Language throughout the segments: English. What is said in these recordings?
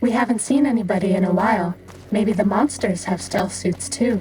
We haven't seen anybody in a while. Maybe the monsters have stealth suits too.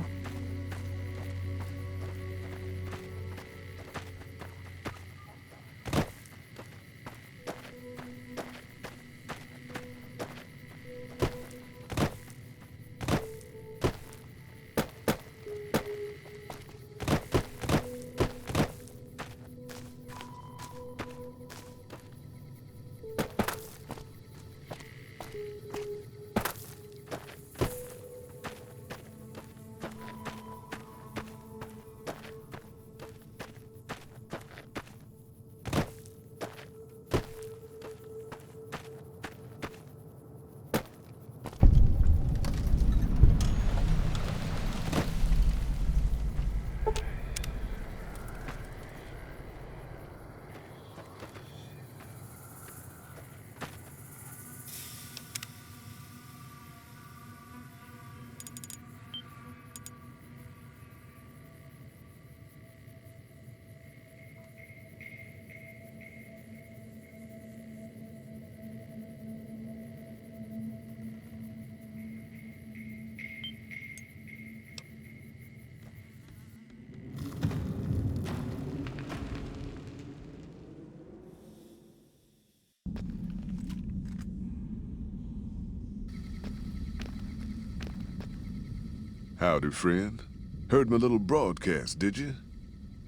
Howdy, friend. Heard my little broadcast, did you?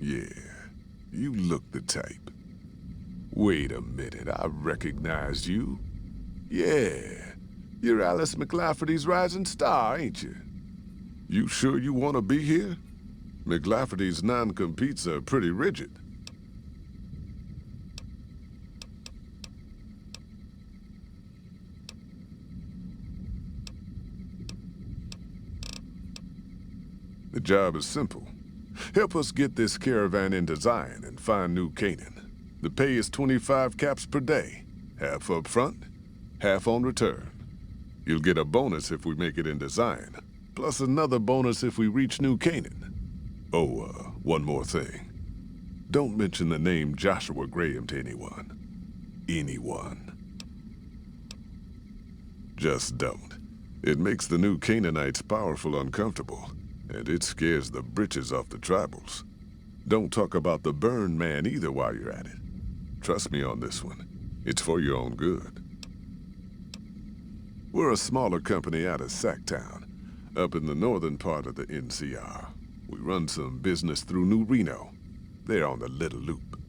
Yeah, you look the type. Wait a minute, I recognized you. Yeah, you're Alice McLafferty's rising star, ain't you? You sure you want to be here? McLafferty's non-competes are pretty rigid. The job is simple. Help us get this caravan into Zion and find New Canaan. The pay is 25 caps per day. Half up front, half on return. You'll get a bonus if we make it into Zion, plus another bonus if we reach New Canaan. Oh, one more thing. Don't mention the name Joshua Graham to anyone. Anyone. Just don't. It makes the New Canaanites powerful uncomfortable. And it scares the britches off the tribals. Don't talk about the Burn Man either while you're at it. Trust me on this one. It's for your own good. We're a smaller company out of Sacktown, up in the northern part of the NCR. We run some business through New Reno. They're on the Little Loop.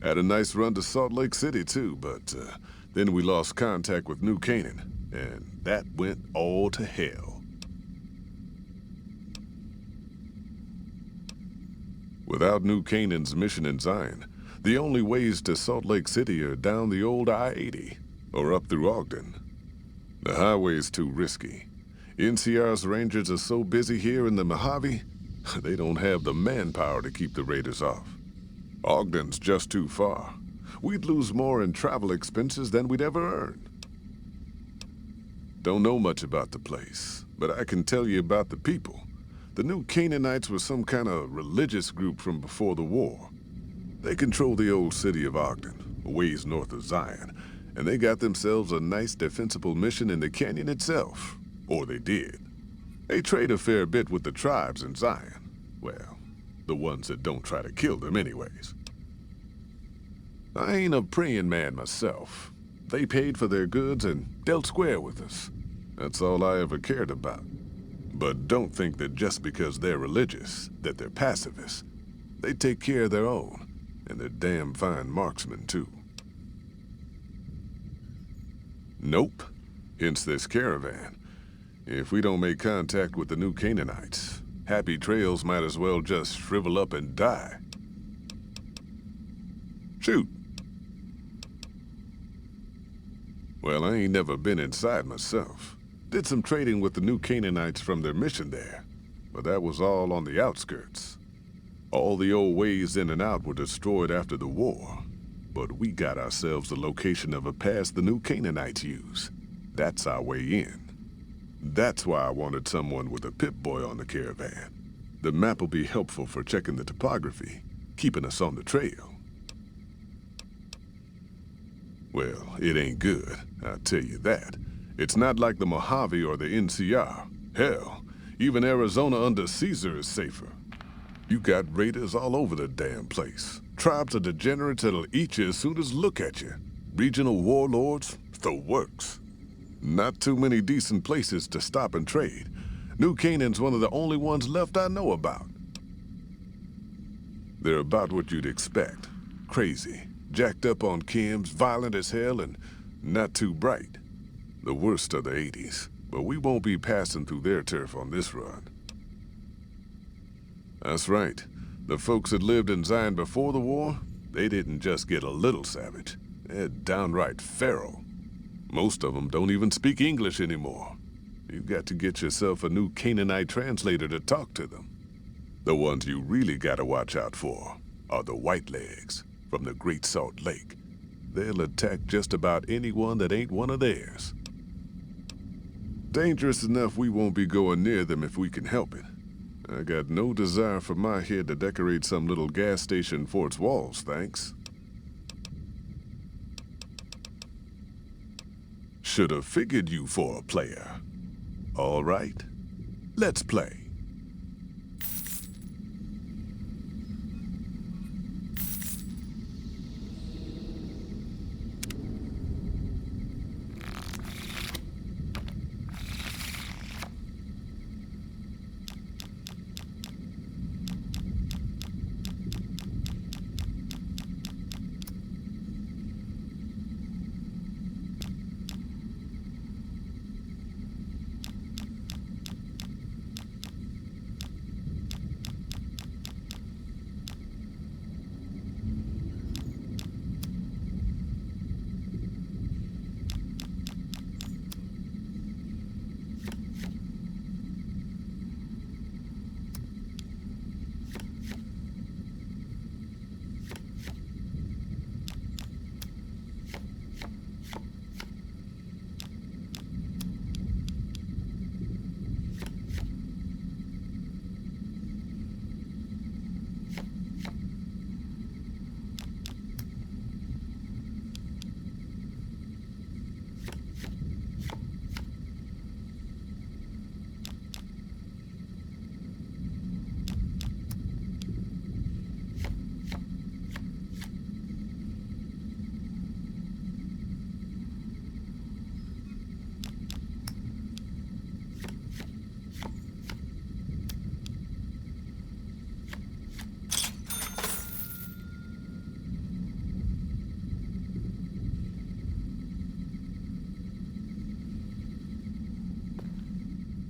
Had a nice run to Salt Lake City too, but then we lost contact with New Canaan, and that went all to hell. Without New Canaan's mission in Zion, the only ways to Salt Lake City are down the old I-80, or up through Ogden. The highway's too risky. NCR's rangers are so busy here in the Mojave, they don't have the manpower to keep the raiders off. Ogden's just too far. We'd lose more in travel expenses than we'd ever earn. Don't know much about the place, but I can tell you about the people. The New Canaanites were some kind of religious group from before the war. They control the old city of Ogden, a ways north of Zion, and they got themselves a nice defensible mission in the canyon itself. Or they did. They trade a fair bit with the tribes in Zion. Well, the ones that don't try to kill them anyways. I ain't a praying man myself. They paid for their goods and dealt square with us. That's all I ever cared about. But don't think that just because they're religious, that they're pacifists. They take care of their own, and they're damn fine marksmen, too. Nope. Hence this caravan. If we don't make contact with the New Canaanites, Happy Trails might as well just shrivel up and die. Shoot. Well, I ain't never been inside myself. Did some trading with the New Canaanites from their mission there, but that was all on the outskirts. All the old ways in and out were destroyed after the war, but we got ourselves the location of a pass the New Canaanites use. That's our way in. That's why I wanted someone with a Pip-Boy on the caravan. The map will be helpful for checking the topography, keeping us on the trail. Well, it ain't good, I'll tell you that. It's not like the Mojave or the NCR. Hell, even Arizona under Caesar is safer. You got raiders all over the damn place. Tribes of degenerates that'll eat you as soon as look at you. Regional warlords, the works. Not too many decent places to stop and trade. New Canaan's one of the only ones left I know about. They're about what you'd expect. Crazy, jacked up on chems, violent as hell, and not too bright. The worst of the 80s, but we won't be passing through their turf on this run. That's right. The folks that lived in Zion before the war, they didn't just get a little savage. They're downright feral. Most of them don't even speak English anymore. You've got to get yourself a new Canaanite translator to talk to them. The ones you really gotta watch out for are the Whitelegs from the Great Salt Lake. They'll attack just about anyone that ain't one of theirs. Dangerous enough we won't be going near them if we can help it. I got no desire for my head to decorate some little gas station fort's walls, thanks. Should have figured you for a player. All right, let's play.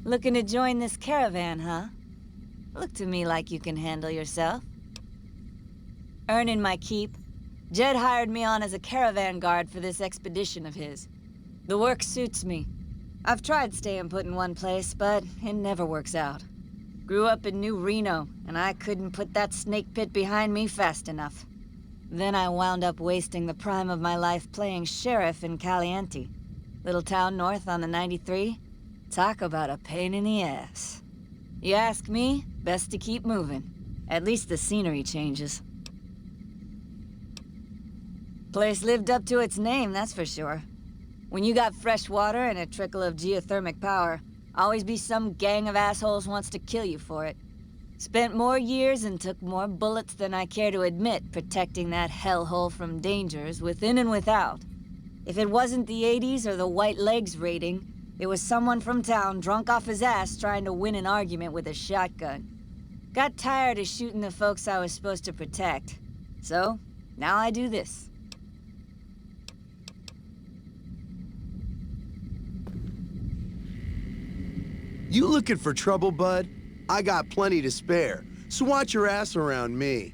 Looking to join this caravan, huh? Look to me like you can handle yourself. Earning my keep, Jed hired me on as a caravan guard for this expedition of his. The work suits me. I've tried staying put in one place, but it never works out. Grew up in New Reno, and I couldn't put that snake pit behind me fast enough. Then I wound up wasting the prime of my life playing sheriff in Caliente. Little town north on the 93. Talk about a pain in the ass. You ask me, best to keep moving. At least the scenery changes. Place lived up to its name, that's for sure. When you got fresh water and a trickle of geothermal power, always be some gang of assholes wants to kill you for it. Spent more years and took more bullets than I care to admit protecting that hellhole from dangers within and without. If it wasn't the 80s or the White Legs raiding, it was someone from town drunk off his ass trying to win an argument with a shotgun. Got tired of shooting the folks I was supposed to protect. So, now I do this. You looking for trouble, bud? I got plenty to spare, so watch your ass around me.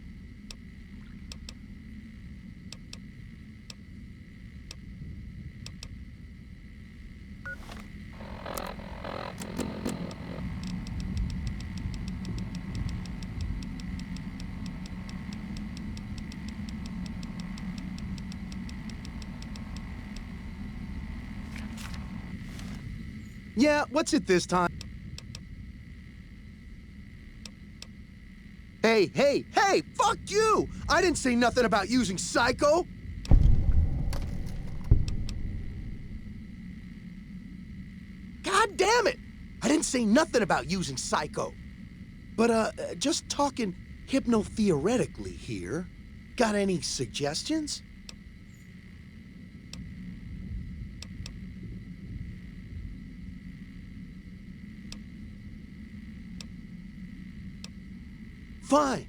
Yeah, what's it this time? Hey, fuck you! I didn't say nothing about using Psycho! God damn it! I didn't say nothing about using Psycho. But, just talking hypno-theoretically here. Got any suggestions? Fine.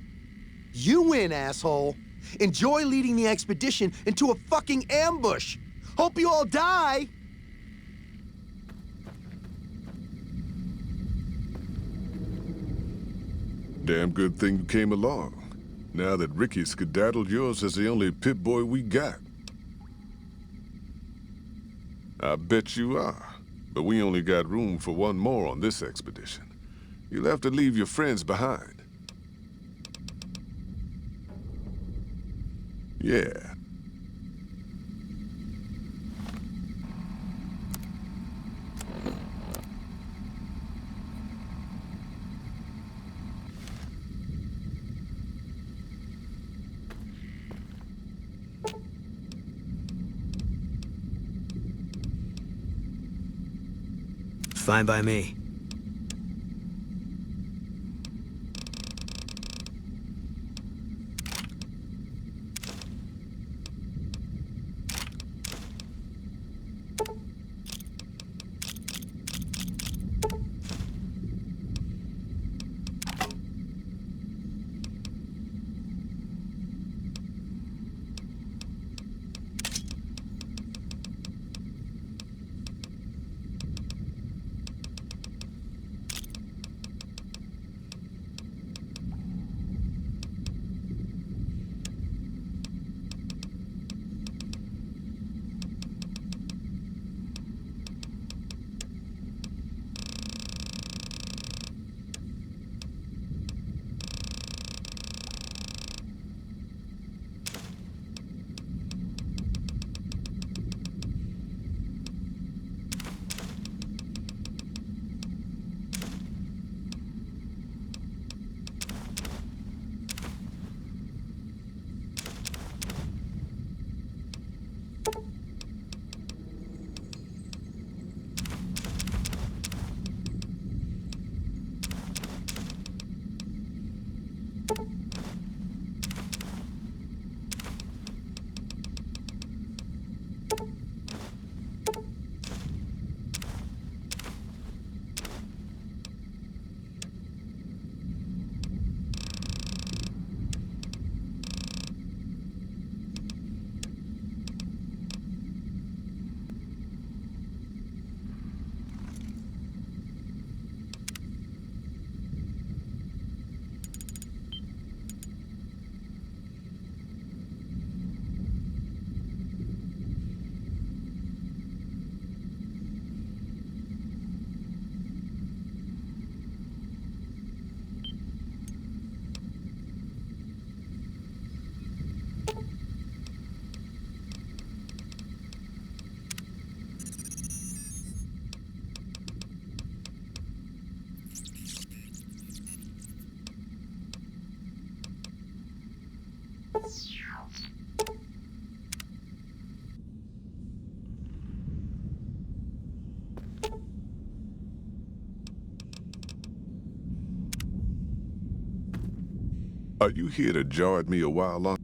You win, asshole. Enjoy leading the expedition into a fucking ambush. Hope you all die! Damn good thing you came along. Now that Ricky skedaddled, yours is the only Pip-Boy we got. I bet you are. But we only got room for one more on this expedition. You'll have to leave your friends behind. Yeah. Fine by me. Are you here to jar at me a while long?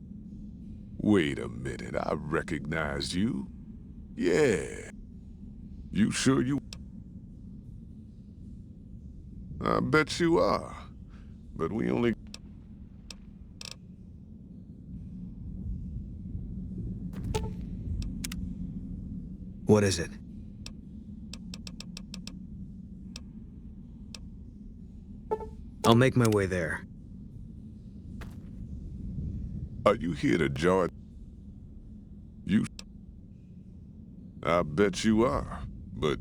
Wait a minute, I recognized you. Yeah. You sure you... I bet you are. But we only... What is it? I'll make my way there. Are you here to jar... You... I bet you are, but...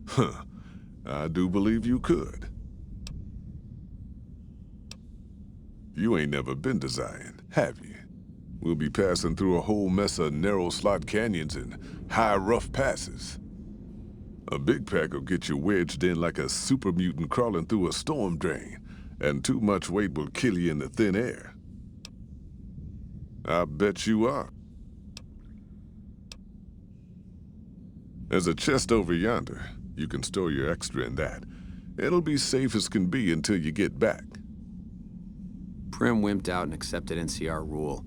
Huh. I do believe you could. You ain't never been to Zion, have you? We'll be passing through a whole mess of narrow slot canyons and high rough passes. A big pack will get you wedged in like a super mutant crawling through a storm drain, and too much weight will kill you in the thin air. I bet you are. There's a chest over yonder. You can store your extra in that. It'll be safe as can be until you get back. Prim wimped out and accepted NCR rule.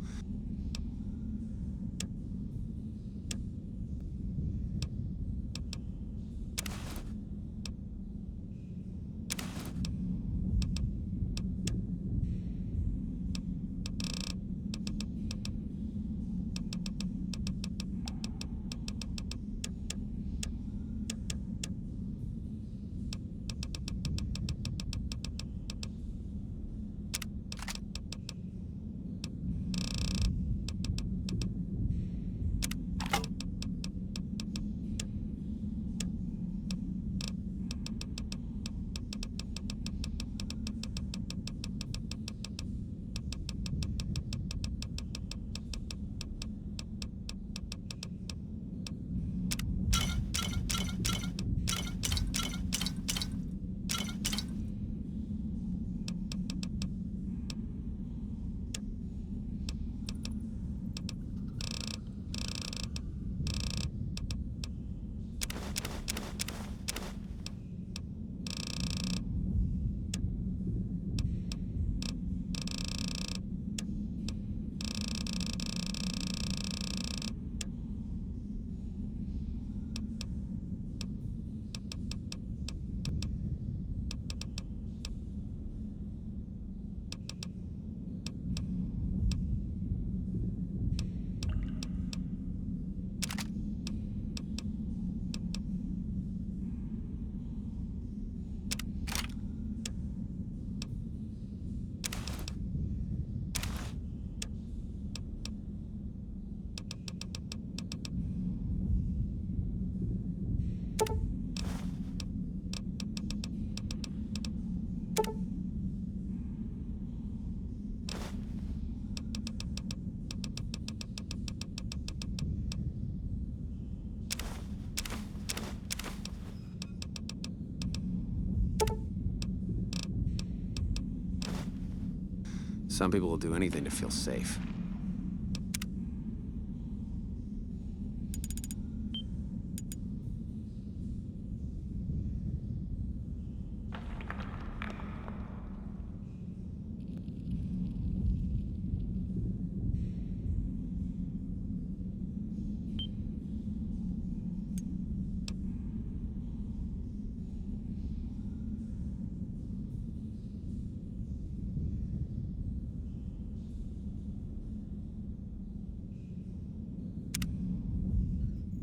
Some people will do anything to feel safe.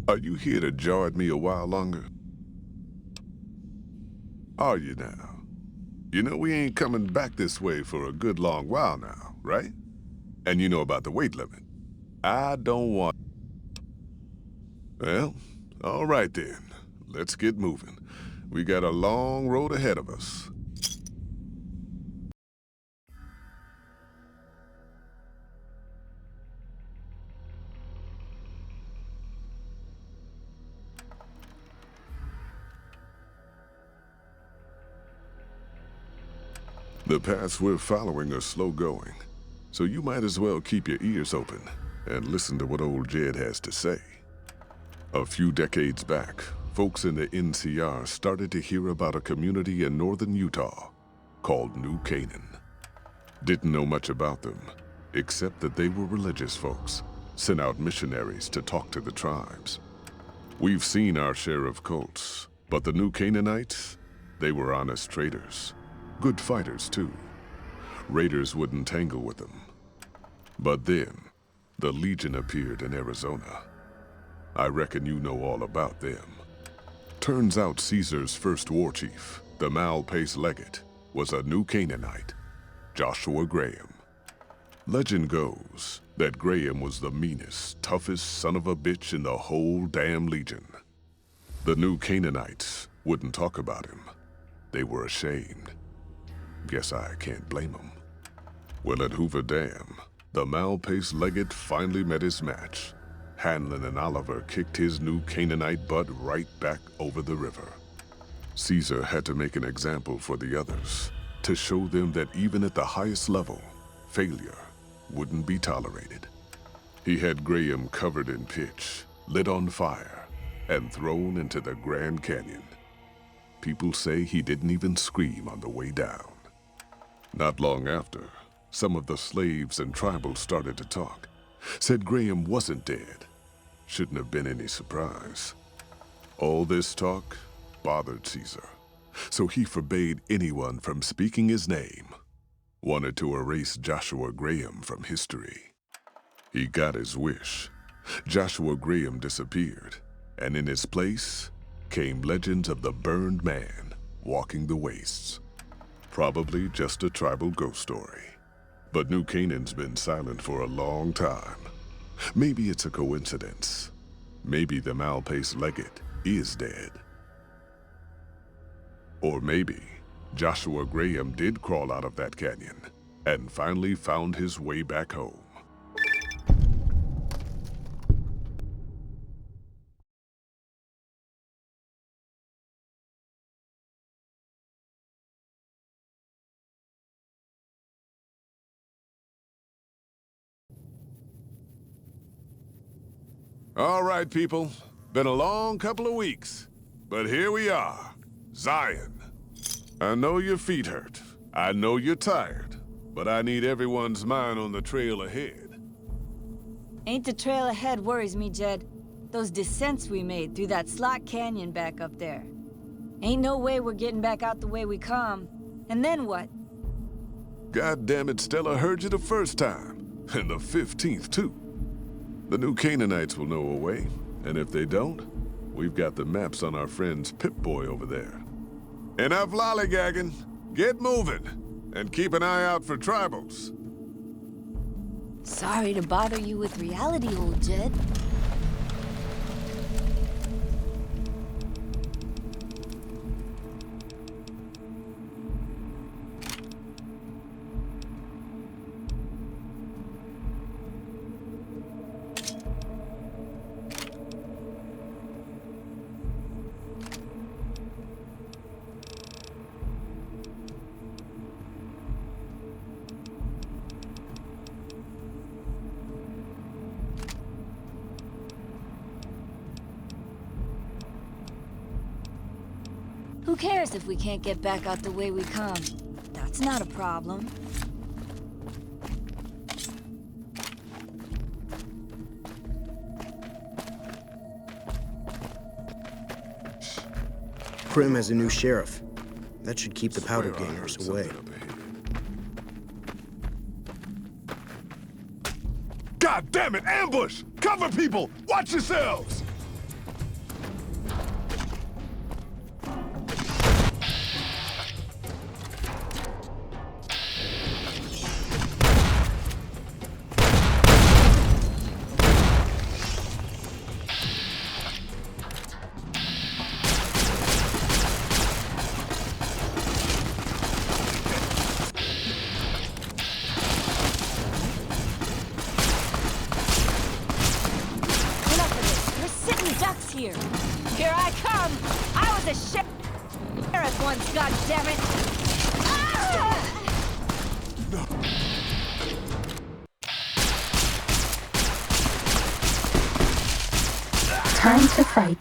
Are you here to jaw at me a while longer? Are you now? You know we ain't coming back this way for a good long while now, right? And you know about the weight limit. I don't want... Well, all right then. Let's get moving. We got a long road ahead of us. The paths we're following are slow going, so you might as well keep your ears open and listen to what old Jed has to say. A few decades back, folks in the NCR started to hear about a community in northern Utah called New Canaan. Didn't know much about them, except that they were religious folks, sent out missionaries to talk to the tribes. We've seen our share of cults, but the New Canaanites, they were honest traders. Good fighters, too. Raiders wouldn't tangle with them. But then, the Legion appeared in Arizona. I reckon you know all about them. Turns out Caesar's first war chief, the Malpace legate, was a New Canaanite, Joshua Graham. Legend goes that Graham was the meanest, toughest son of a bitch in the whole damn Legion. The New Canaanites wouldn't talk about him. They were ashamed. Guess I can't blame them. Well, at Hoover Dam, the Malpace legate finally met his match. Hanlon and Oliver kicked his New Canaanite butt right back over the river. Caesar had to make an example for the others, to show them that even at the highest level, failure wouldn't be tolerated. He had Graham covered in pitch, lit on fire, and thrown into the Grand Canyon. People say he didn't even scream on the way down. Not long after, some of the slaves and tribals started to talk. Said Graham wasn't dead. Shouldn't have been any surprise. All this talk bothered Caesar, so he forbade anyone from speaking his name. Wanted to erase Joshua Graham from history. He got his wish. Joshua Graham disappeared, and in his place came legends of the burned man walking the wastes. Probably just a tribal ghost story. But New Canaan's been silent for a long time. Maybe it's a coincidence. Maybe the Malpace legate is dead. Or maybe Joshua Graham did crawl out of that canyon and finally found his way back home. All right, people. Been a long couple of weeks. But here we are. Zion. I know your feet hurt. I know you're tired. But I need everyone's mind on the trail ahead. Ain't the trail ahead worries me, Jed. Those descents we made through that slot canyon back up there. Ain't no way we're getting back out the way we come. And then what? God damn it, Stella heard you the first time. And the 15th, too. The new Canaanites will know a way, and if they don't, we've got the maps on our friend's Pip-Boy over there. Enough lollygagging. Get moving, and keep an eye out for tribals. Sorry to bother you with reality, old Jed. Who cares if we can't get back out the way we come? That's not a problem. Prim has a new sheriff. That should keep the powder Swear I gangers heard away. something up ahead. God damn it! Ambush! Cover people! Watch yourselves! Here I come! I was a sheriff once, goddammit! Time to fight.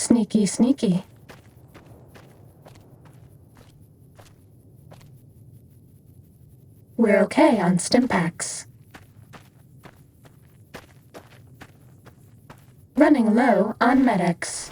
Sneaky, sneaky. We're okay on Stimpaks. Running low on medics.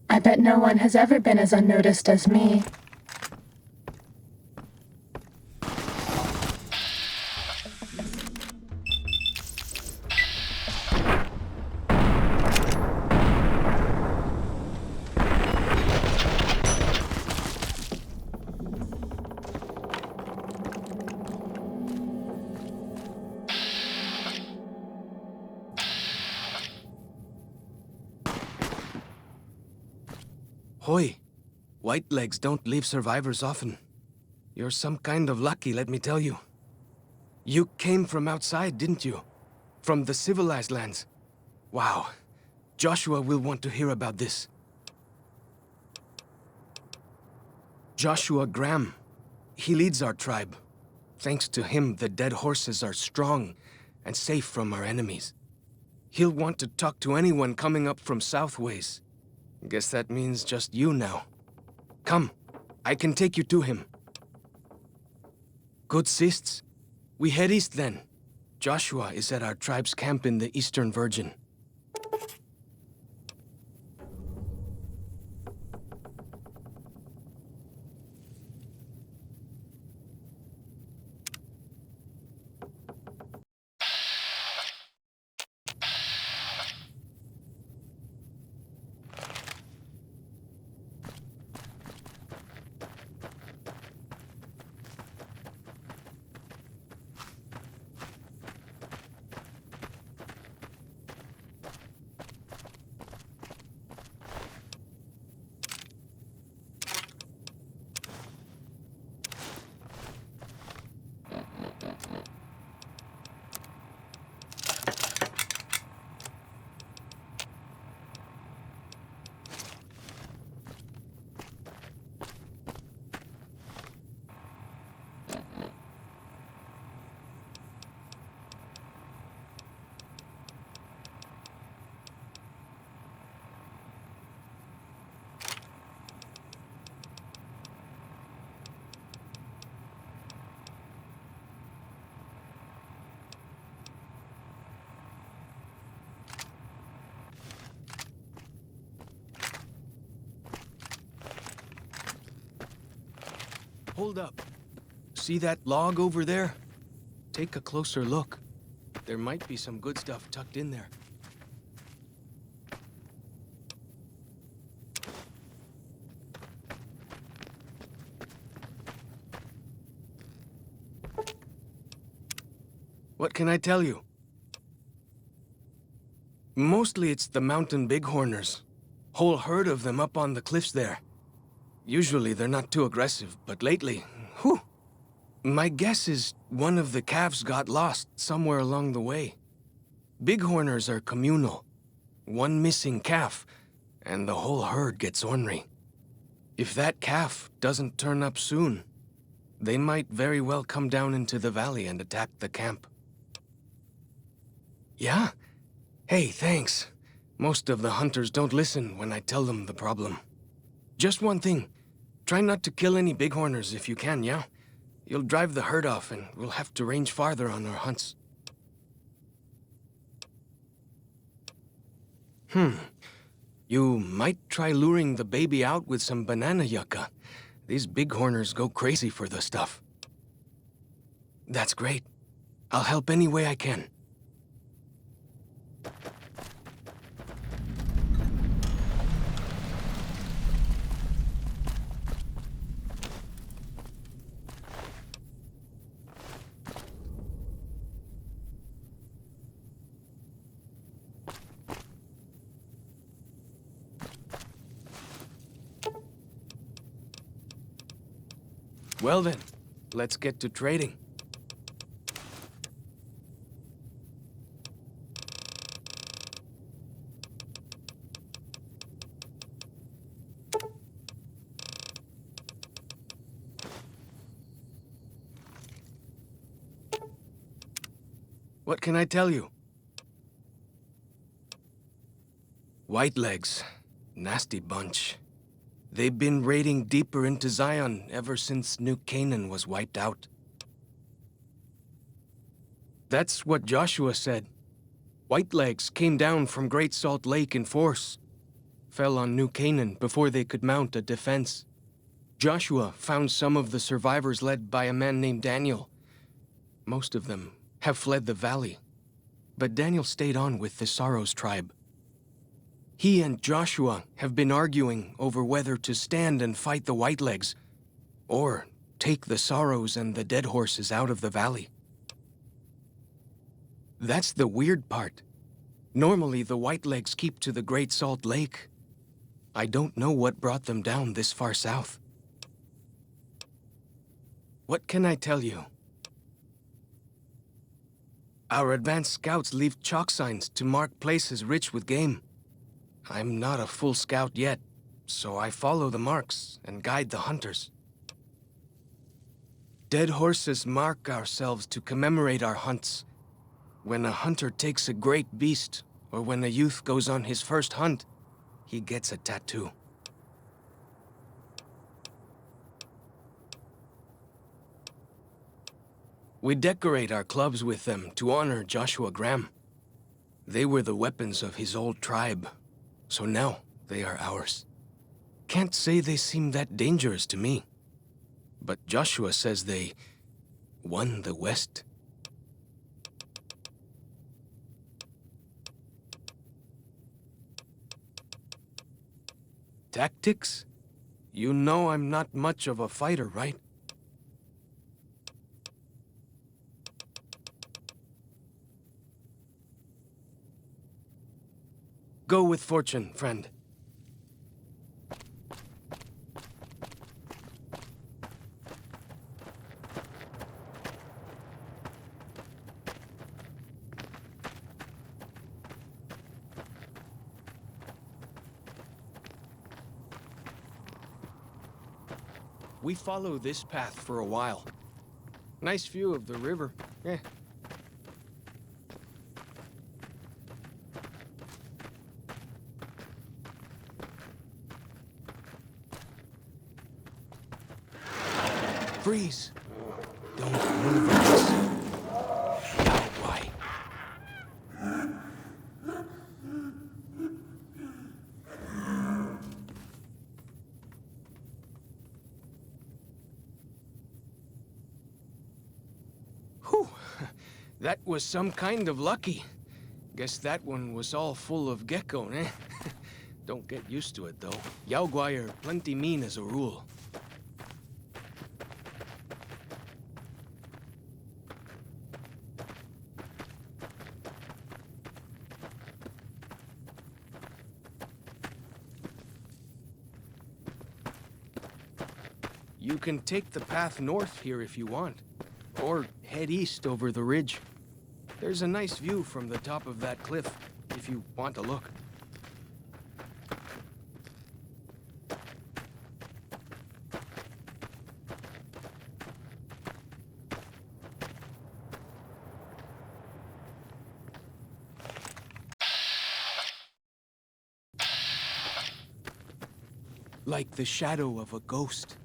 I bet no one has ever been as unnoticed as me. Hoy, white legs don't leave survivors often. You're some kind of lucky, let me tell you. You came from outside, didn't you? From the civilized lands. Wow. Joshua will want to hear about this. Joshua Graham. He leads our tribe. Thanks to him, the dead horses are strong and safe from our enemies. He'll want to talk to anyone coming up from Southways. Guess that means just you now. Come, I can take you to him. Good sists. We head east then. Joshua is at our tribe's camp in the Eastern Virgin. Hold up. See that log over there? Take a closer look. There might be some good stuff tucked in there. What can I tell you? Mostly it's the mountain bighorners. Whole herd of them up on the cliffs there. Usually they're not too aggressive, but lately, whew. My guess is one of the calves got lost somewhere along the way. Bighorners are communal. One missing calf, and the whole herd gets ornery. If that calf doesn't turn up soon, they might very well come down into the valley and attack the camp. Yeah? Hey, thanks. Most of the hunters don't listen when I tell them the problem. Just one thing. Try not to kill any bighorners if you can, yeah? You'll drive the herd off and we'll have to range farther on our hunts. You might try luring the baby out with some banana yucca. These bighorners go crazy for the stuff. That's great. I'll help any way I can. Well then, let's get to trading. What can I tell you? Whitelegs. Nasty bunch. They've been raiding deeper into Zion ever since New Canaan was wiped out. That's what Joshua said. Whitelegs came down from Great Salt Lake in force. Fell on New Canaan before they could mount a defense. Joshua found some of the survivors led by a man named Daniel. Most of them have fled the valley. But Daniel stayed on with the Sorrows tribe. He and Joshua have been arguing over whether to stand and fight the Whitelegs, or take the Sorrows and the Dead Horses out of the valley. That's the weird part. Normally, the Whitelegs keep to the Great Salt Lake. I don't know what brought them down this far south. What can I tell you? Our advanced scouts leave chalk signs to mark places rich with game. I'm not a full scout yet, so I follow the marks and guide the hunters. Dead horses mark ourselves to commemorate our hunts. When a hunter takes a great beast, or when a youth goes on his first hunt, he gets a tattoo. We decorate our clubs with them to honor Joshua Graham. They were the weapons of his old tribe, so now they are ours. Can't say they seem that dangerous to me, but Joshua says they won the West. Tactics? You know I'm not much of a fighter, right? Go with fortune, friend. We follow this path for a while. Nice view of the river. Eh. Freeze! Don't move us. Now why? Whew! That was some kind of lucky. Guess that one was all full of gecko, eh? Don't get used to it, though. Yaoguai are plenty mean as a rule. You can take the path north here if you want, or head east over the ridge. There's a nice view from the top of that cliff, if you want to look. Like the shadow of a ghost.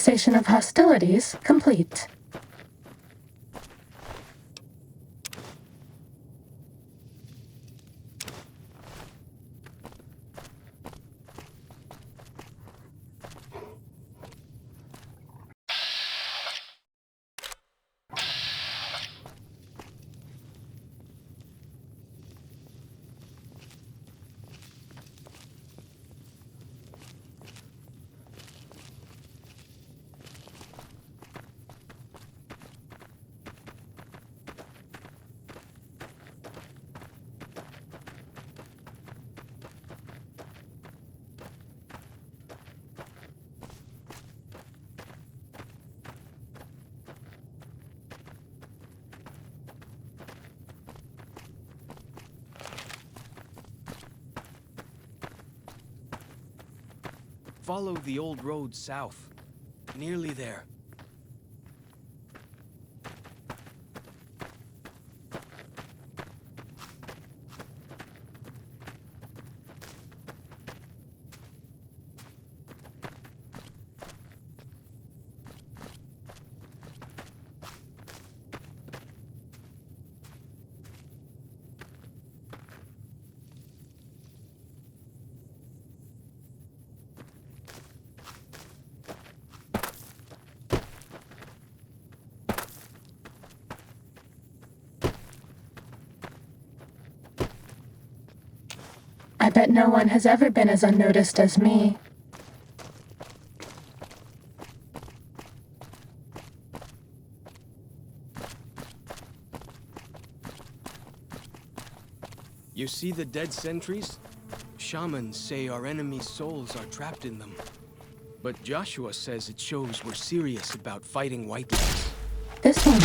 Cessation of hostilities complete. Follow the old road south. Nearly there. I bet no one has ever been as unnoticed as me. You see the dead sentries? Shamans say our enemies' souls are trapped in them. But Joshua says it shows we're serious about fighting whitelings. This one.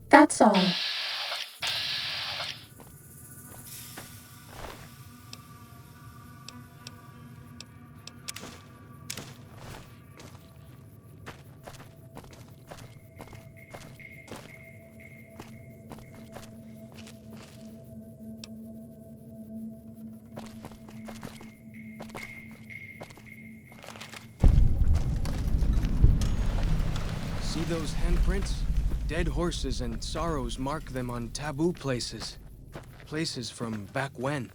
That's all. See those handprints? Dead horses and sorrows mark them on taboo places. Places from back when.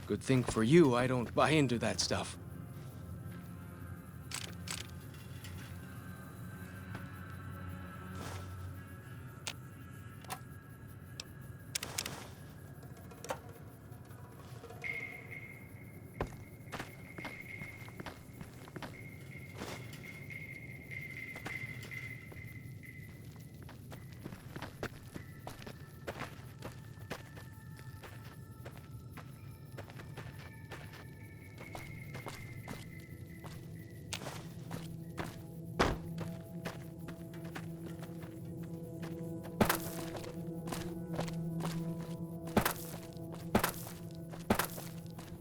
Good thing for you, I don't buy into that stuff.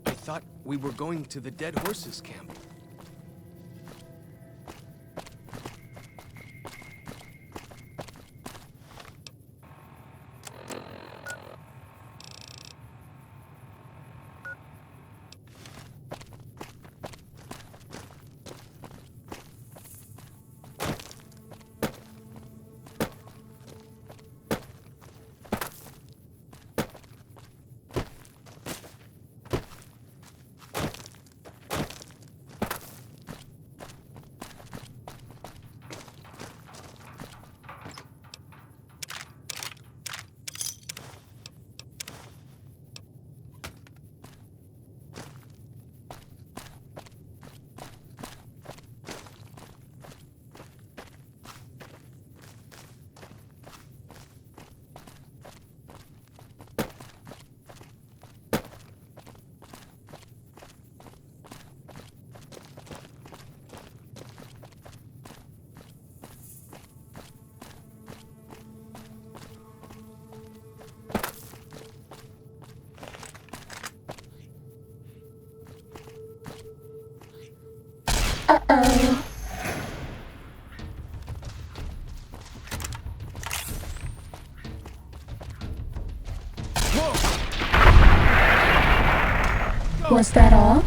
I thought we were going to the dead horses camp. Was that all?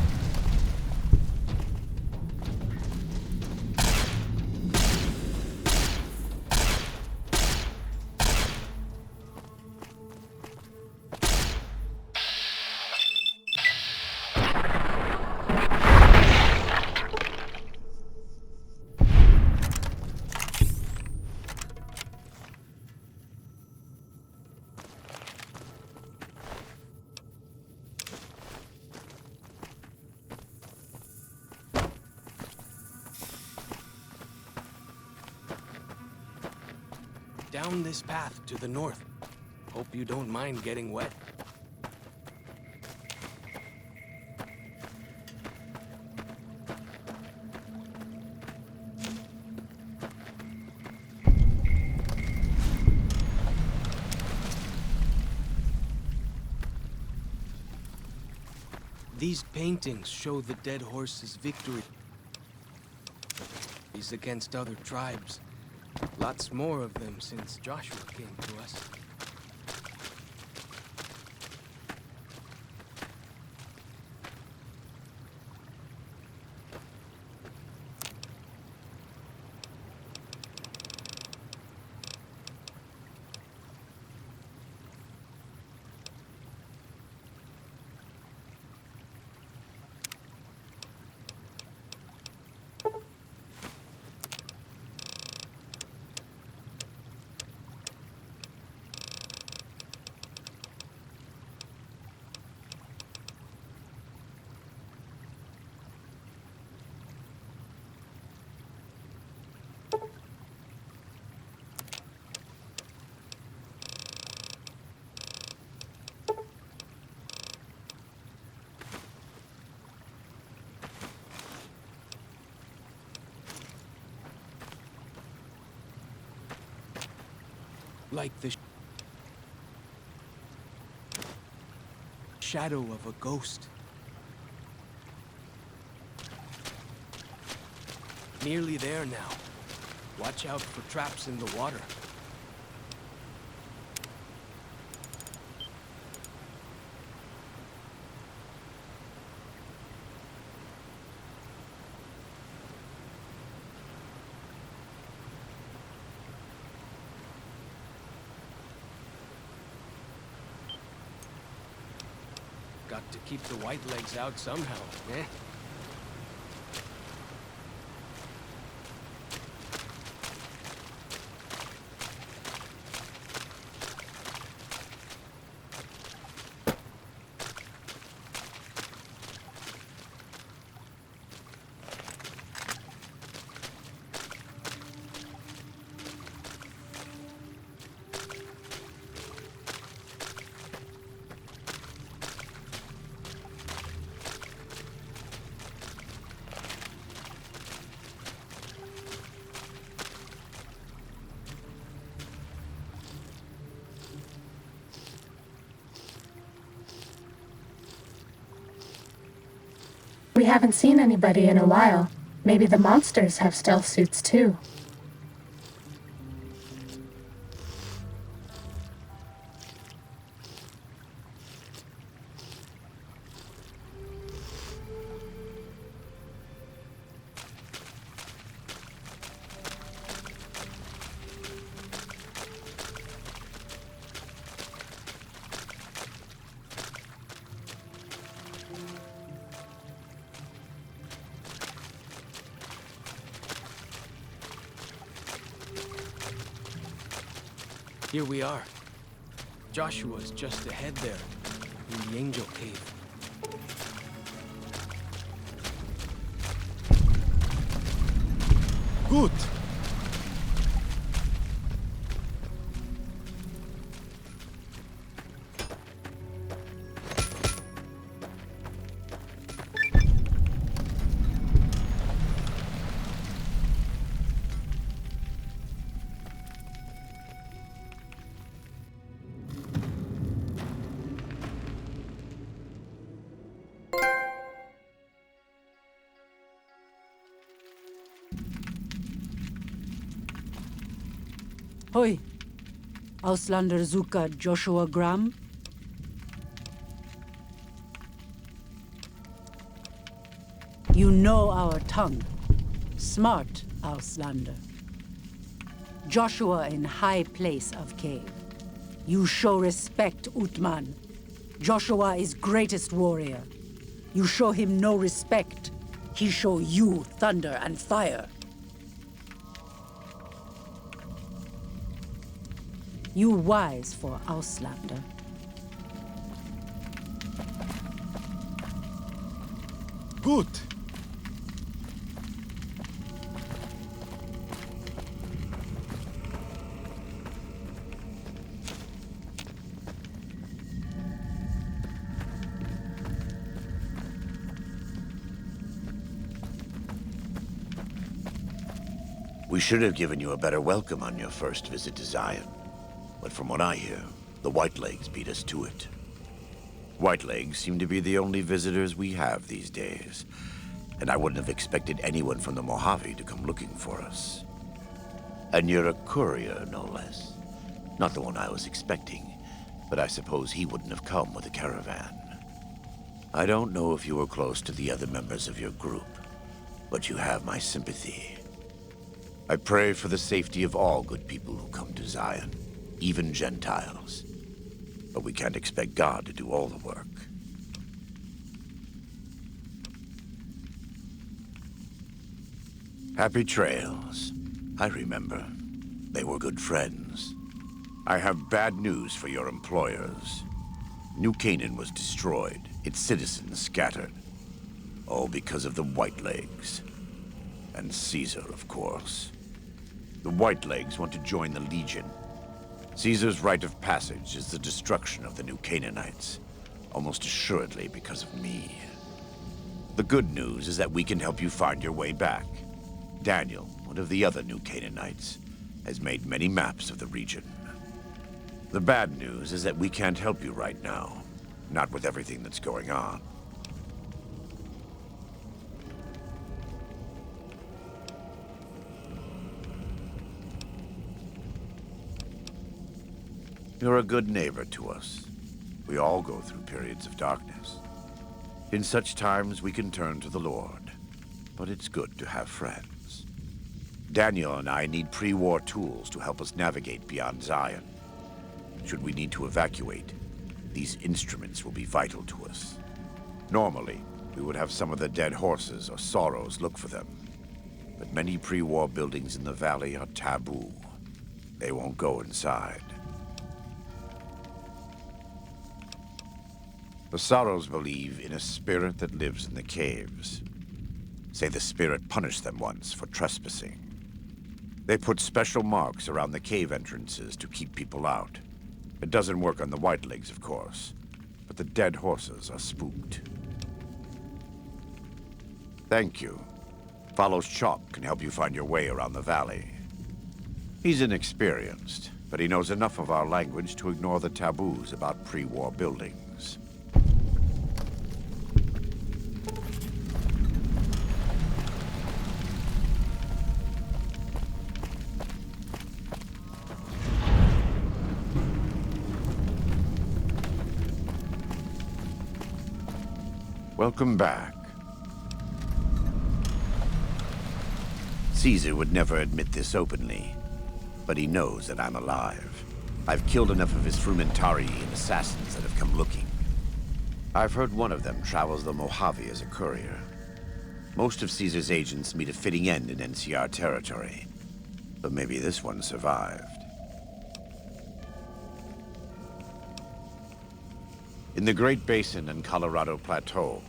Down this path to the north. Hope you don't mind getting wet. These paintings show the dead horse's victory against other tribes. Lots more of them since Joshua came to us. Like the shadow of a ghost. Nearly there now. Watch out for traps in the water. Got to keep the white legs out somehow, eh? We haven't seen anybody in a while. Maybe the monsters have stealth suits too. Here we are. Joshua's just ahead there, in the Angel Cave. Good. Hoi, Auslander Zuka Joshua Graham. You know our tongue. Smart, Auslander. Joshua in high place of cave. You show respect, Utman. Joshua is greatest warrior. You show him no respect. He show you thunder and fire. You wise for Auslander. Good. We should have given you a better welcome on your first visit to Zion. But from what I hear, the Whitelegs beat us to it. Whitelegs seem to be the only visitors we have these days, and I wouldn't have expected anyone from the Mojave to come looking for us. And you're a courier, no less. Not the one I was expecting, but I suppose he wouldn't have come with a caravan. I don't know if you were close to the other members of your group, but you have my sympathy. I pray for the safety of all good people who come to Zion, even Gentiles. But we can't expect God to do all the work. Happy trails. I remember. They were good friends. I have bad news for your employers. New Canaan was destroyed, its citizens scattered. All because of the Whitelegs. And Caesar, of course. The Whitelegs want to join the Legion. Caesar's rite of passage is the destruction of the New Canaanites, almost assuredly because of me. The good news is that we can help you find your way back. Daniel, one of the other New Canaanites, has made many maps of the region. The bad news is that we can't help you right now, not with everything that's going on. You're a good neighbor to us. We all go through periods of darkness. In such times, we can turn to the Lord. But it's good to have friends. Daniel and I need pre-war tools to help us navigate beyond Zion. Should we need to evacuate, these instruments will be vital to us. Normally, we would have some of the dead horses or sorrows look for them. But many pre-war buildings in the valley are taboo. They won't go inside. The Sorrows believe in a spirit that lives in the caves. Say the spirit punished them once for trespassing. They put special marks around the cave entrances to keep people out. It doesn't work on the Whitelegs, of course, but the dead horses are spooked. Thank you. Follows Chop can help you find your way around the valley. He's inexperienced, but he knows enough of our language to ignore the taboos about pre-war buildings. Welcome back. Caesar would never admit this openly, but he knows that I'm alive. I've killed enough of his frumentari and assassins that have come looking. I've heard one of them travels the Mojave as a courier. Most of Caesar's agents meet a fitting end in NCR territory, but maybe this one survived. In the Great Basin and Colorado Plateau,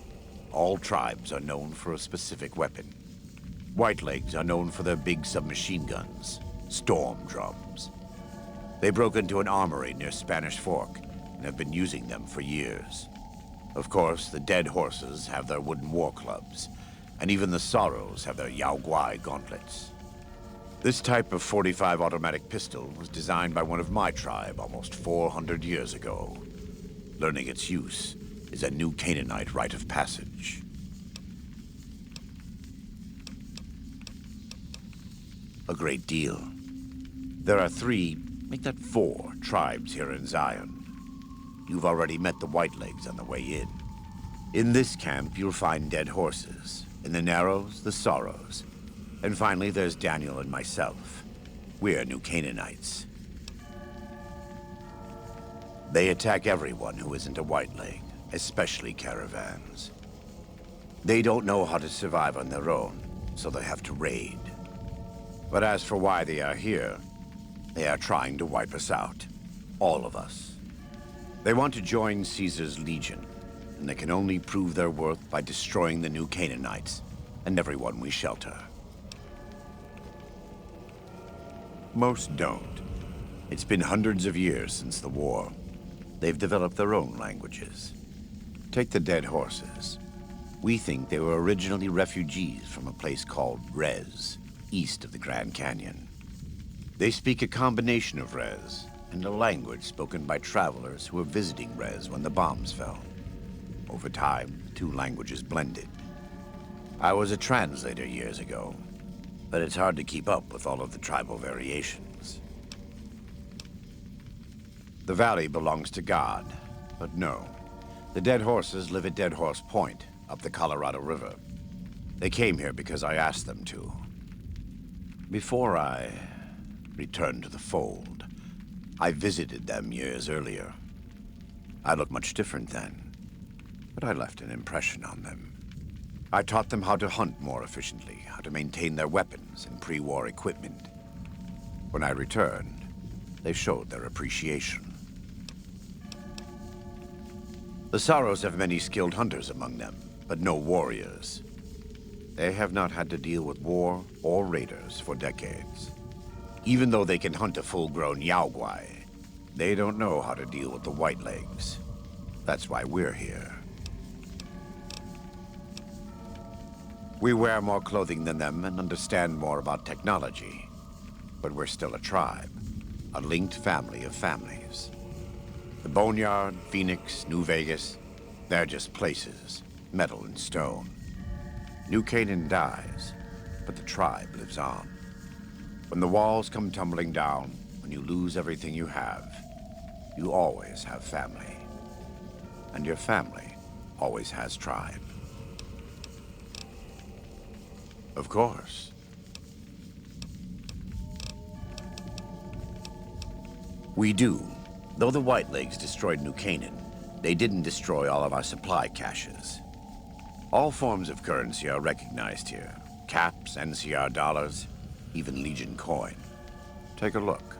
all tribes are known for a specific weapon. Whitelegs are known for their big submachine guns, storm drums. They broke into an armory near Spanish Fork and have been using them for years. Of course, the dead horses have their wooden war clubs, and even the Sorrows have their Yao Guai gauntlets. This type of .45 automatic pistol was designed by one of my tribe almost 400 years ago. Learning its use is a New Canaanite rite of passage. A great deal. There are 3, make that 4, tribes here in Zion. You've already met the Whitelegs on the way in. In this camp, you'll find dead horses, In the Narrows, the Sorrows. And finally, there's Daniel and myself. We're New Canaanites. They attack everyone who isn't a whiteling, especially caravans. They don't know how to survive on their own, so they have to raid. But as for why they are here, they are trying to wipe us out. All of us. They want to join Caesar's legion, and they can only prove their worth by destroying the New Canaanites and everyone we shelter. Most don't. It's been hundreds of years since the war. They've developed their own languages. Take the dead horses. We think they were originally refugees from a place called Rez, east of the Grand Canyon. They speak a combination of Rez and a language spoken by travelers who were visiting Rez when the bombs fell. Over time, the two languages blended. I was a translator years ago, but it's hard to keep up with all of the tribal variations. The valley belongs to God, but no. The dead horses live at Dead Horse Point, up the Colorado River. They came here because I asked them to. Before I returned to the fold, I visited them years earlier. I looked much different then, but I left an impression on them. I taught them how to hunt more efficiently, how to maintain their weapons and pre-war equipment. When I returned, they showed their appreciation. The Sorrows have many skilled hunters among them, but no warriors. They have not had to deal with war or raiders for decades. Even though they can hunt a full-grown Yaoguai, they don't know how to deal with the whitelegs. That's why we're here. We wear more clothing than them and understand more about technology. But we're still a tribe, a linked family of families. The Boneyard, Phoenix, New Vegas, they're just places, metal and stone. New Canaan dies, but the tribe lives on. When the walls come tumbling down, when you lose everything you have, you always have family. And your family always has tribe. Of course. We do. Though the Whitelegs destroyed New Canaan, they didn't destroy all of our supply caches. All forms of currency are recognized here. Caps, NCR dollars, even Legion coin. Take a look.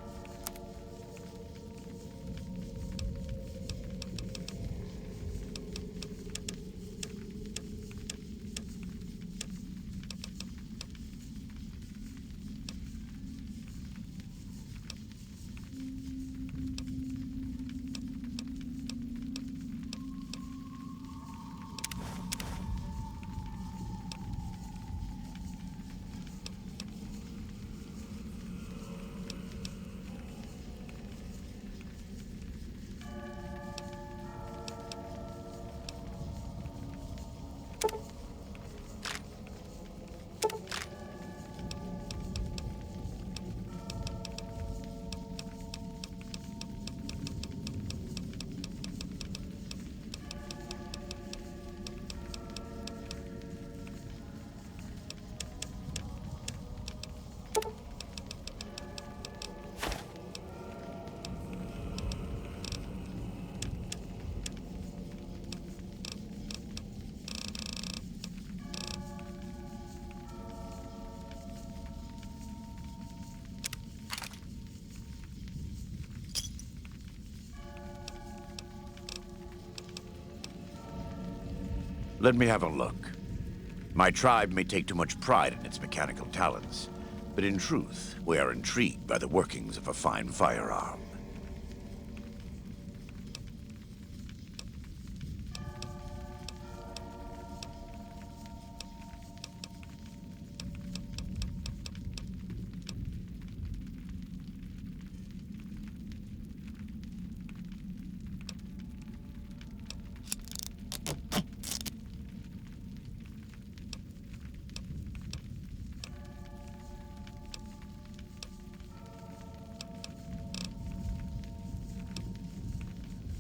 Let me have a look. My tribe may take too much pride in its mechanical talents, but in truth, we are intrigued by the workings of a fine firearm.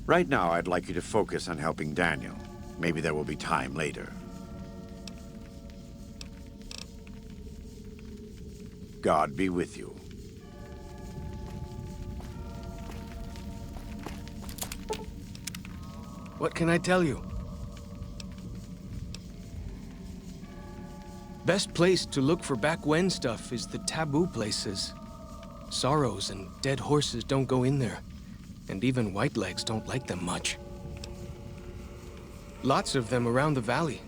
Right now, I'd like you to focus on helping Daniel. Maybe there will be time later. God be with you. What can I tell you? Best place to look for back when stuff is the taboo places. Sorrows and dead horses don't go in there, and even whitelegs don't like them much. Lots of them around the valley.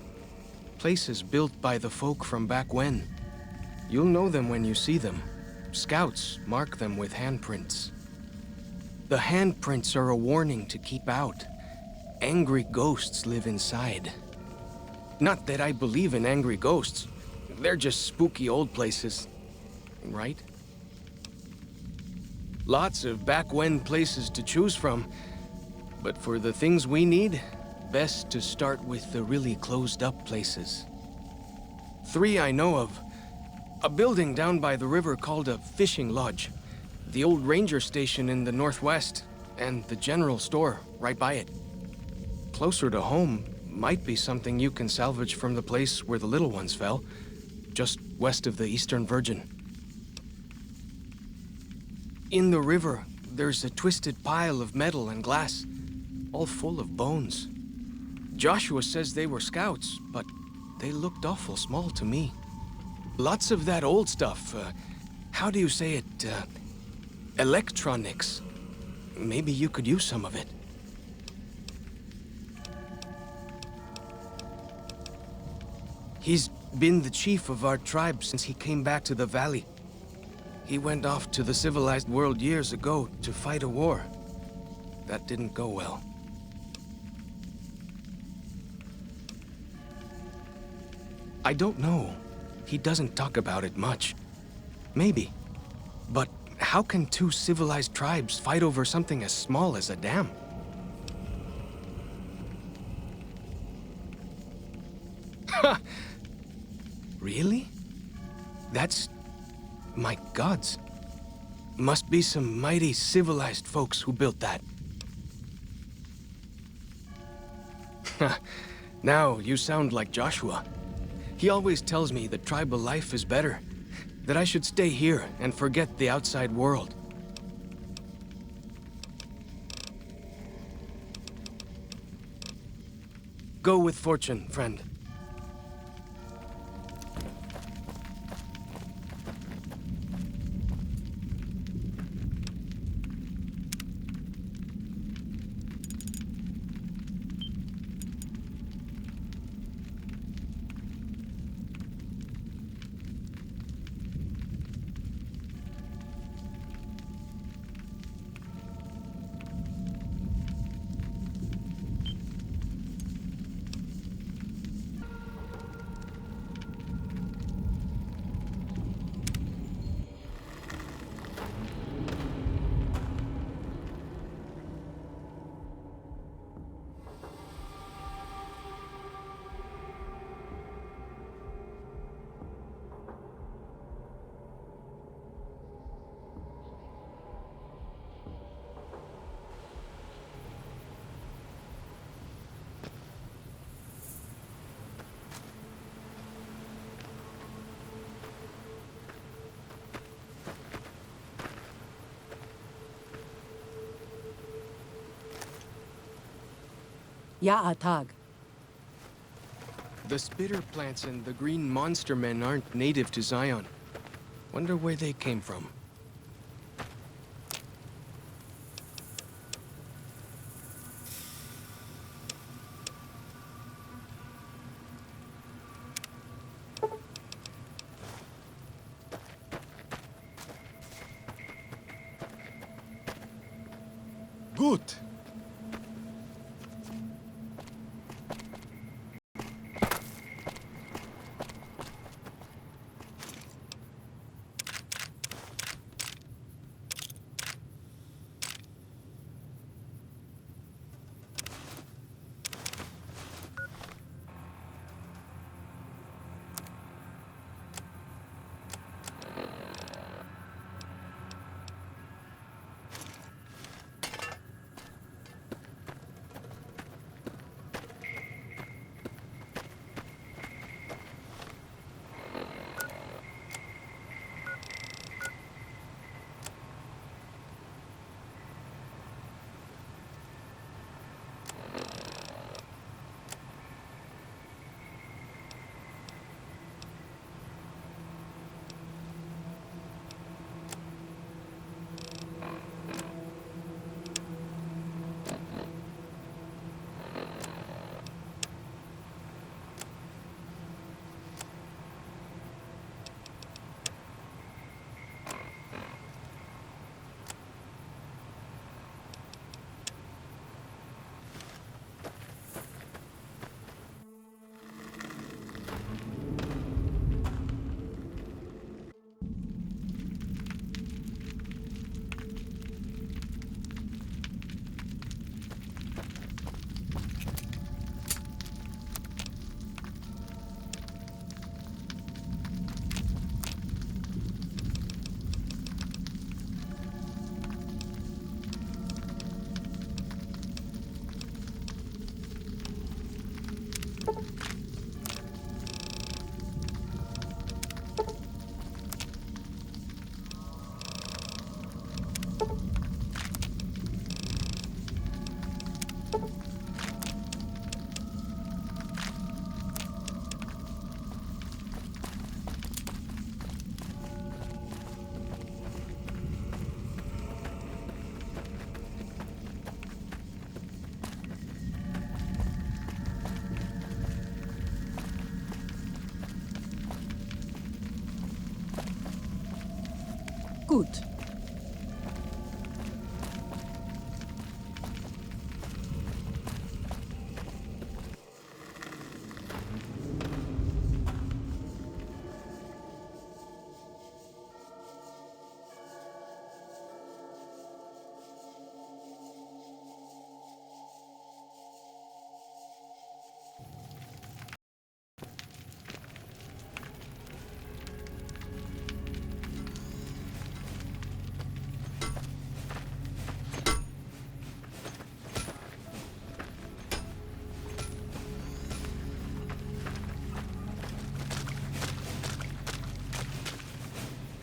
Places built by the folk from back when. You'll know them when you see them. Scouts mark them with handprints. The handprints are a warning to keep out. Angry ghosts live inside. Not that I believe in angry ghosts. They're just spooky old places, right? Lots of back when places to choose from. But for the things we need, best to start with the really closed up places. 3 I know of. A building down by the river called a fishing lodge. The old ranger station in the northwest, and the general store right by it. Closer to home might be something you can salvage from the place where the little ones fell, just west of the Eastern Virgin. In the river, there's a twisted pile of metal and glass, all full of bones. Joshua says they were scouts, but they looked awful small to me. Lots of that old stuff, how do you say it, electronics. Maybe you could use some of it. He's been the chief of our tribe since he came back to the valley. He went off to the civilized world years ago to fight a war. That didn't go well. I don't know. He doesn't talk about it much. Maybe. But how can 2 civilized tribes fight over something as small as a dam? Ha! Really? That's... my gods. Must be some mighty civilized folks who built that. Now you sound like Joshua. He always tells me that tribal life is better, that I should stay here and forget the outside world. Go with fortune, friend. Ya'atag. The spitter plants and the green monster men aren't native to Zion. Wonder where they came from. Good. Gut.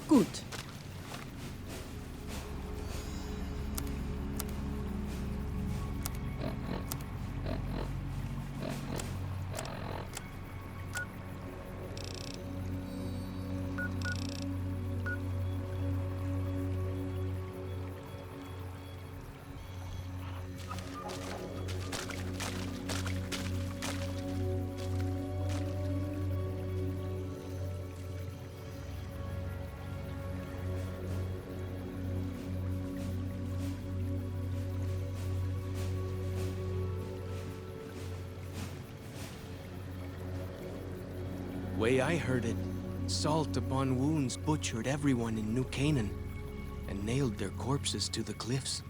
Gut. Way I heard it, salt upon wounds butchered everyone in New Canaan and nailed their corpses to the cliffs.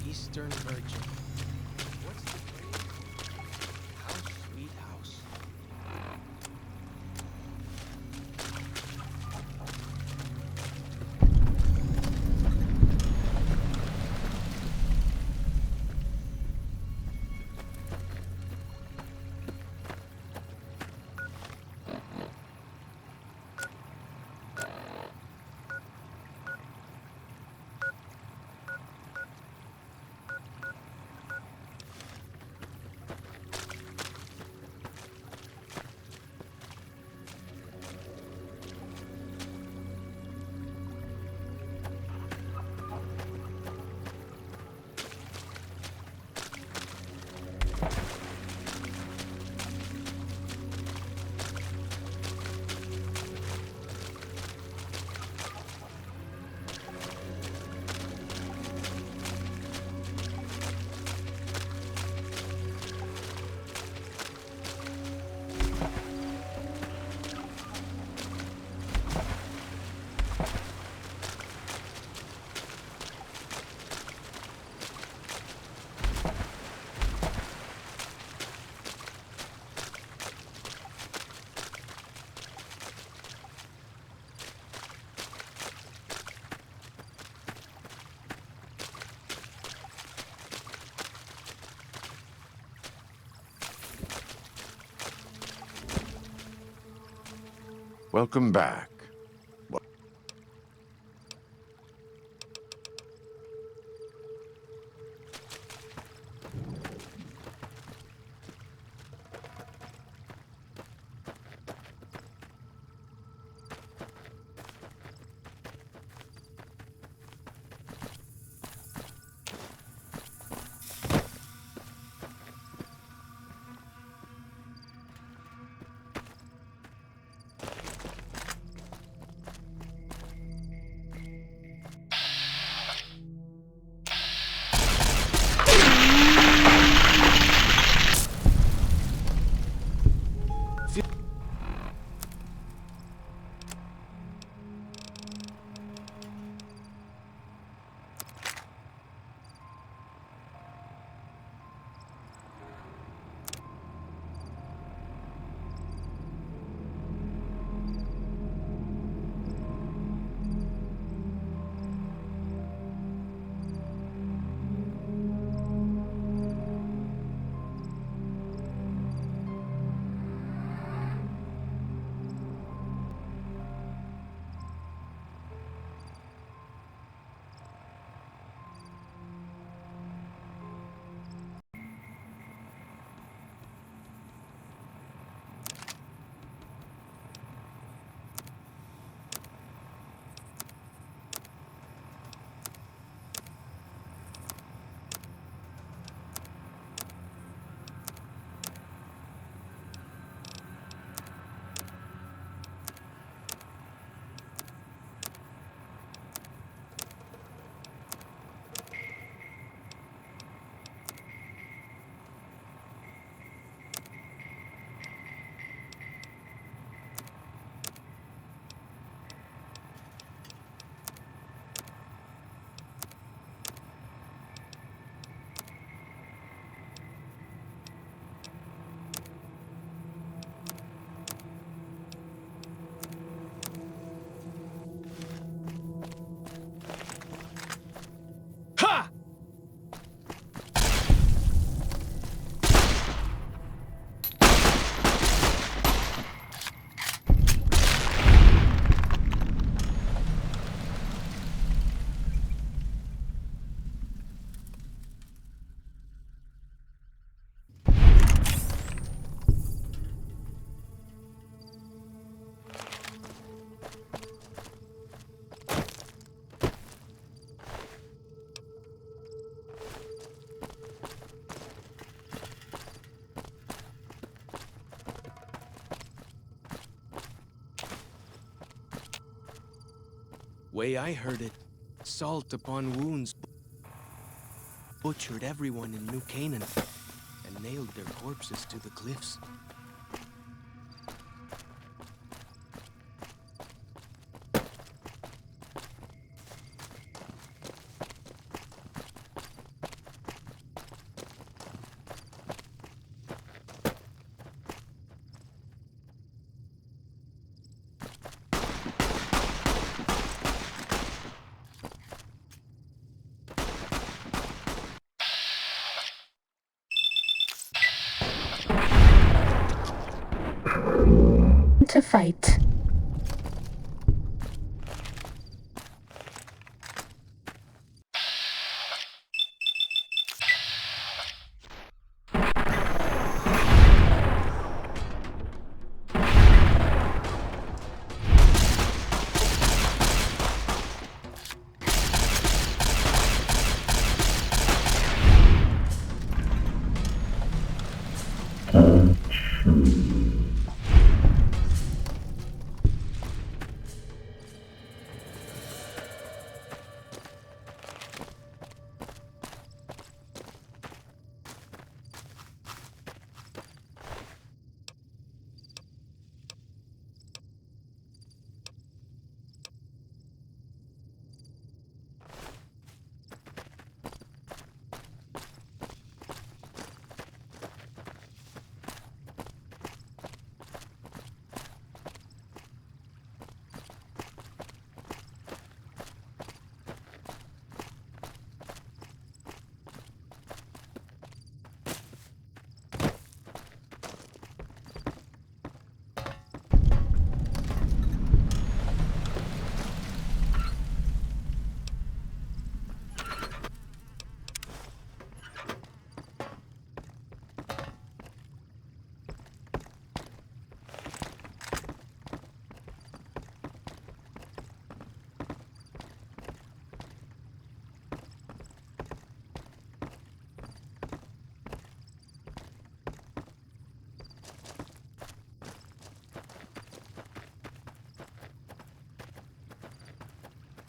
Eastern Virgin. What's the phrase? House, sweet house. Welcome back. Way I heard it, salt upon wounds butchered everyone in New Canaan and nailed their corpses to the cliffs. To fight.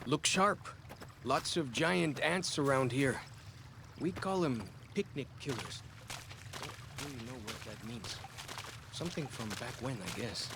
Look sharp. Lots of giant ants around here. We call them picnic killers. Don't really know what that means. Something from back when, I guess.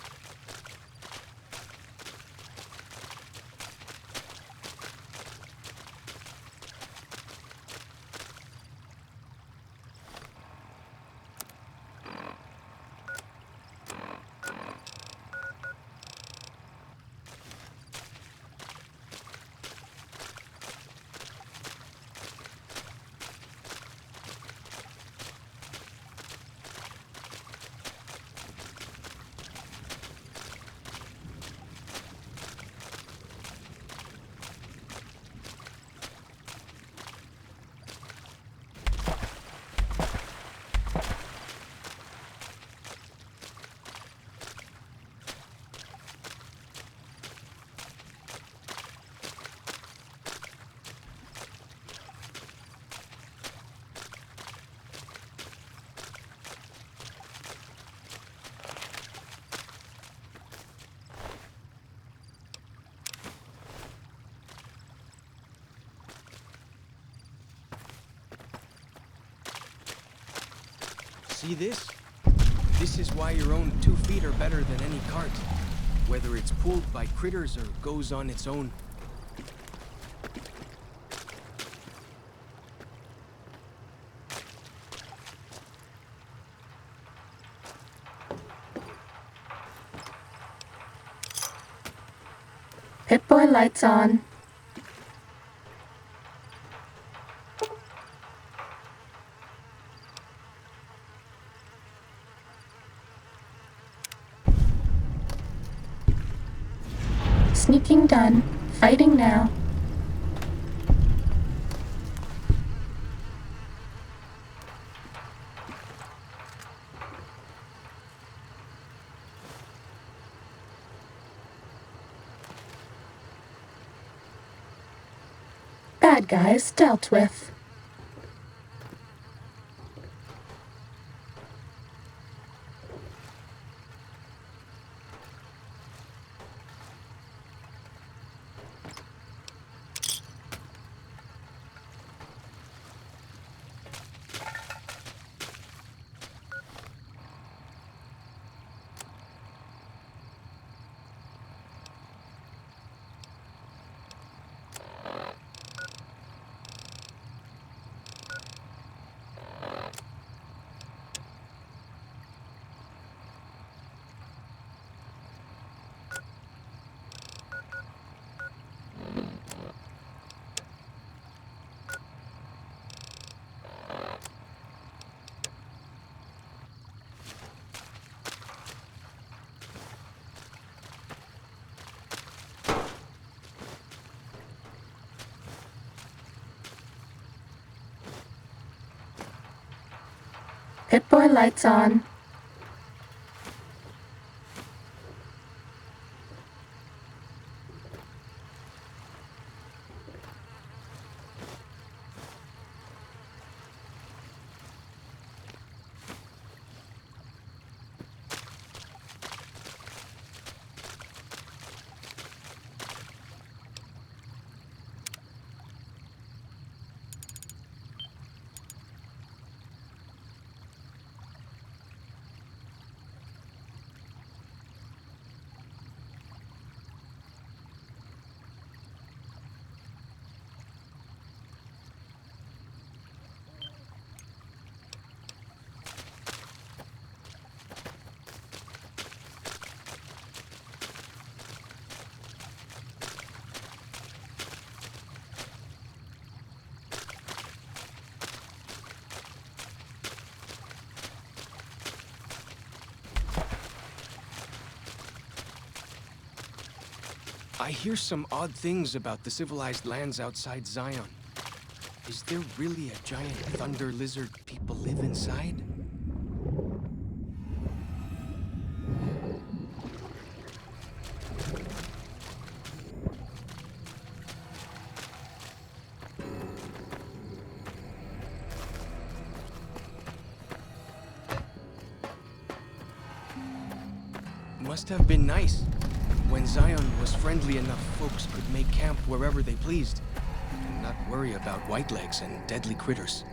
See this? This is why your own 2 feet are better than any cart. Whether it's pulled by critters or goes on its own. Pip-Boy lights on. Sneaking done. Fighting now. Bad guys dealt with. Pip-Boy lights on. I hear some odd things about the civilized lands outside Zion. Is there really a giant thunder lizard people live inside? Must have been nice. When Zion was friendly enough, folks could make camp wherever they pleased, and not worry about whitelegs and deadly critters.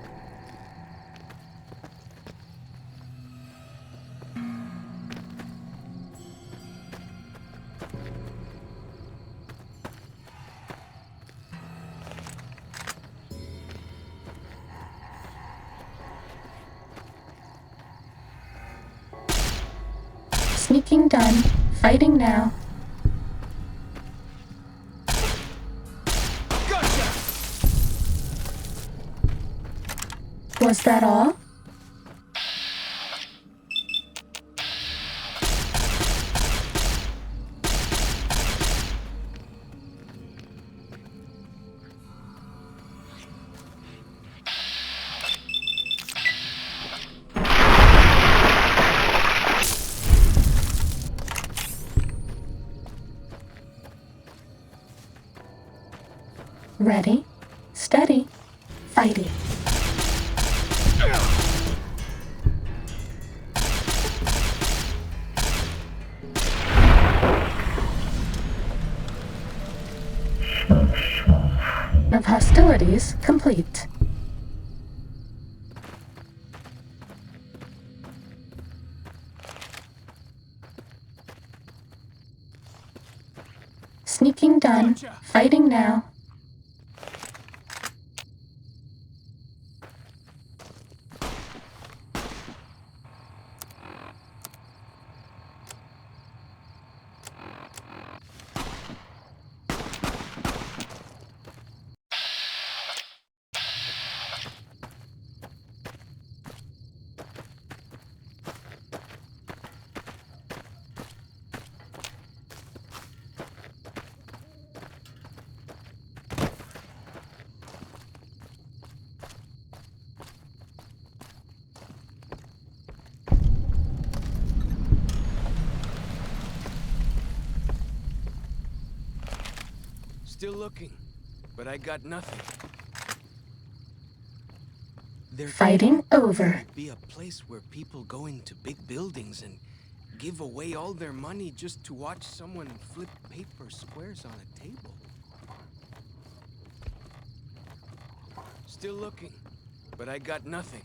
Sneaking done. Fighting now. Was that all? Ready, steady, fighting. Of hostilities complete. Sneaking done. Fighting now. Still looking, but I got nothing. There Fighting over. could be a place where people go into big buildings and give away all their money just to watch someone flip paper squares on a table. Still looking, but I got nothing.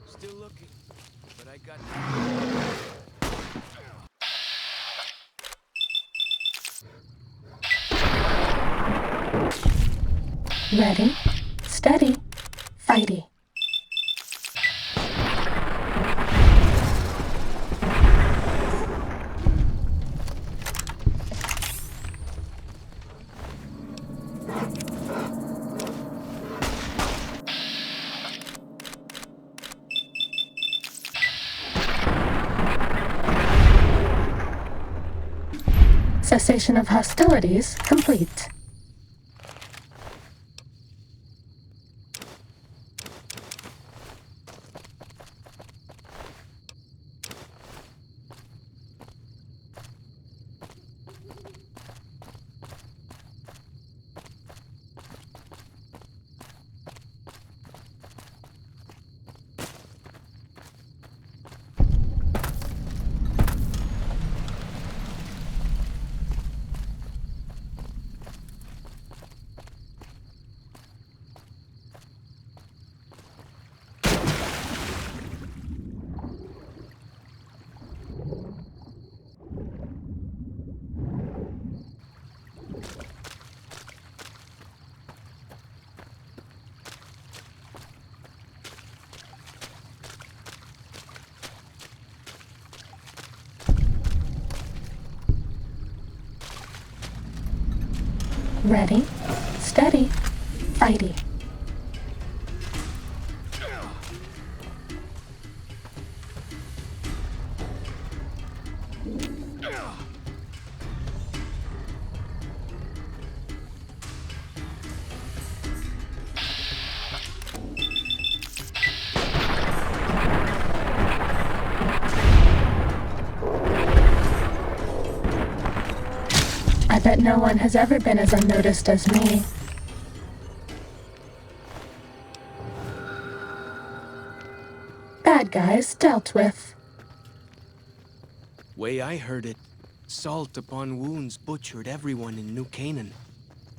Still looking, but I got nothing. Ready, steady, fighting. Cessation of hostilities complete. Ready, steady, fighty. I bet no one has ever been as unnoticed as me. Bad guys dealt with. Way I heard it, salt upon wounds butchered everyone in New Canaan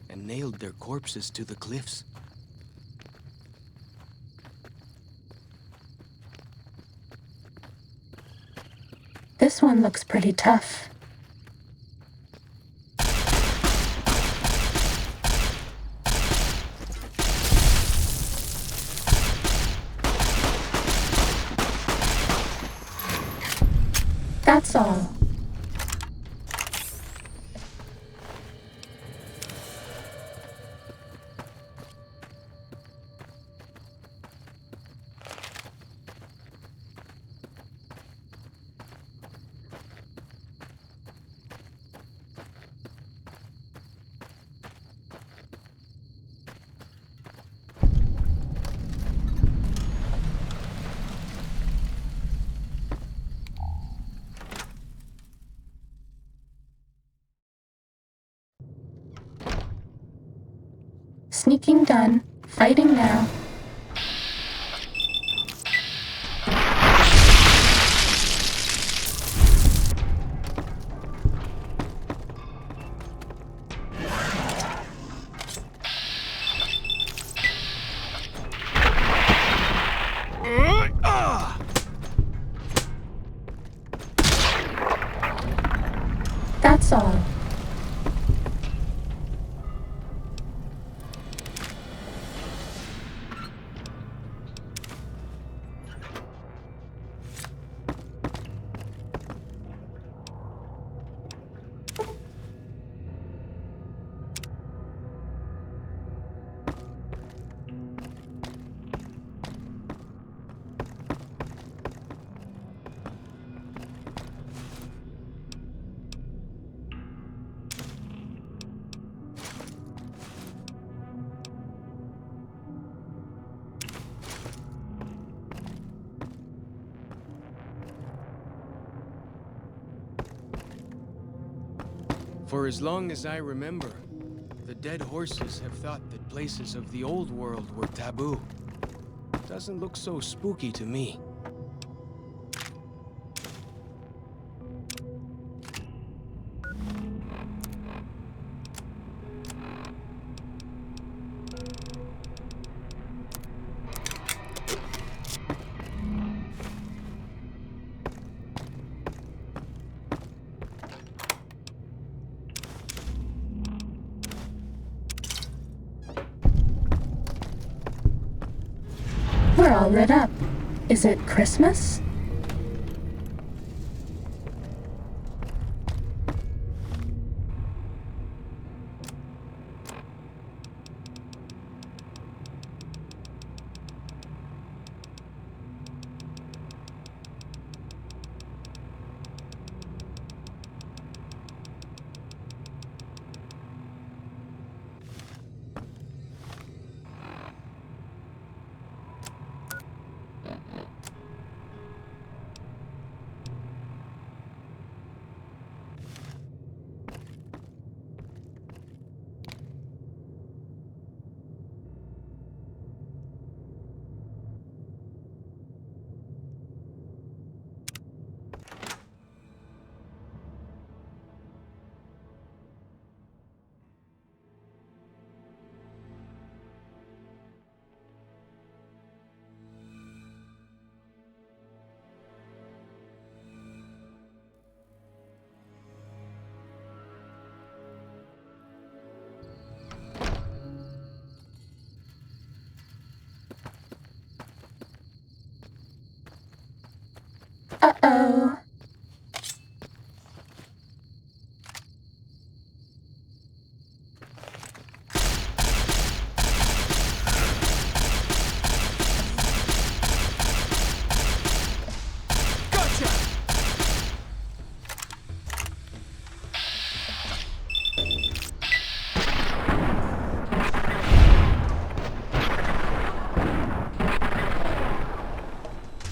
and nailed their corpses to the cliffs. This one looks pretty tough. That's all. Sneaking done. Fighting now. That's all. For as long as I remember, the dead horses have thought that places of the old world were taboo. Doesn't look so spooky to me. We're all lit up. Is it Christmas?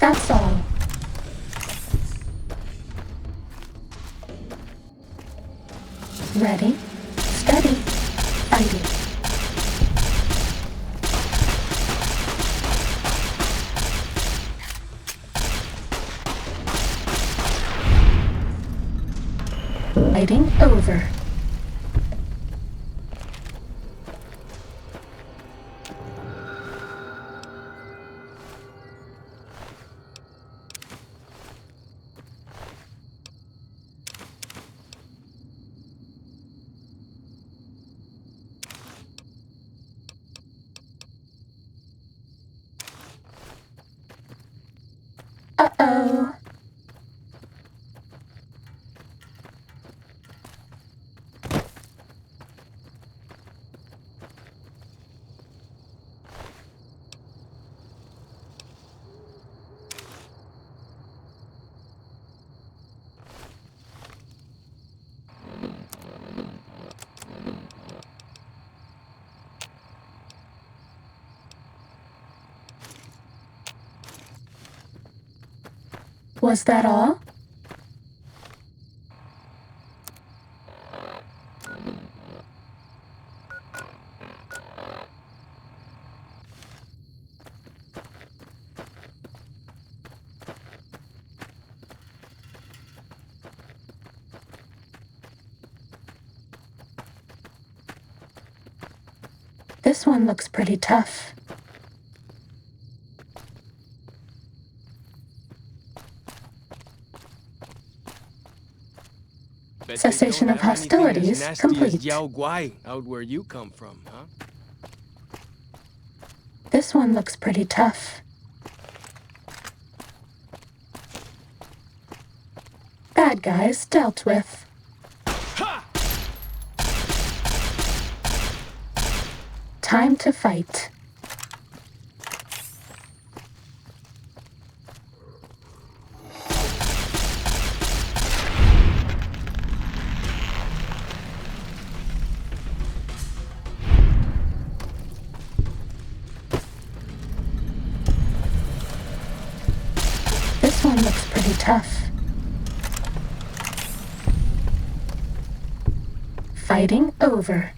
That's all. Ready, steady, fighting. Fighting over. Uh-oh. Was that all? This one looks pretty tough. Bet Cessation they of don't have anything hostilities as nasty complete. as Yao Guai out where you come from, huh? This one looks pretty tough. Bad guys dealt with. Time to fight. This one looks pretty tough. Fighting over.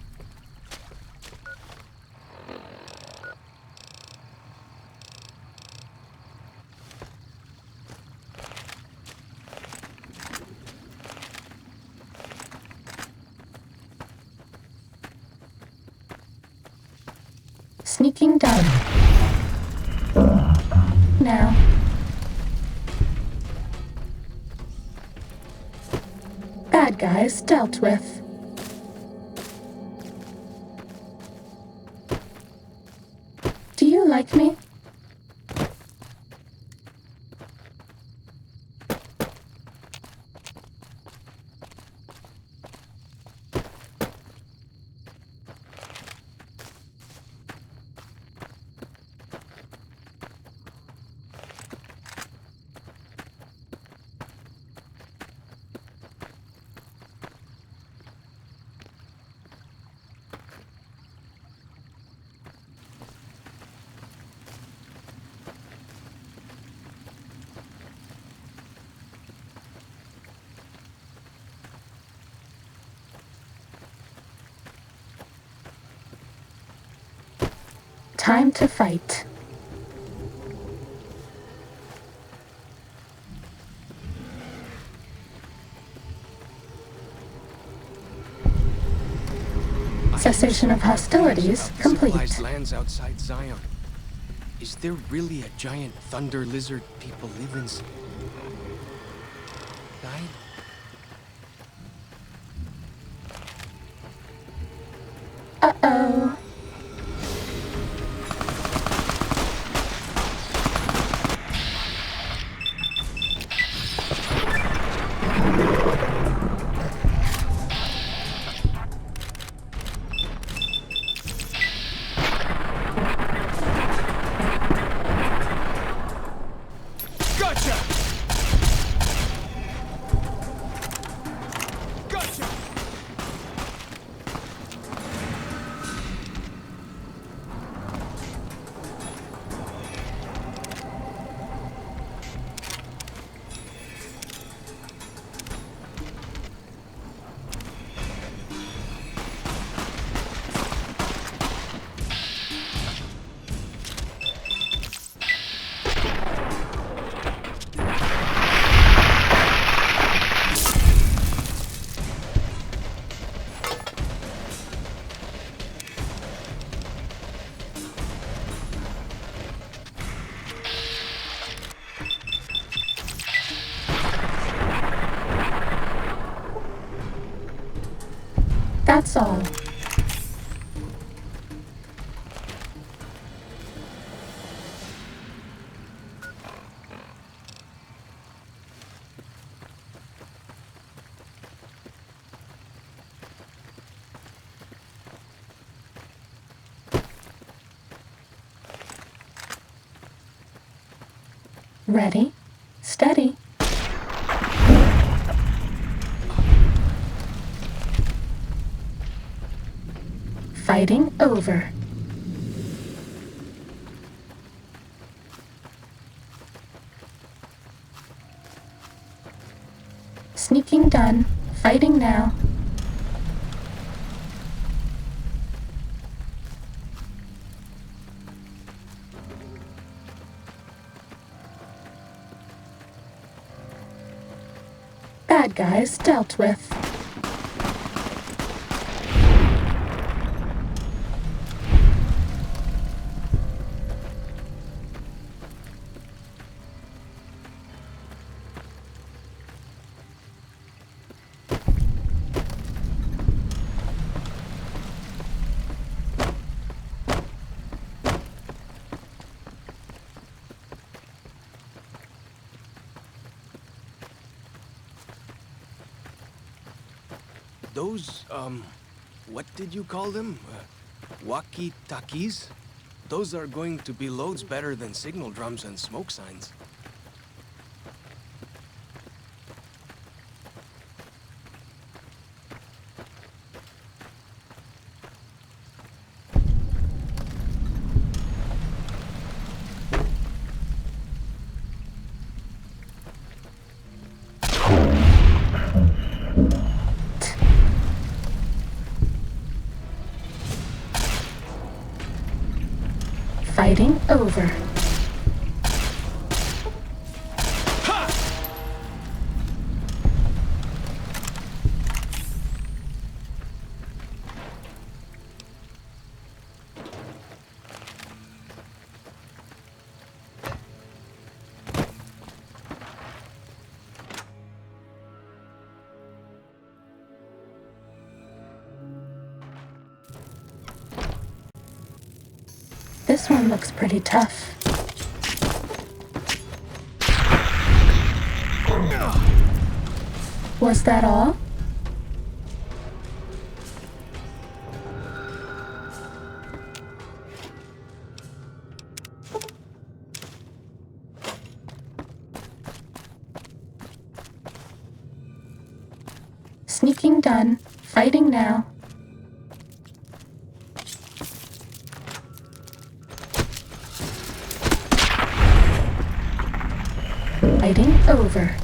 Sneaking down. Now. Bad guys dealt with. Do you like me? Time to fight. Cessation of hostilities complete. Civilized lands outside Zion. Is there really a giant thunder lizard people live in? Died? Uh-oh. That's all. Ready, steady. Fighting over. Sneaking done. Fighting now. Bad guys dealt with. Those, what did you call them? Walkie-talkies? Those are going to be loads better than signal drums and smoke signs. Fighting over. This one looks pretty tough. Was that all? Sneaking done. Fighting now. Fighting over.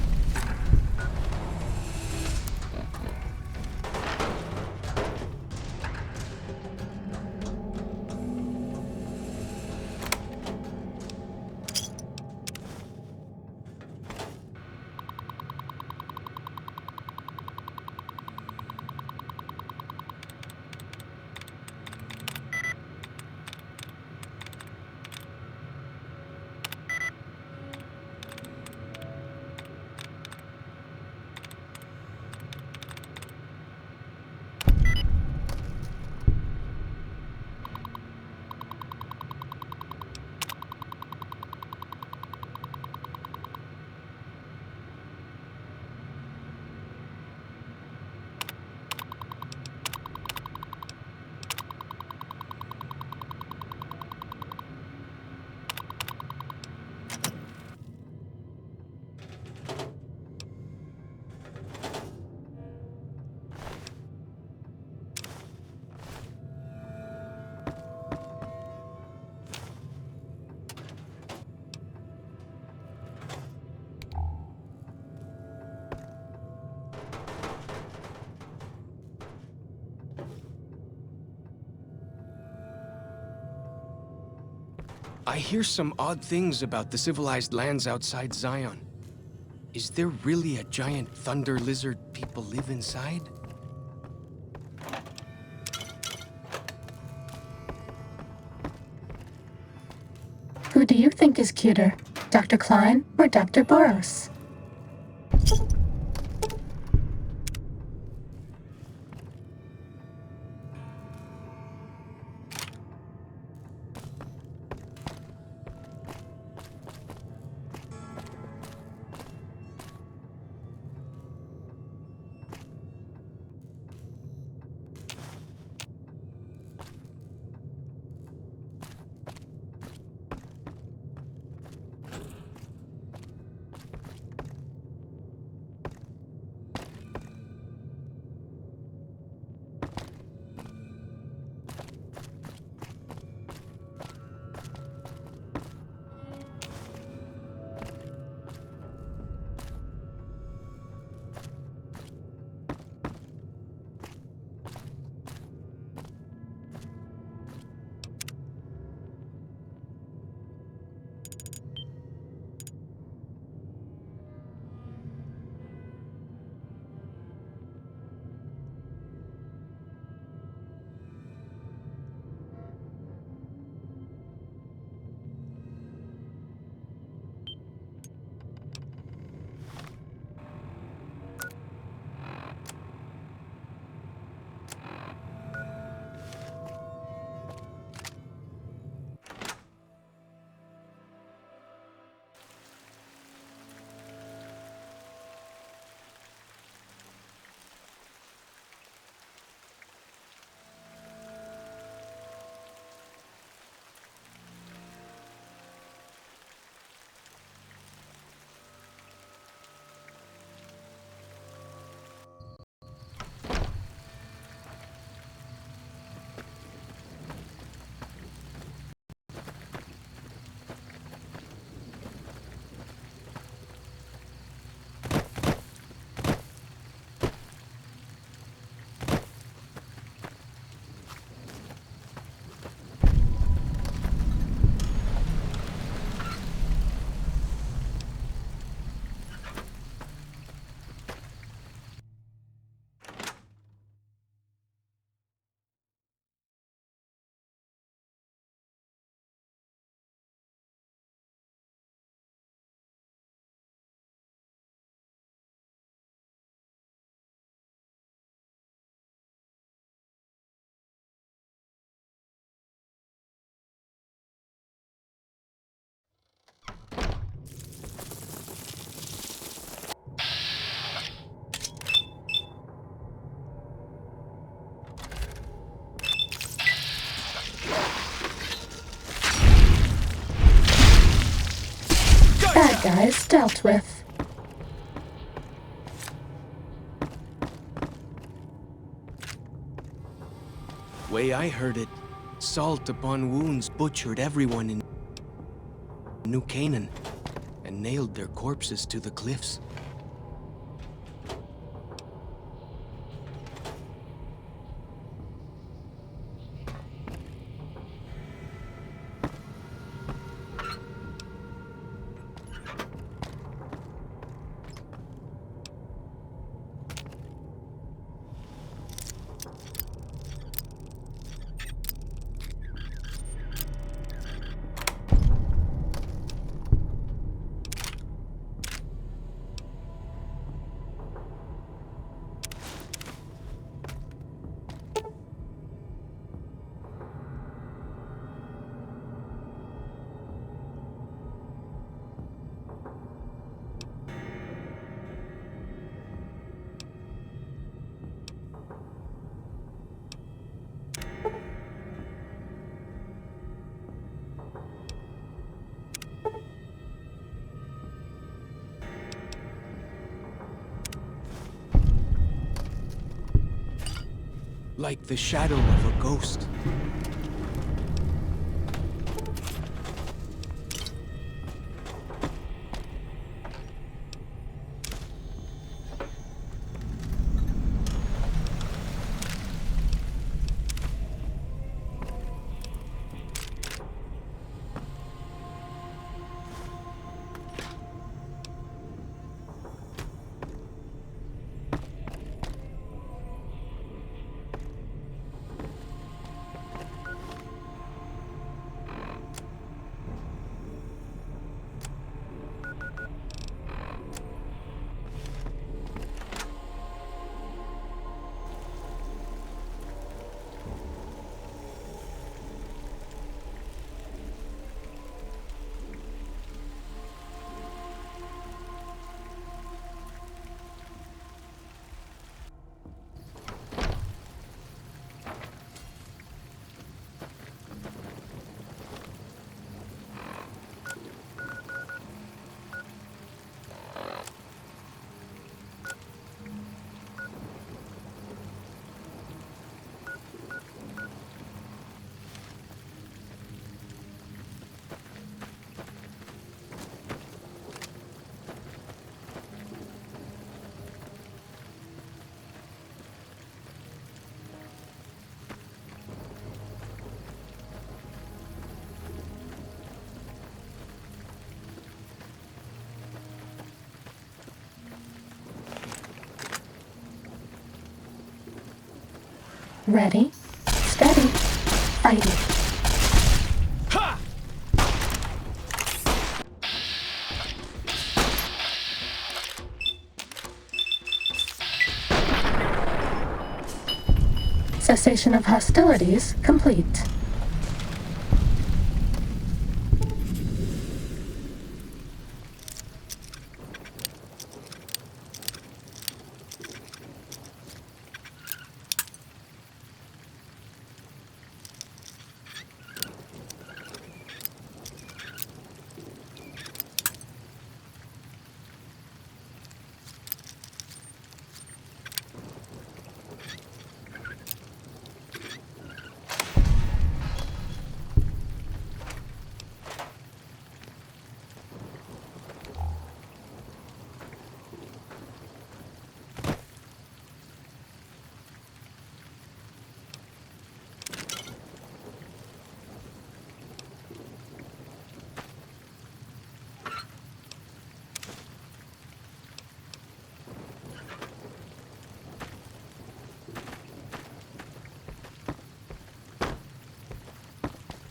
I hear some odd things about the civilized lands outside Zion. Is there really a giant thunder lizard people live inside? Who do you think is cuter, Dr. Klein or Dr. Boros? Lies dealt with. Way I heard it, salt upon wounds butchered everyone in New Canaan and nailed their corpses to the cliffs. Like the shadow of a ghost. Ready, steady, fighting. Cessation of hostilities complete.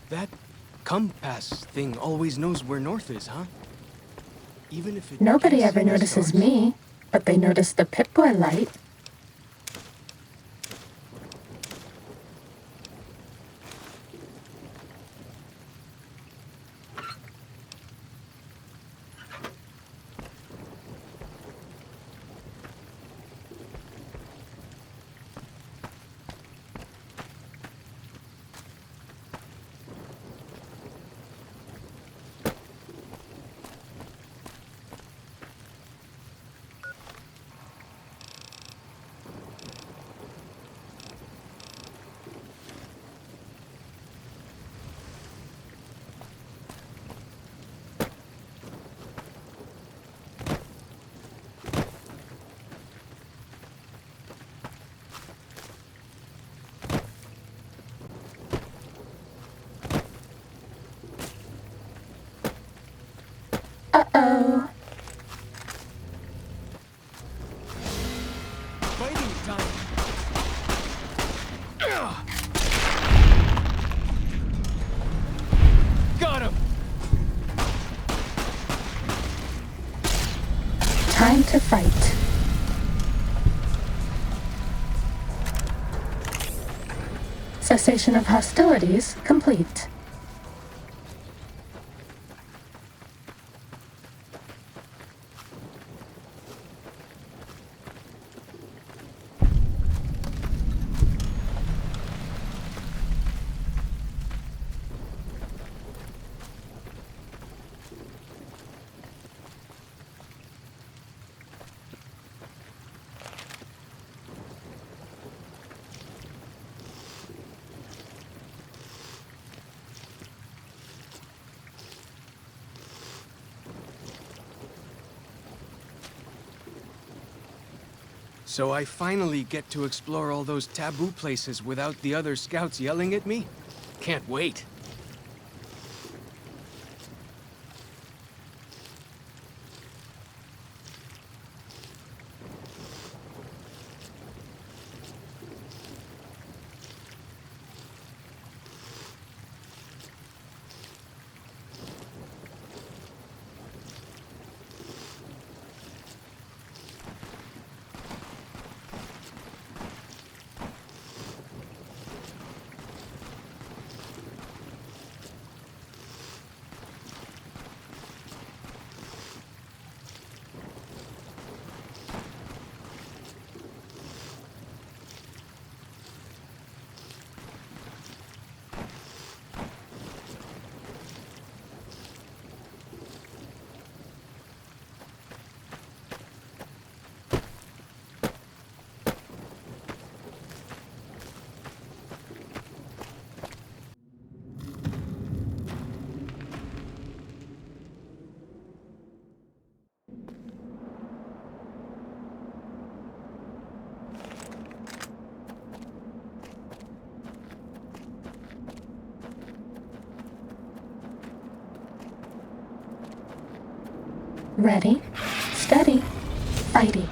That compass thing always knows where north is, huh? Even if it Nobody can't ever see the notices stars? me, but they notice the Pip-Boy light. Time to fight. Cessation of hostilities complete. So I finally get to explore all those taboo places without the other scouts yelling at me? Can't wait. Ready, steady, fighting.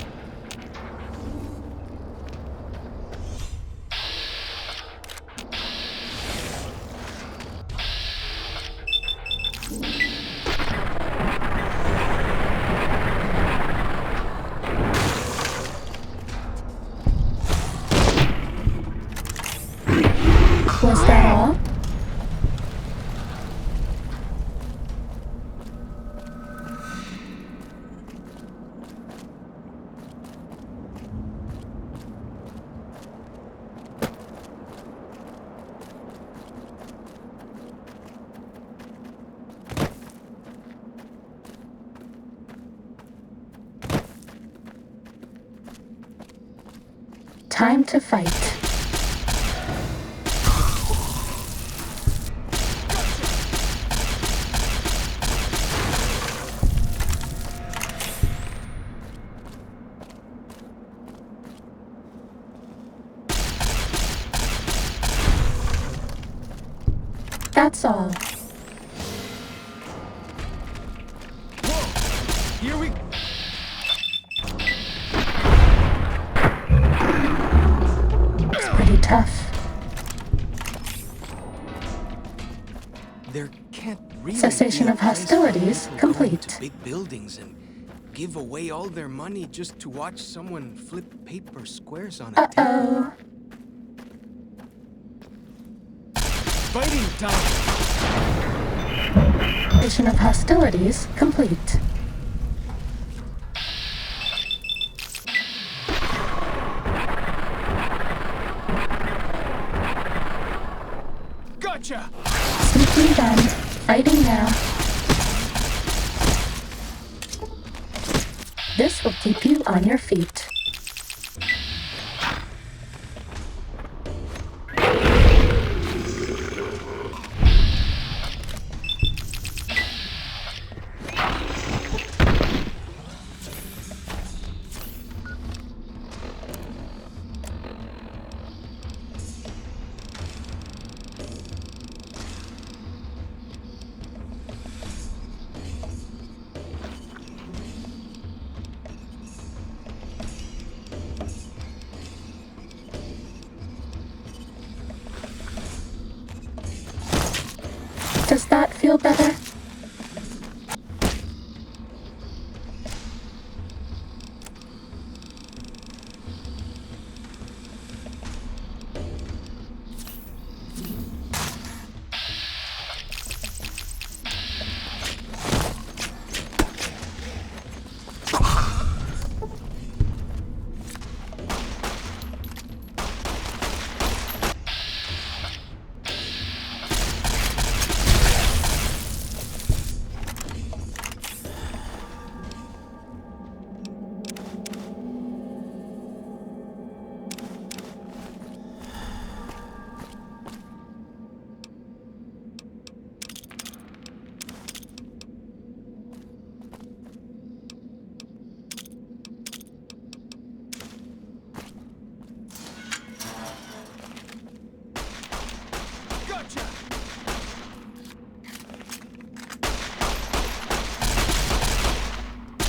Was that all? Time to fight. That's all. Whoa! Here we... It's pretty tough. There can't really Cessation be a of place for hostilities people going complete. to big buildings and give away all their money just to watch someone flip paper squares on a table. Uh-oh. Fighting time! Cessation of hostilities complete. Gotcha! Simply done. Fighting now. This will keep you on your feet.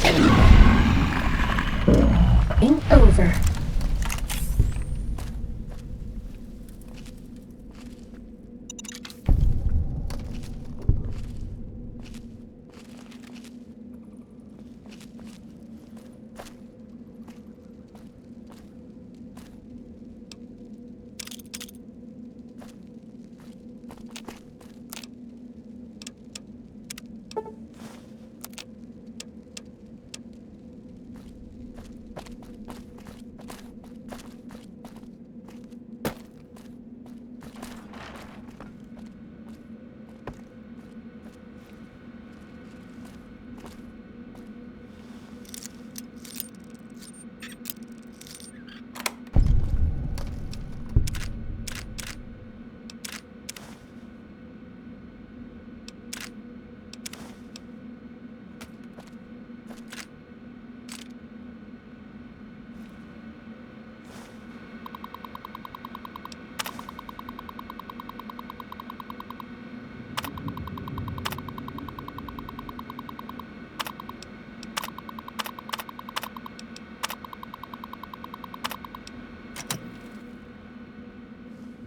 Game over.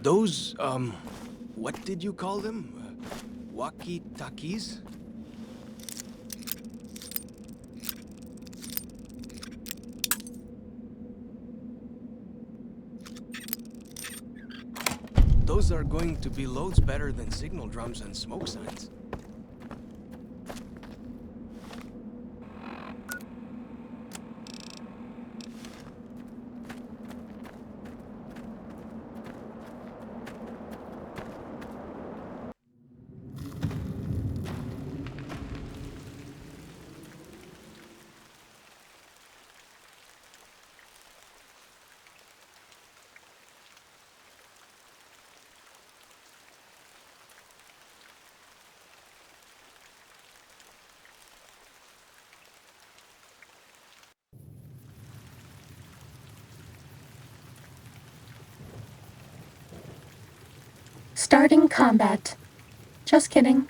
Those, what did you call them? Walkie-talkies? Those are going to be loads better than signal drums and smoke signs. Starting combat. Just kidding.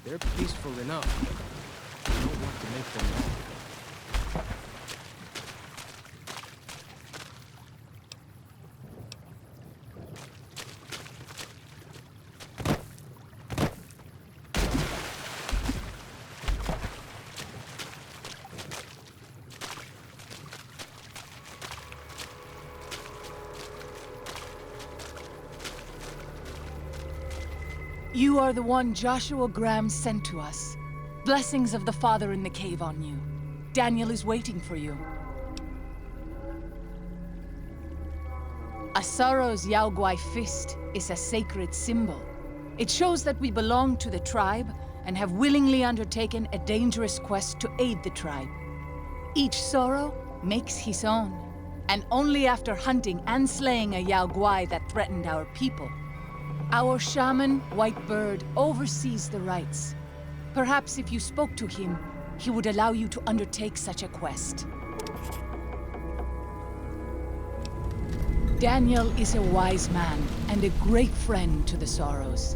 They're peaceful enough, but we don't want to make them mad. You are the one Joshua Graham sent to us. Blessings of the Father in the cave on you. Daniel is waiting for you. Asaro's Yaoguai fist is a sacred symbol. It shows that we belong to the tribe and have willingly undertaken a dangerous quest to aid the tribe. Each Sorrow makes his own, and only after hunting and slaying a Yaoguai that threatened our people. Our shaman, White Bird, oversees the rites. Perhaps if you spoke to him, he would allow you to undertake such a quest. Daniel is a wise man and a great friend to the Sorrows.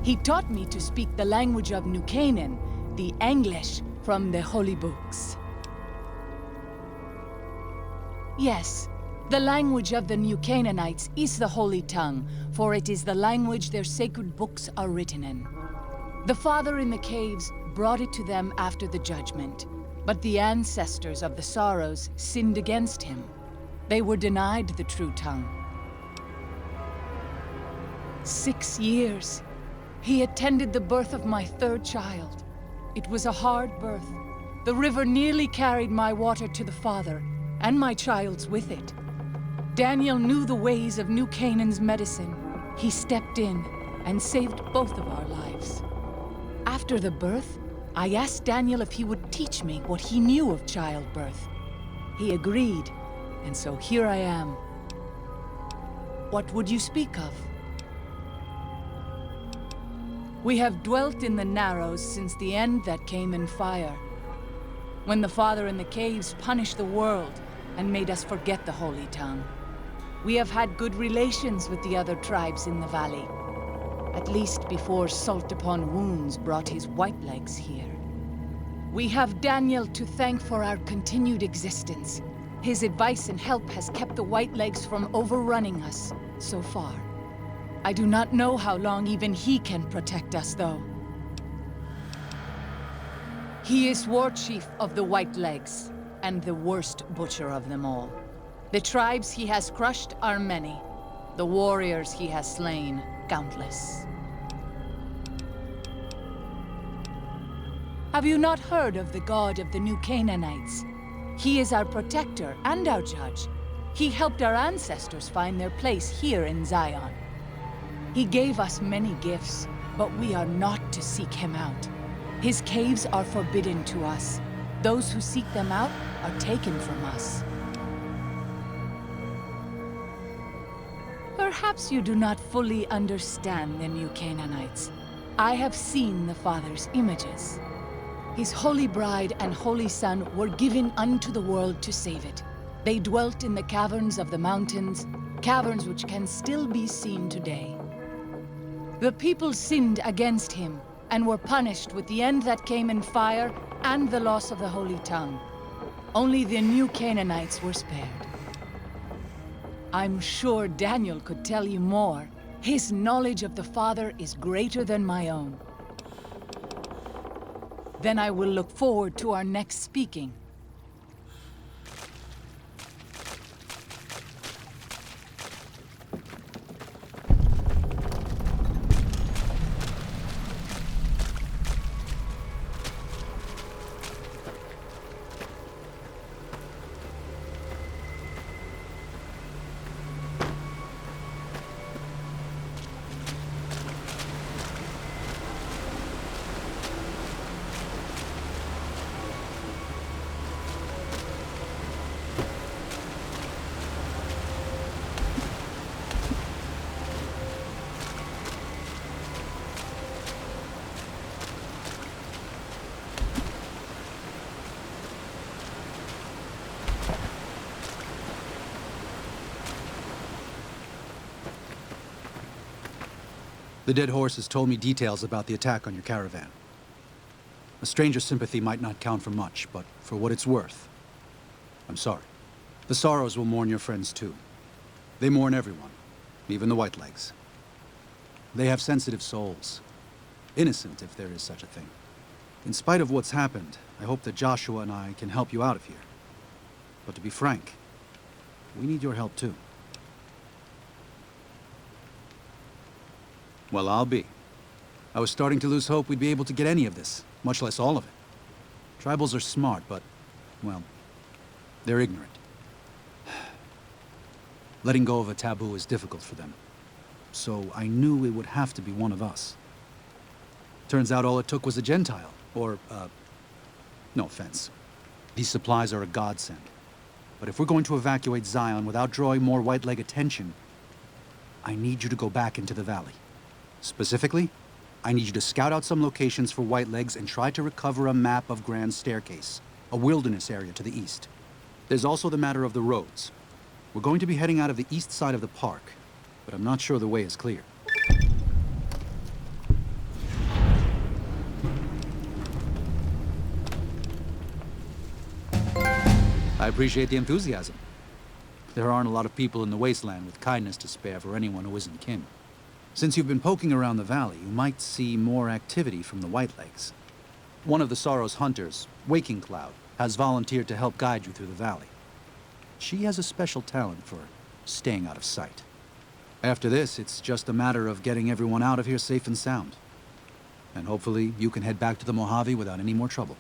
He taught me to speak the language of New Canaan, the English from the holy books. Yes. The language of the New Canaanites is the Holy Tongue, for it is the language their sacred books are written in. The Father in the caves brought it to them after the judgment, but the ancestors of the Sorrows sinned against him. They were denied the true tongue. 6 years. He attended the birth of my 3rd child. It was a hard birth. The river nearly carried my water to the Father, and my child's with it. Daniel knew the ways of New Canaan's medicine. He stepped in and saved both of our lives. After the birth, I asked Daniel if he would teach me what he knew of childbirth. He agreed, and so here I am. What would you speak of? We have dwelt in the Narrows since the end that came in fire. When the Father in the caves punished the world and made us forget the Holy Tongue. We have had good relations with the other tribes in the valley. At least before Salt Upon Wounds brought his white legs here. We have Daniel to thank for our continued existence. His advice and help has kept the white legs from overrunning us so far. I do not know how long even he can protect us, though. He is war chief of the White Legs, and the worst butcher of them all. The tribes he has crushed are many. The warriors he has slain, countless. Have you not heard of the god of the New Canaanites? He is our protector and our judge. He helped our ancestors find their place here in Zion. He gave us many gifts, but we are not to seek him out. His caves are forbidden to us. Those who seek them out are taken from us. Perhaps you do not fully understand the New Canaanites. I have seen the Father's images. His holy bride and holy son were given unto the world to save it. They dwelt in the caverns of the mountains, caverns which can still be seen today. The people sinned against him and were punished with the end that came in fire and the loss of the Holy Tongue. Only the New Canaanites were spared. I'm sure Daniel could tell you more. His knowledge of the Father is greater than my own. Then I will look forward to our next speaking. The dead horse has told me details about the attack on your caravan. A stranger's sympathy might not count for much, but for what it's worth, I'm sorry. The Sorrows will mourn your friends too. They mourn everyone, even the Whitelegs. They have sensitive souls. Innocent, if there is such a thing. In spite of what's happened, I hope that Joshua and I can help you out of here. But to be frank, we need your help too. Well, I'll be. I was starting to lose hope we'd be able to get any of this, much less all of it. Tribals are smart, but, well, they're ignorant. Letting go of a taboo is difficult for them. So I knew it would have to be one of us. Turns out all it took was a Gentile, or, no offense. These supplies are a godsend. But if we're going to evacuate Zion without drawing more Whiteleg attention, I need you to go back into the valley. Specifically, I need you to scout out some locations for Whitelegs and try to recover a map of Grand Staircase, a wilderness area to the east. There's also the matter of the roads. We're going to be heading out of the east side of the park, but I'm not sure the way is clear. I appreciate the enthusiasm. There aren't a lot of people in the wasteland with kindness to spare for anyone who isn't kin. Since you've been poking around the valley, you might see more activity from the Whitelegs. One of the Sorrow's hunters, Waking Cloud, has volunteered to help guide you through the valley. She has a special talent for staying out of sight. After this, it's just a matter of getting everyone out of here safe and sound. And hopefully, you can head back to the Mojave without any more trouble.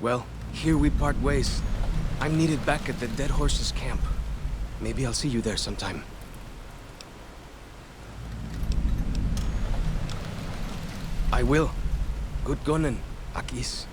Well, here we part ways. I'm needed back at the Dead Horses camp. Maybe I'll see you there sometime. I will. Good gunnin', Akis.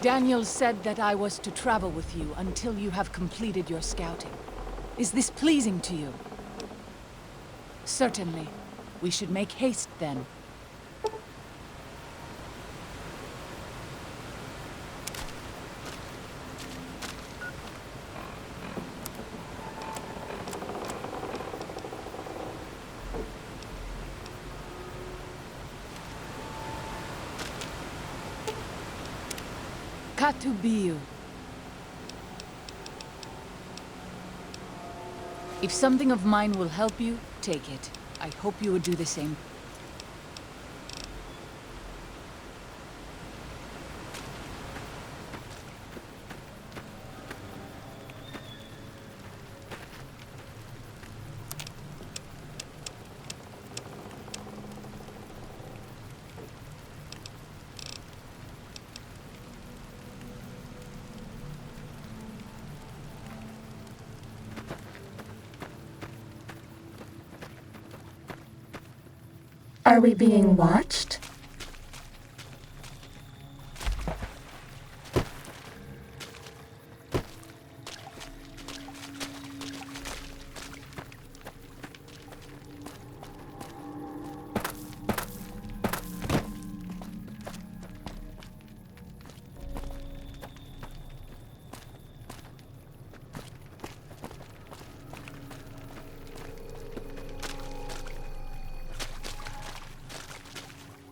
Daniel said that I was to travel with you until you have completed your scouting. Is this pleasing to you? Certainly. We should make haste then. Katubiu. If something of mine will help you, take it. I hope you would do the same. Are we being watched?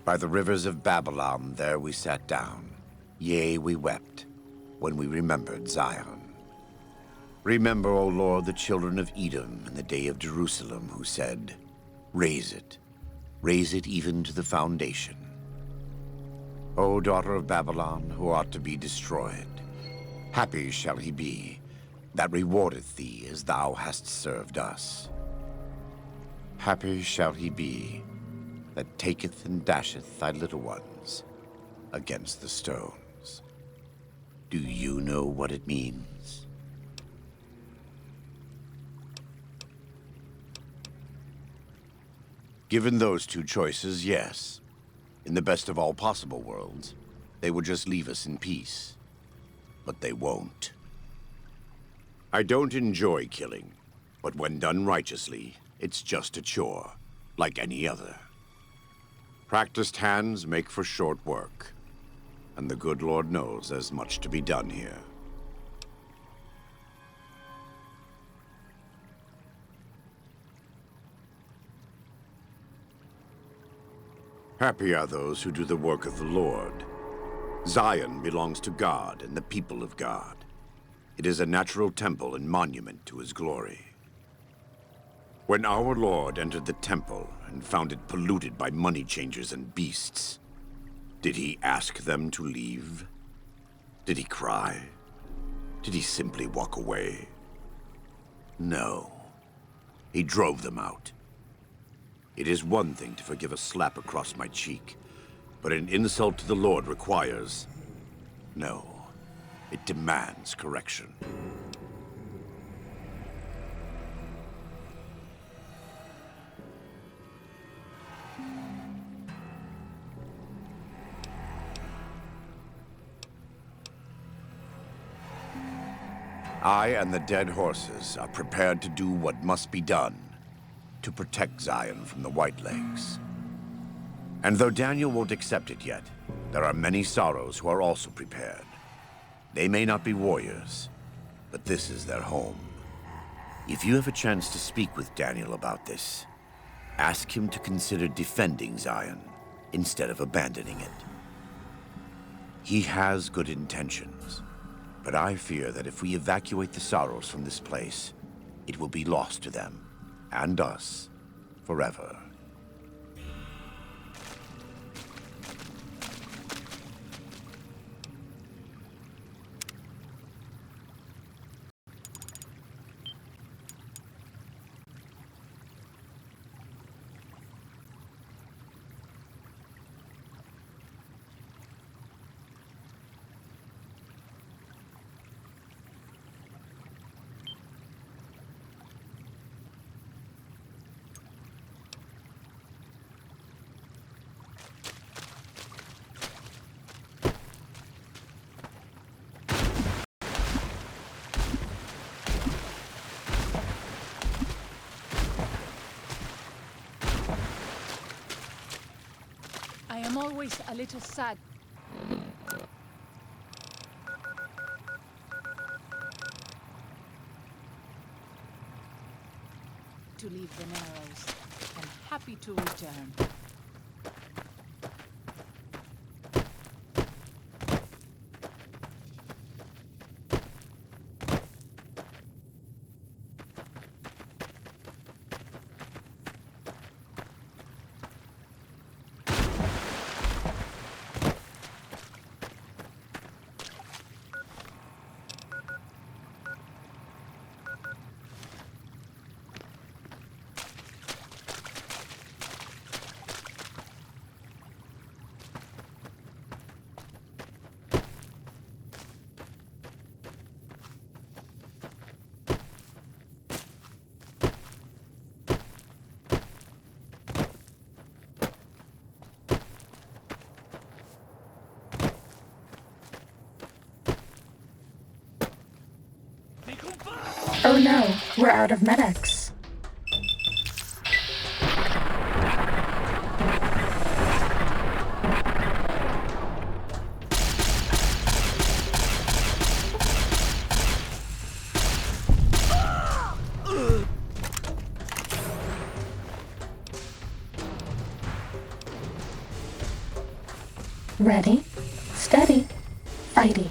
By the rivers of Babylon, there we sat down. Yea, we wept, when we remembered Zion. Remember, O Lord, the children of Edom in the day of Jerusalem, who said, raise it even to the foundation. O daughter of Babylon, who ought to be destroyed, happy shall he be that rewardeth thee as thou hast served us. Happy shall he be that taketh and dasheth thy little ones against the stones. Do you know what it means? Given those two choices, yes. In the best of all possible worlds, they would just leave us in peace. But they won't. I don't enjoy killing, but when done righteously, it's just a chore, like any other. Practiced hands make for short work, and the good Lord knows there's much to be done here. Happy are those who do the work of the Lord. Zion belongs to God and the people of God. It is a natural temple and monument to his glory. When our Lord entered the temple and found it polluted by money changers and beasts, did he ask them to leave? Did he cry? Did he simply walk away? No. He drove them out. It is one thing to forgive a slap across my cheek, but an insult to the Lord requires... No. It demands correction. I and the dead horses are prepared to do what must be done to protect Zion from the Whitelegs. And though Daniel won't accept it yet, there are many sorrows who are also prepared. They may not be warriors, but this is their home. If you have a chance to speak with Daniel about this, ask him to consider defending Zion instead of abandoning it. He has good intentions. But I fear that if we evacuate the sorrows from this place, it will be lost to them, and us, forever. always a little sad to leave the Narrows, and happy to return. Oh no, we're out of medics. Ready, steady, fighty.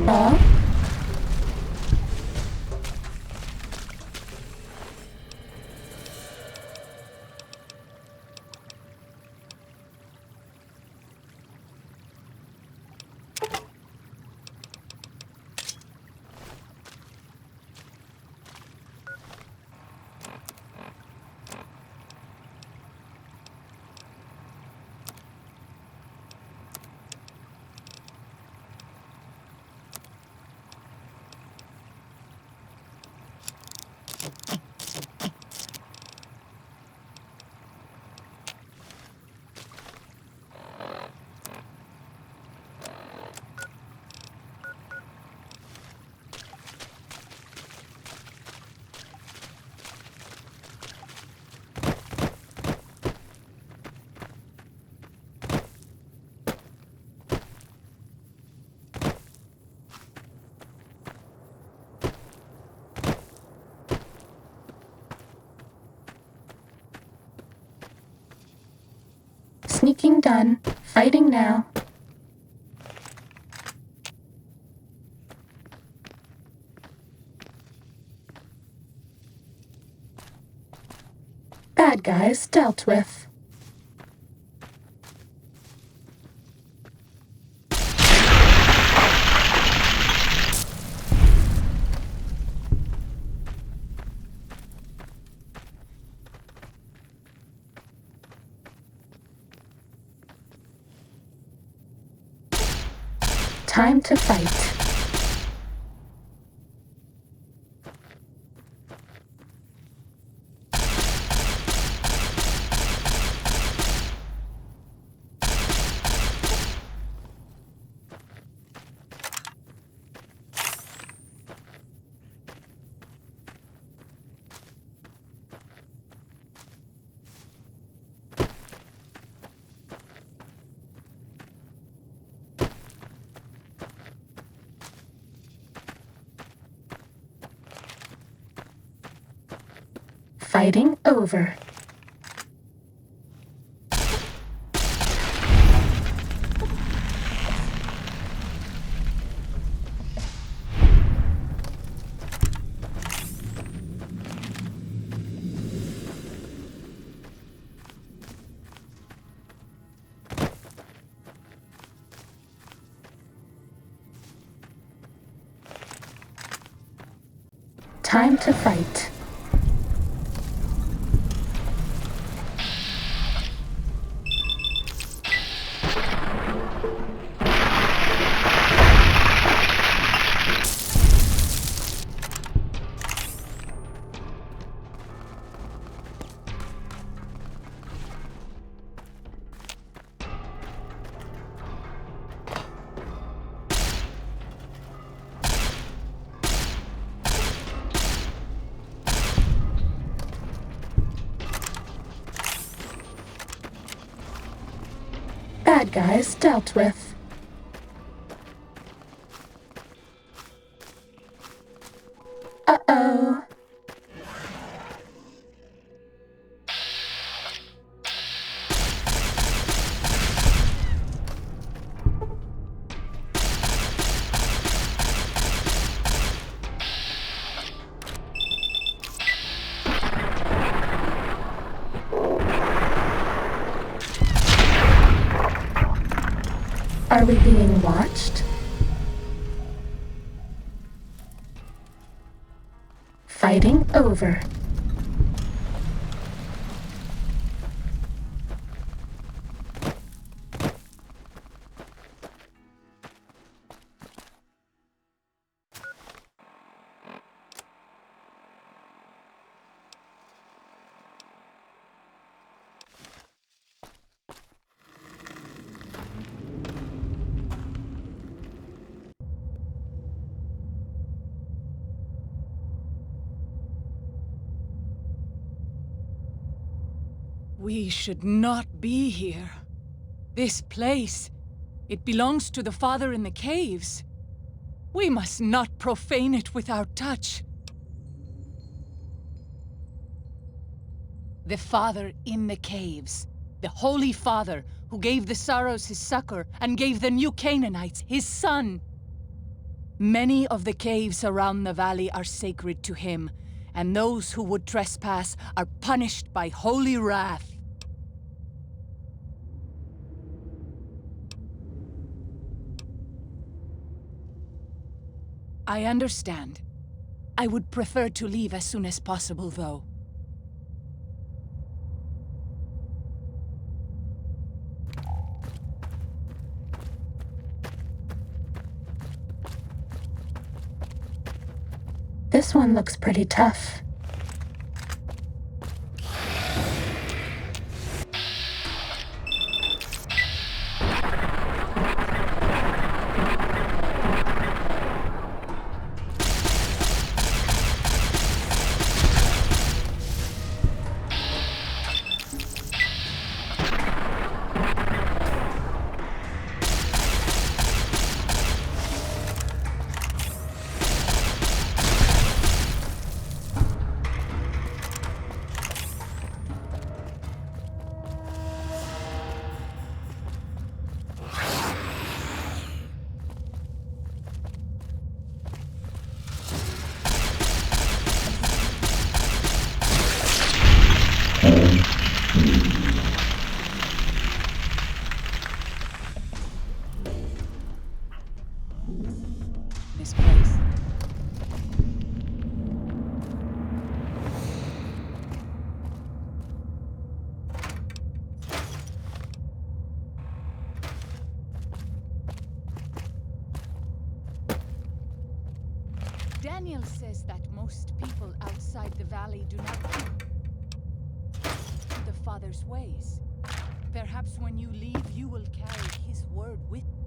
Ball. Sneaking done. Fighting now. Bad guys dealt with. Time to fight. Fighting over. Time to fight. bad guys dealt with. Uh-oh. Are we being watched? Fighting over. We should not be here. This place, it belongs to the Father in the caves. We must not profane it with our touch. The Father in the caves, the Holy Father who gave the Saros his succor and gave the new Canaanites his son. Many of the caves around the valley are sacred to him, and those who would trespass are punished by holy wrath. I understand. I would prefer to leave as soon as possible, though. This one looks pretty tough. This place. Daniel says that most people outside the valley do not to the Father's ways. Perhaps when you leave, you will carry his word with you.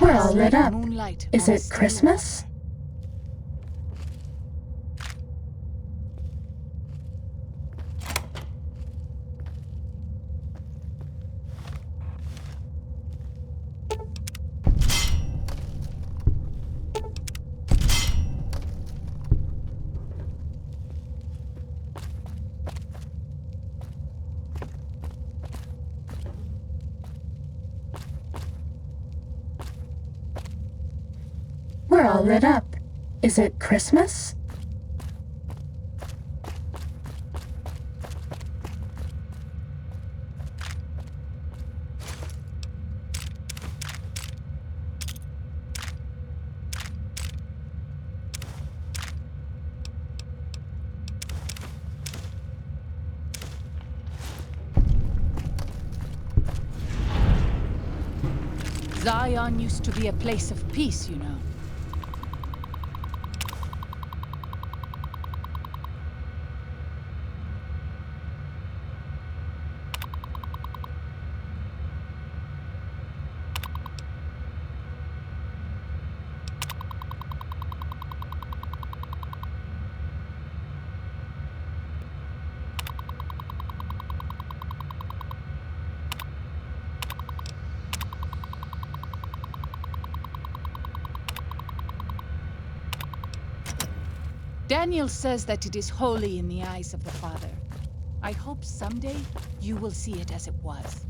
We're all lit up. Is it Christmas? are all lit up. Is it Christmas? Zion used to be a place of peace, you know. Daniel says that it is holy in the eyes of the Father. I hope someday you will see it as it was.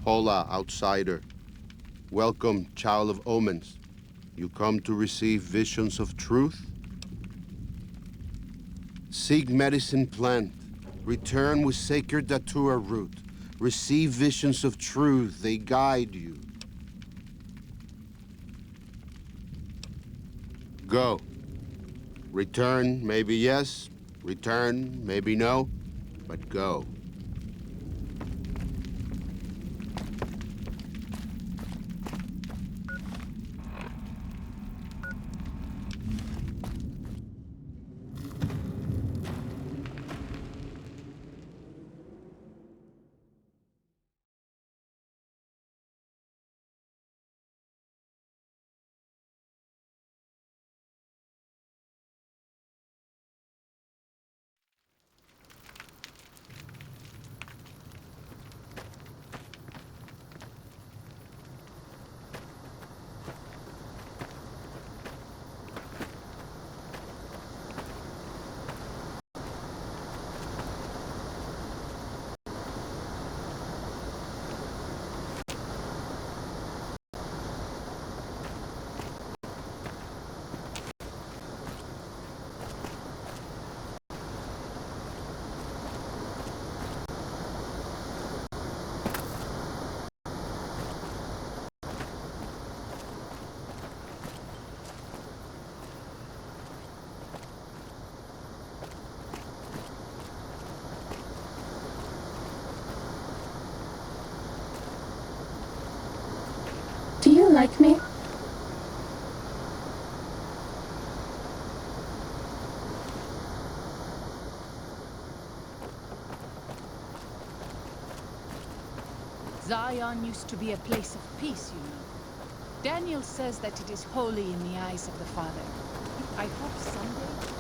Hola, outsider. Welcome, child of omens. You come to receive visions of truth? Seek medicine plant. Return with sacred datura root. Receive visions of truth, they guide you. Go. Return, maybe yes. Return, maybe no. But go. Do you like me? Zion used to be a place of peace, you know. Daniel says that it is holy in the eyes of the Father. I hope someday...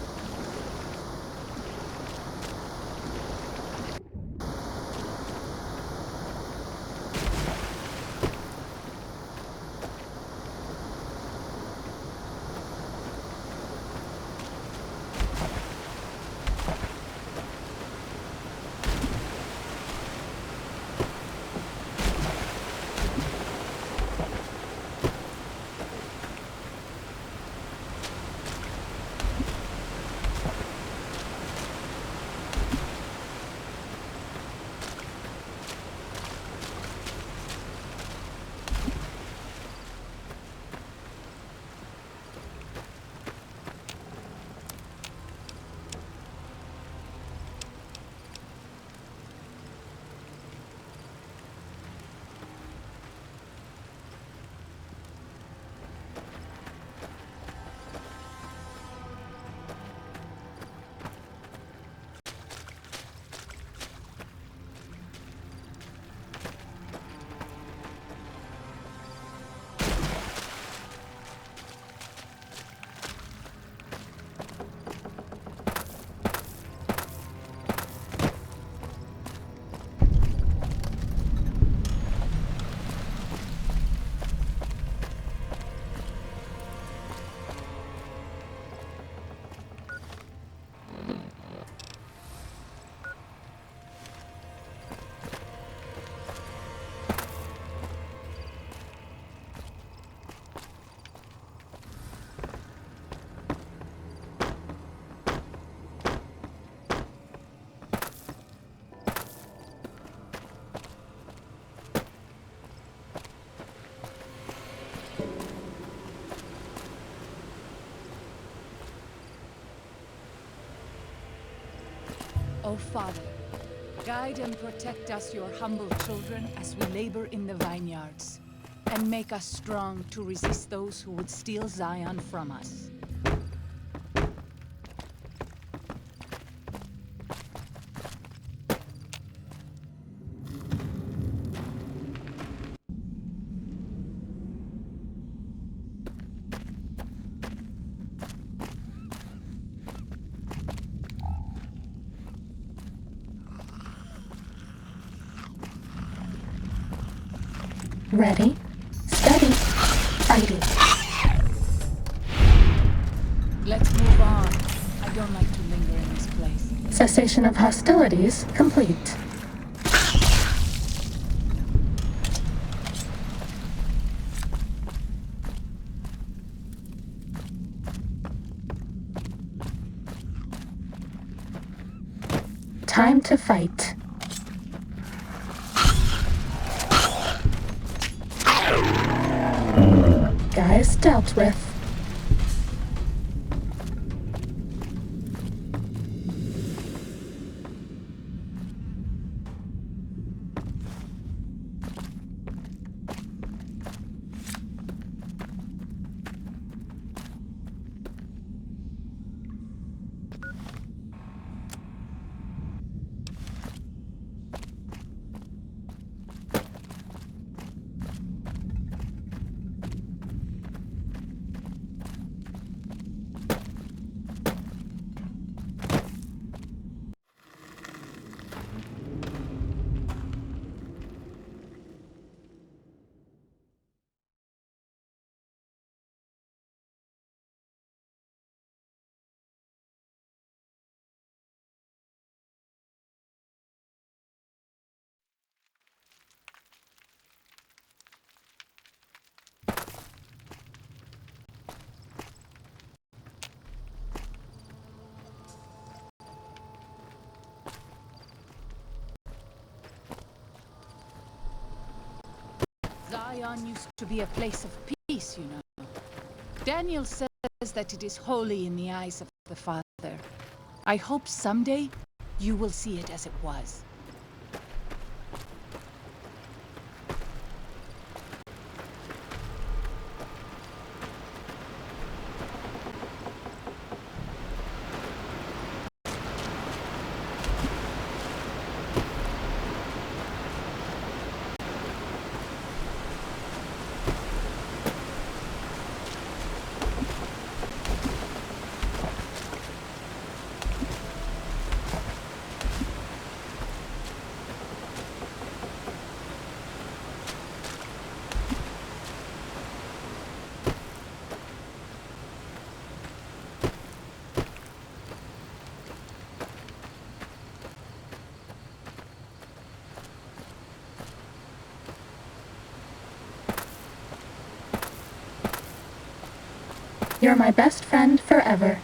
O Father, guide and protect us, your humble children, as we labor in the vineyards, and make us strong to resist those who would steal Zion from us. Ready, steady, fighting. Let's move on. I don't like to linger in this place. Cessation of hostilities complete. Time to fight. Guys dealt with. Zion used to be a place of peace, you know. Daniel says that it is holy in the eyes of the Father. I hope someday you will see it as it was. You're my best friend forever.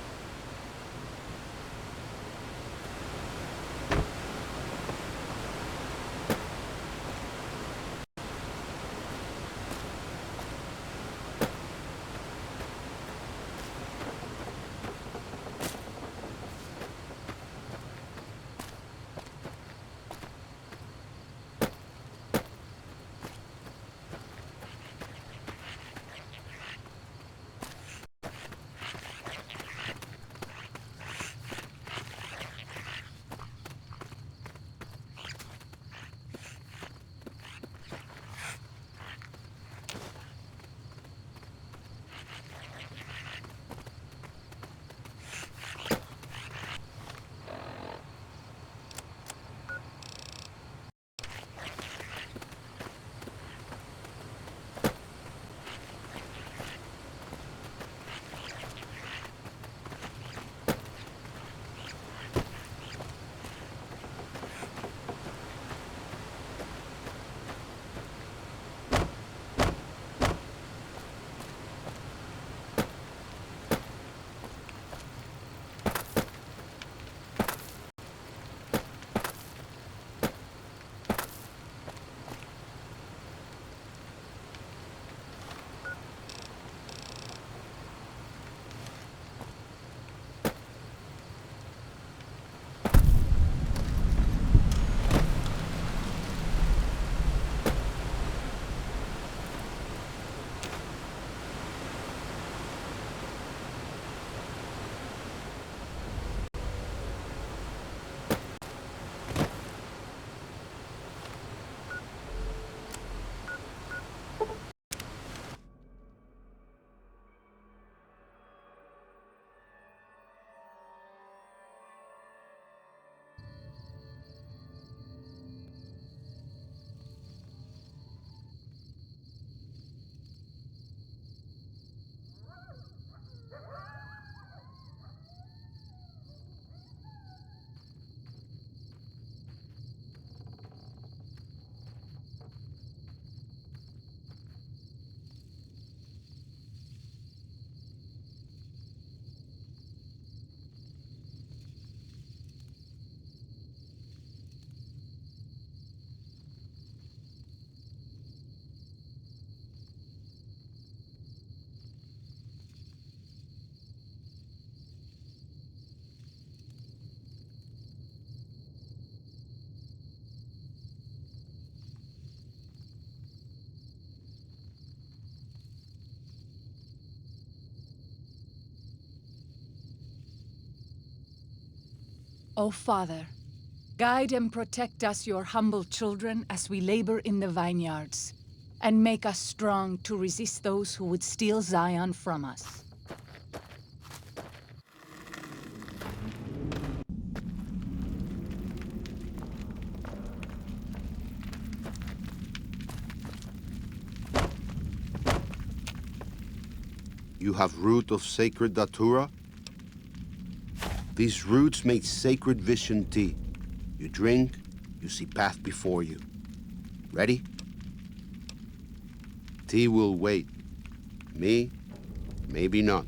O Father, guide and protect us, your humble children, as we labor in the vineyards, and make us strong to resist those who would steal Zion from us. You have root of sacred datura? These roots make sacred vision tea. You drink, you see path before you. Ready? Tea will wait. Me, maybe not.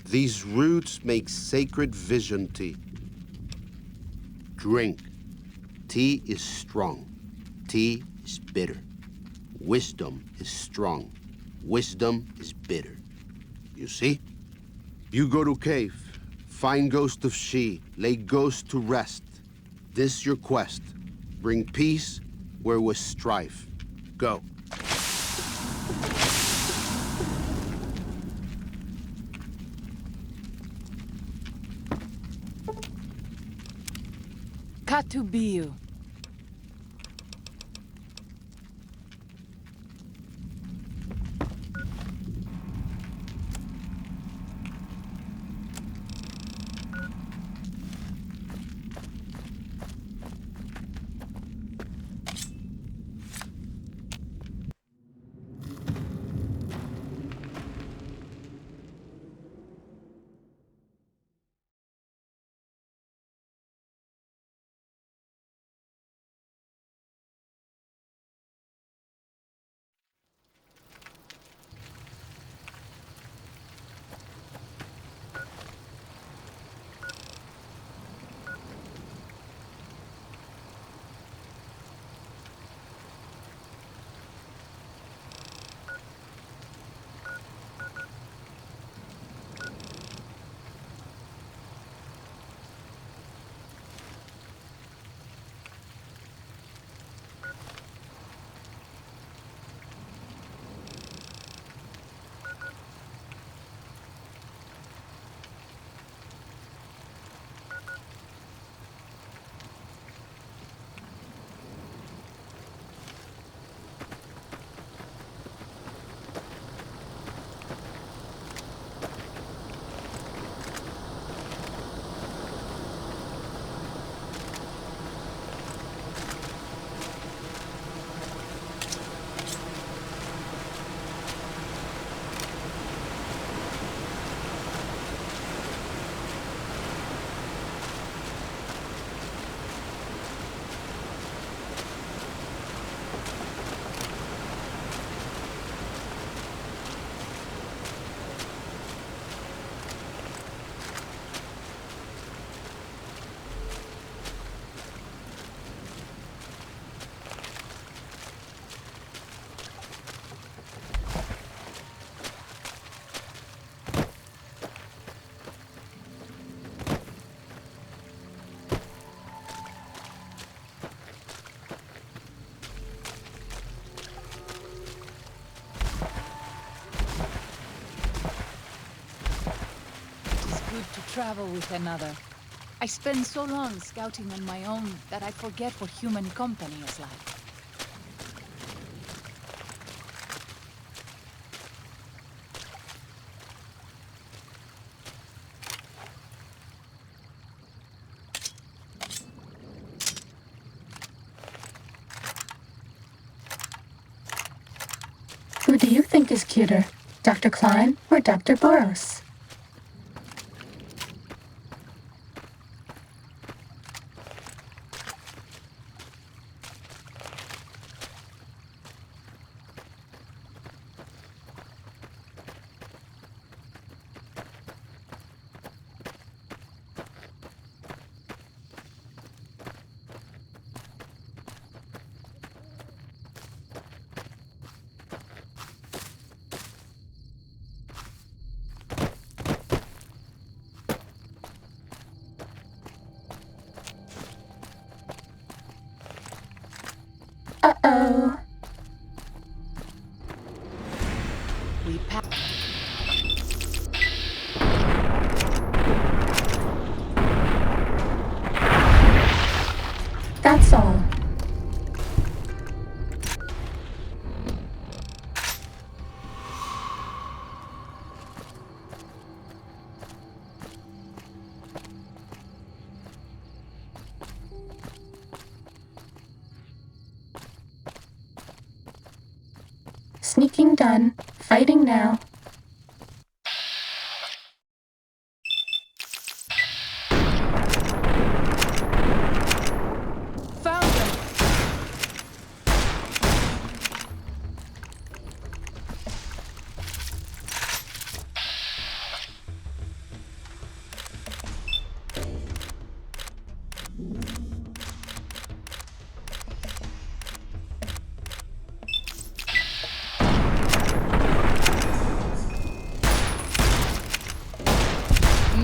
These roots make sacred vision tea. Drink. Tea is strong. Tea is bitter. Wisdom is strong. Wisdom is bitter. You see? You go to cave, find ghost of she, lay ghost to rest. This your quest. Bring peace where was strife. Go. Katubiu. Travel with another. I spend so long scouting on my own that I forget what human company is like. Who do you think is cuter, Dr. Klein or Dr. Boros? Uh-oh. We That's all. Sneaking done. Fighting now. found them.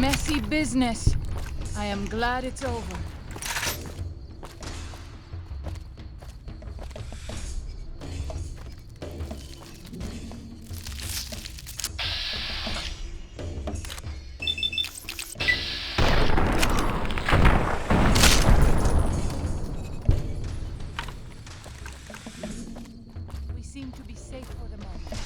Messy business. I am glad it's over. We seem to be safe for the moment.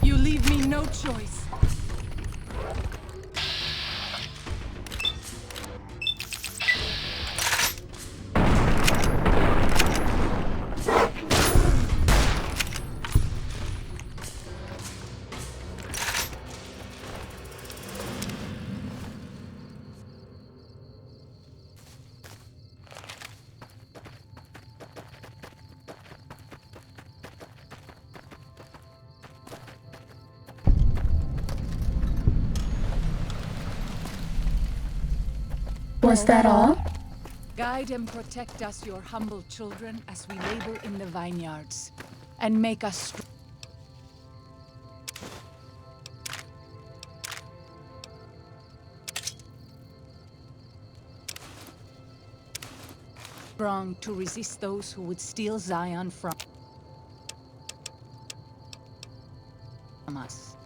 You leave me no choice. Was that all? Guide and protect us, your humble children, as we labor in the vineyards, and make us strong to resist those who would steal Zion from us.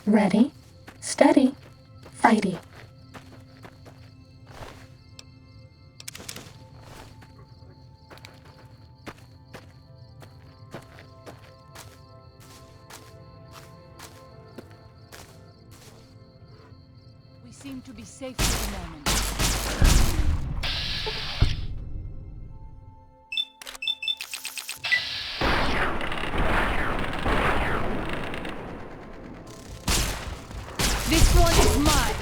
Ready, steady, fighty. We seem to be safe for the moment. This one is mine.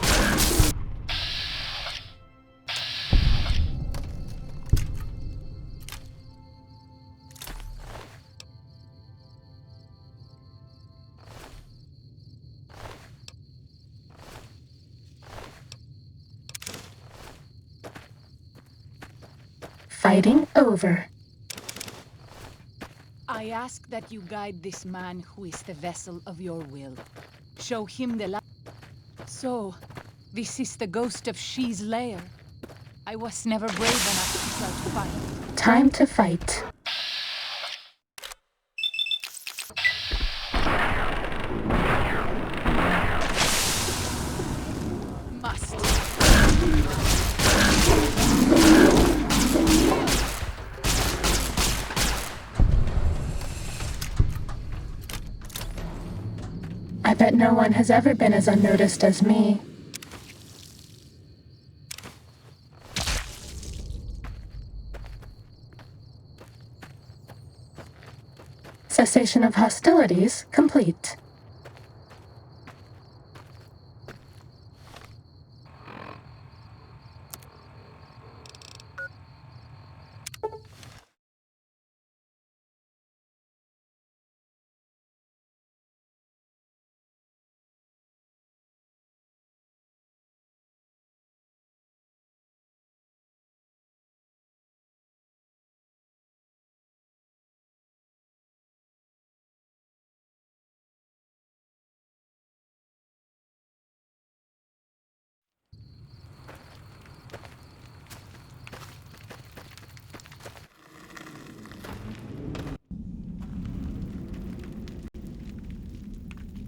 Fighting over. I ask that you guide this man who is the vessel of your will. Show him the light. So, this is the ghost of She's lair. I was never brave enough to try to fight. Time to fight. Must. I bet no one has ever been as unnoticed as me. Cessation of hostilities complete.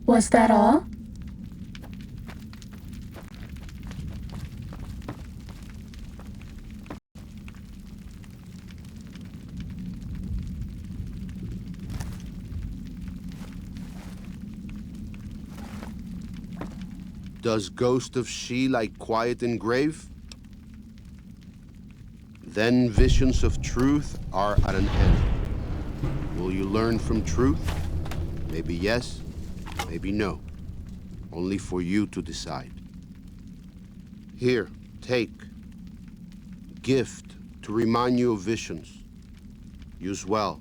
Was that all? Does Ghost of She like quiet and grave? Then visions of truth are at an end. Will you learn from truth? Maybe yes, maybe no. Only for you to decide. Here, take. Gift to remind you of visions. Use well,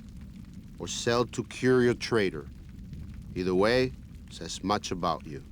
or sell to cure your trader. Either way, says much about you.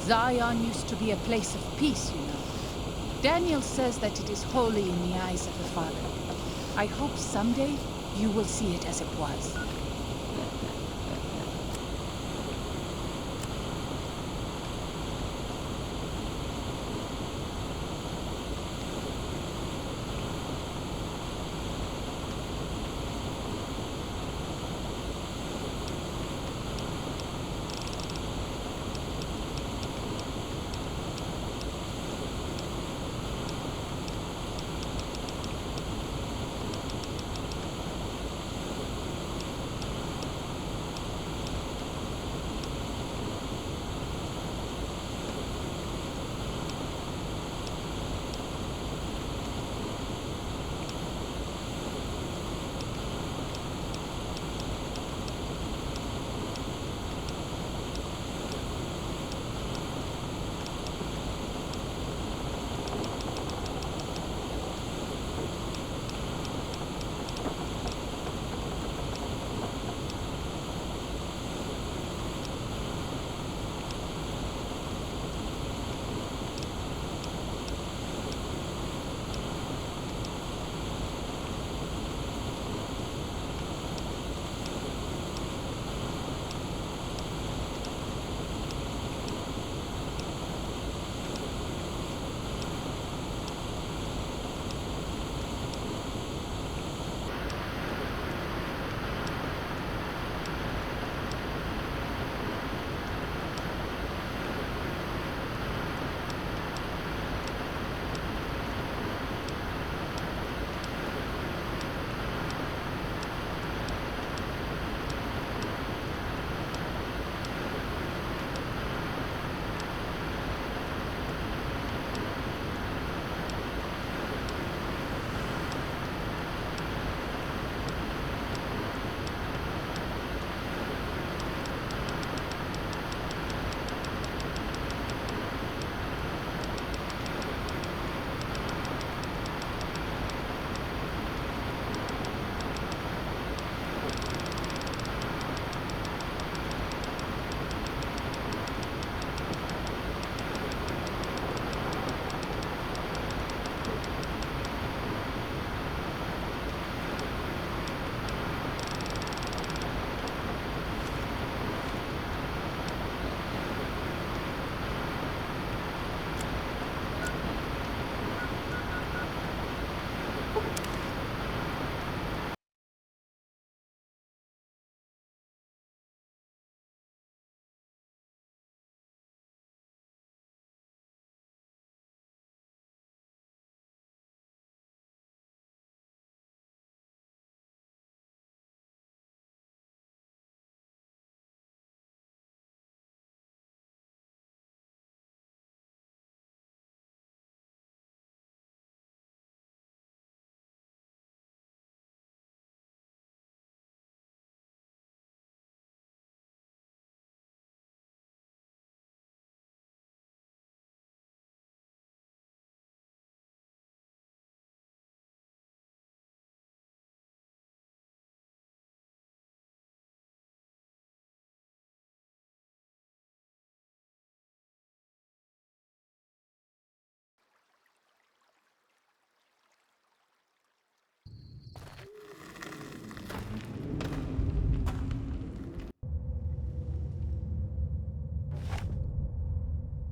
Zion used to be a place of peace, you know. Daniel says that it is holy in the eyes of the Father. I hope someday you will see it as it was.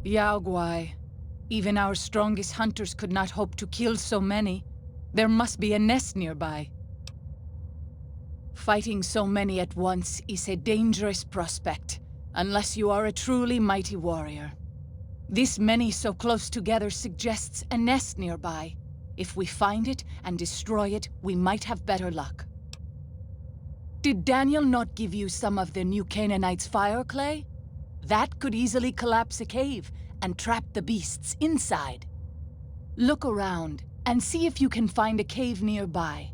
Yao Guai. Even our strongest hunters could not hope to kill so many. There must be a nest nearby. Fighting so many at once is a dangerous prospect, unless you are a truly mighty warrior. This many so close together suggests a nest nearby. If we find it and destroy it, we might have better luck. Did Daniel not give you some of the new Canaanites' fire clay? That could easily collapse a cave and trap the beasts inside. Look around and see if you can find a cave nearby.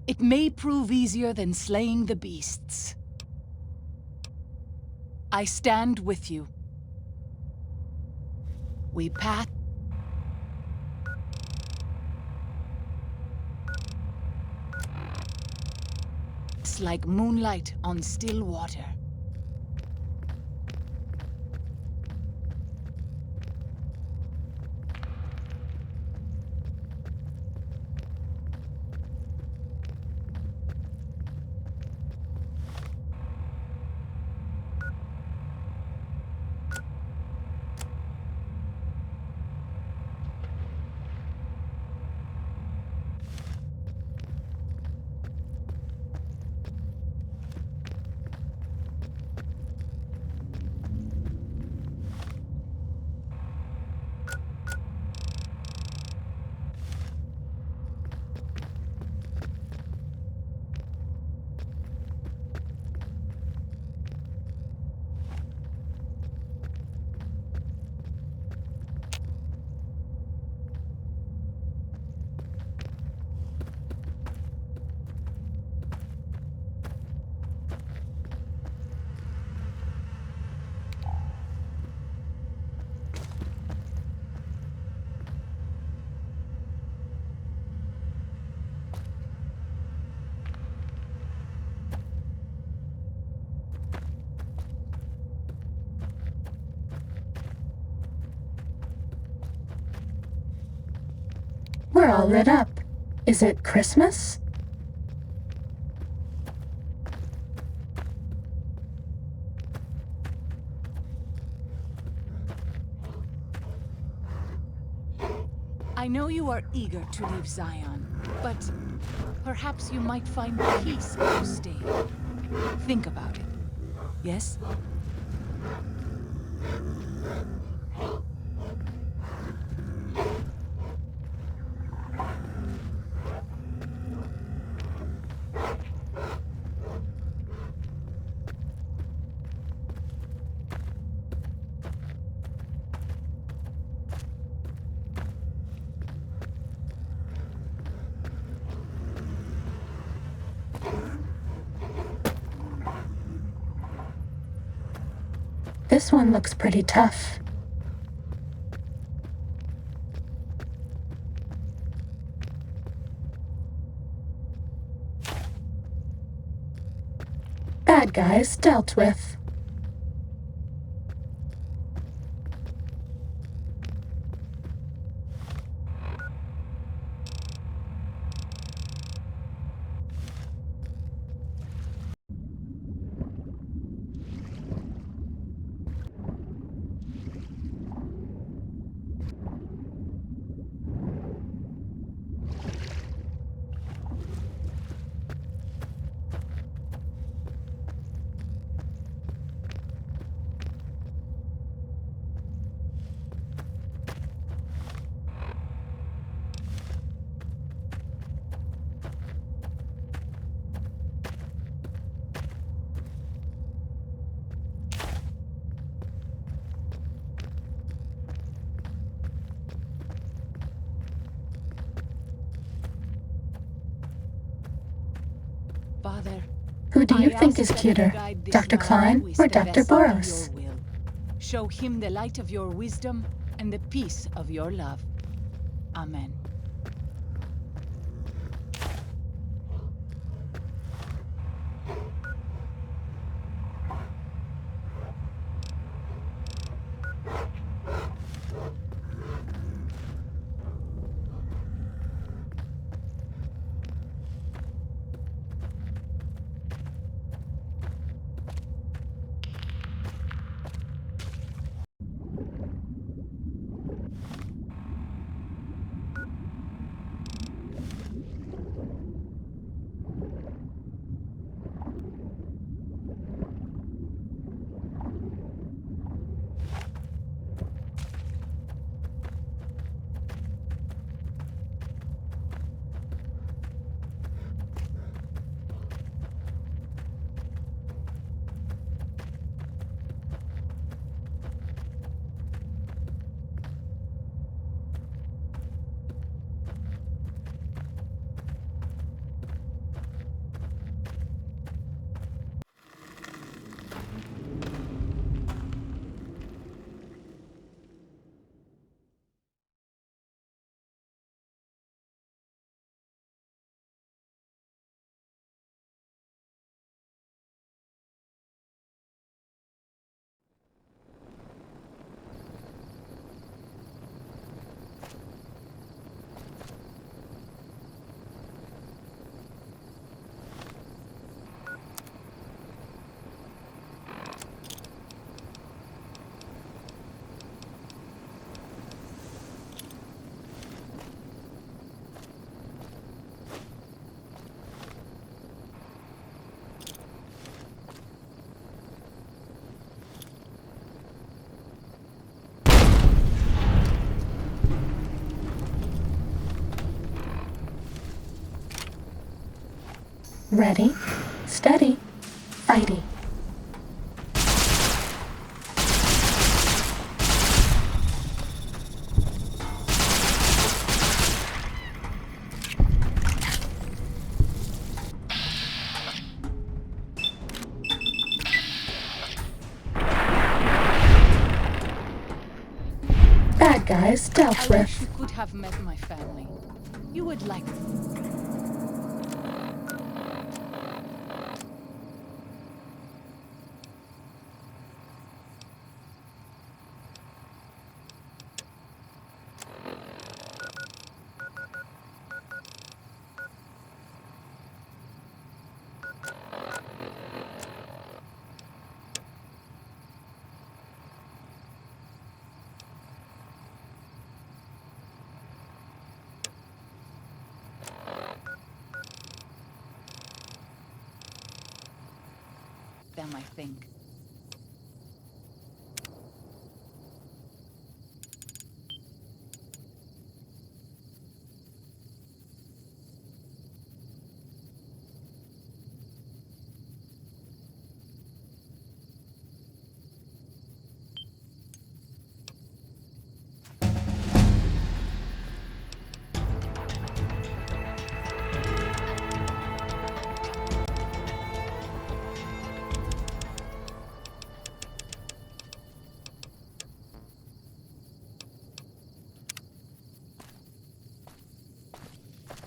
It may prove easier than slaying the beasts. I stand with you. We pass. It's like moonlight on still water. We're all lit up. Is it Christmas? I know you are eager to leave Zion, but perhaps you might find peace if you stay. Think about it. Yes? This one looks pretty tough. Bad guys dealt with. Father, Who do you I think ask is that you cuter, guide this Dr. man Klein who is or the Dr. vessel of Boros? your will. Show him the light of your wisdom and the peace of your love. Amen. Ready, steady, fighty. Bad guys dealt I with. wish you could have met my family. You would like them. them, I think.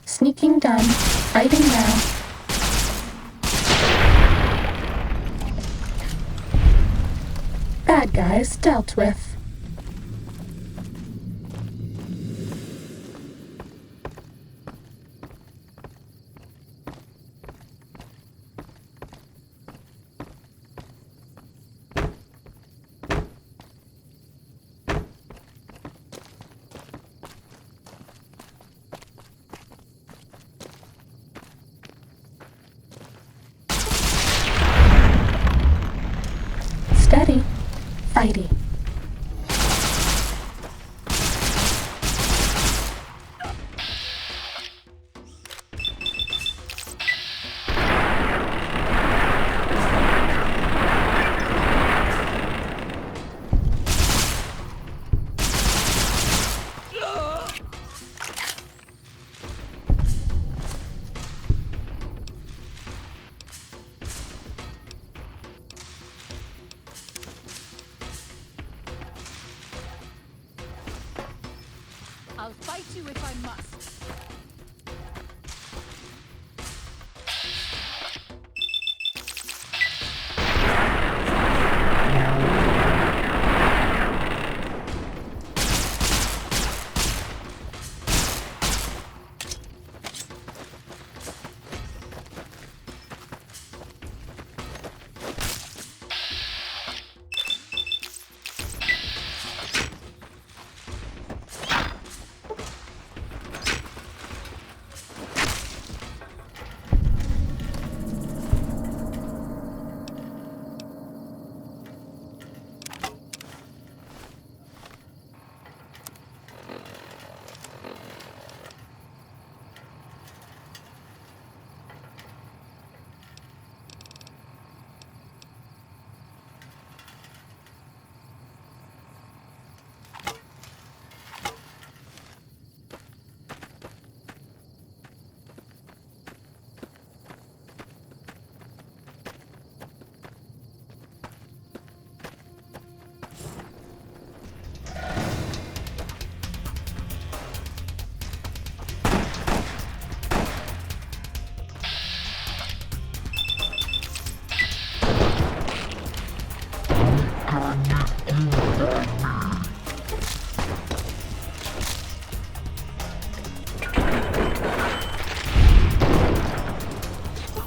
Sneaking done. Fighting now. Bad guys dealt with. Steady. Fighty. I'll fight you if I must.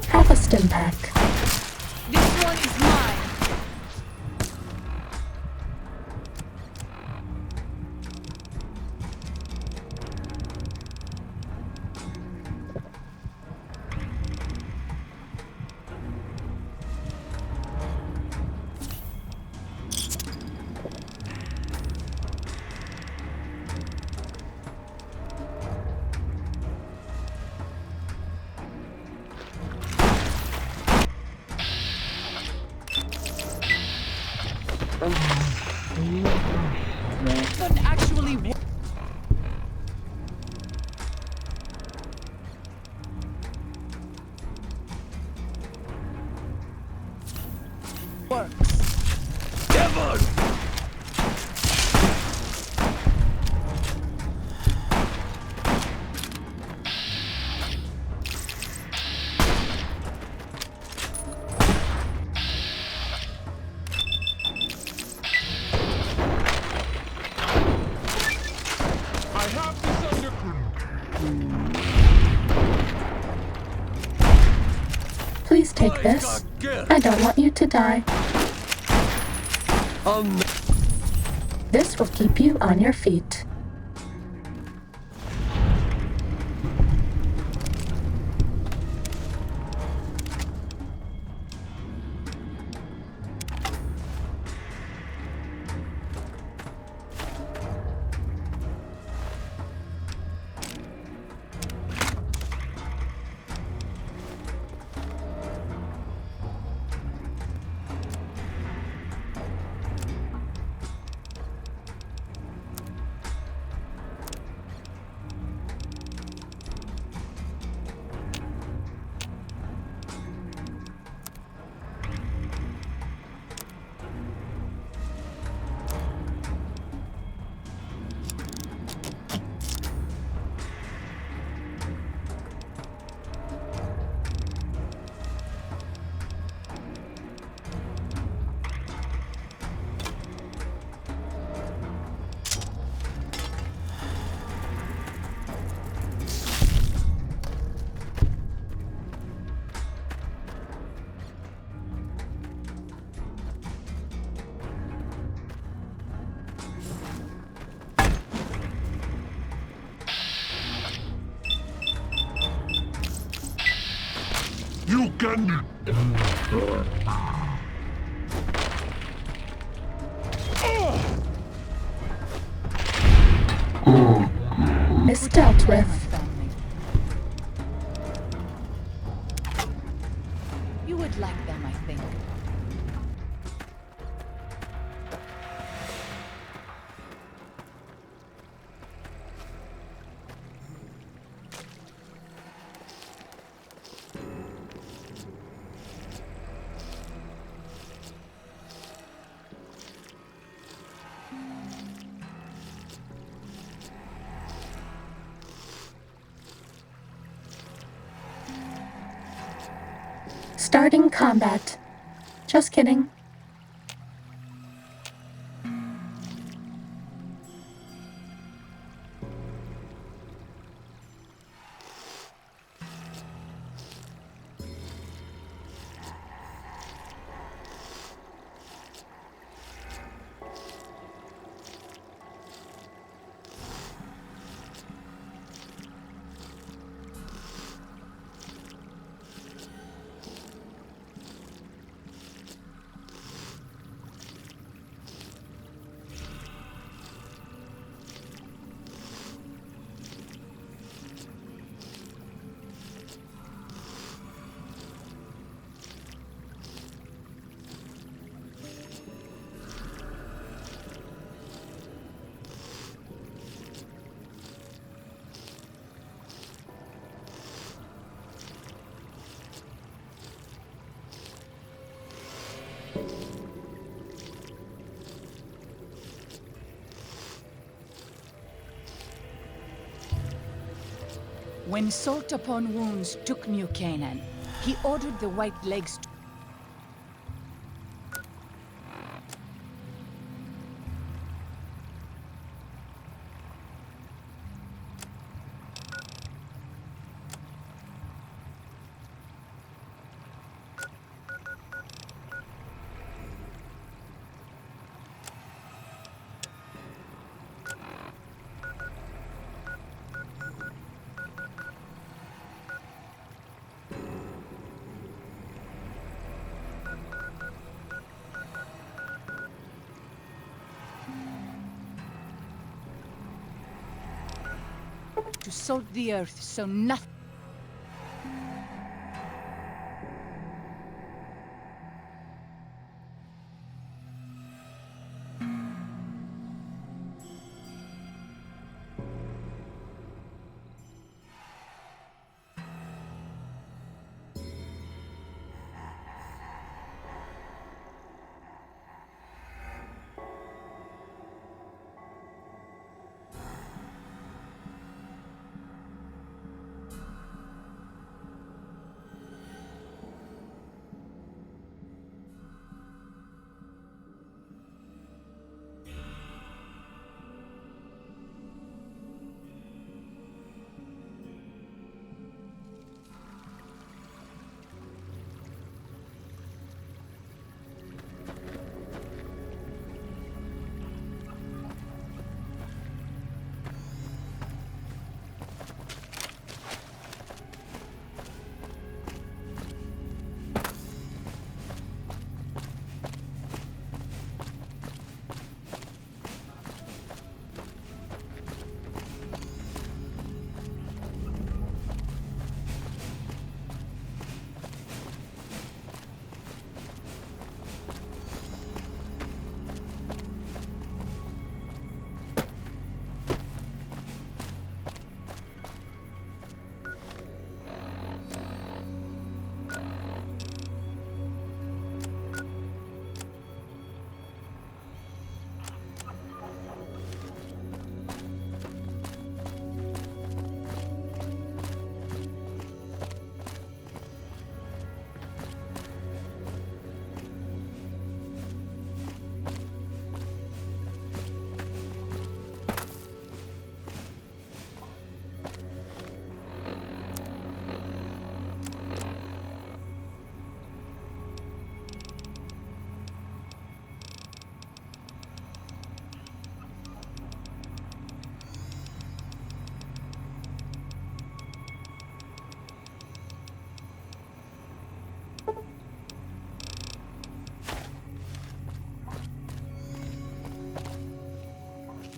Have a stim pack. This one is mine. But actually works. Devon! Please take this. I don't want you to die. This will keep you on your feet. You can... Is dealt with. You would like them, I think. Starting combat. Just kidding. When Salt Upon Wounds took New Canaan, he ordered the White Legs to salt the earth so nothing.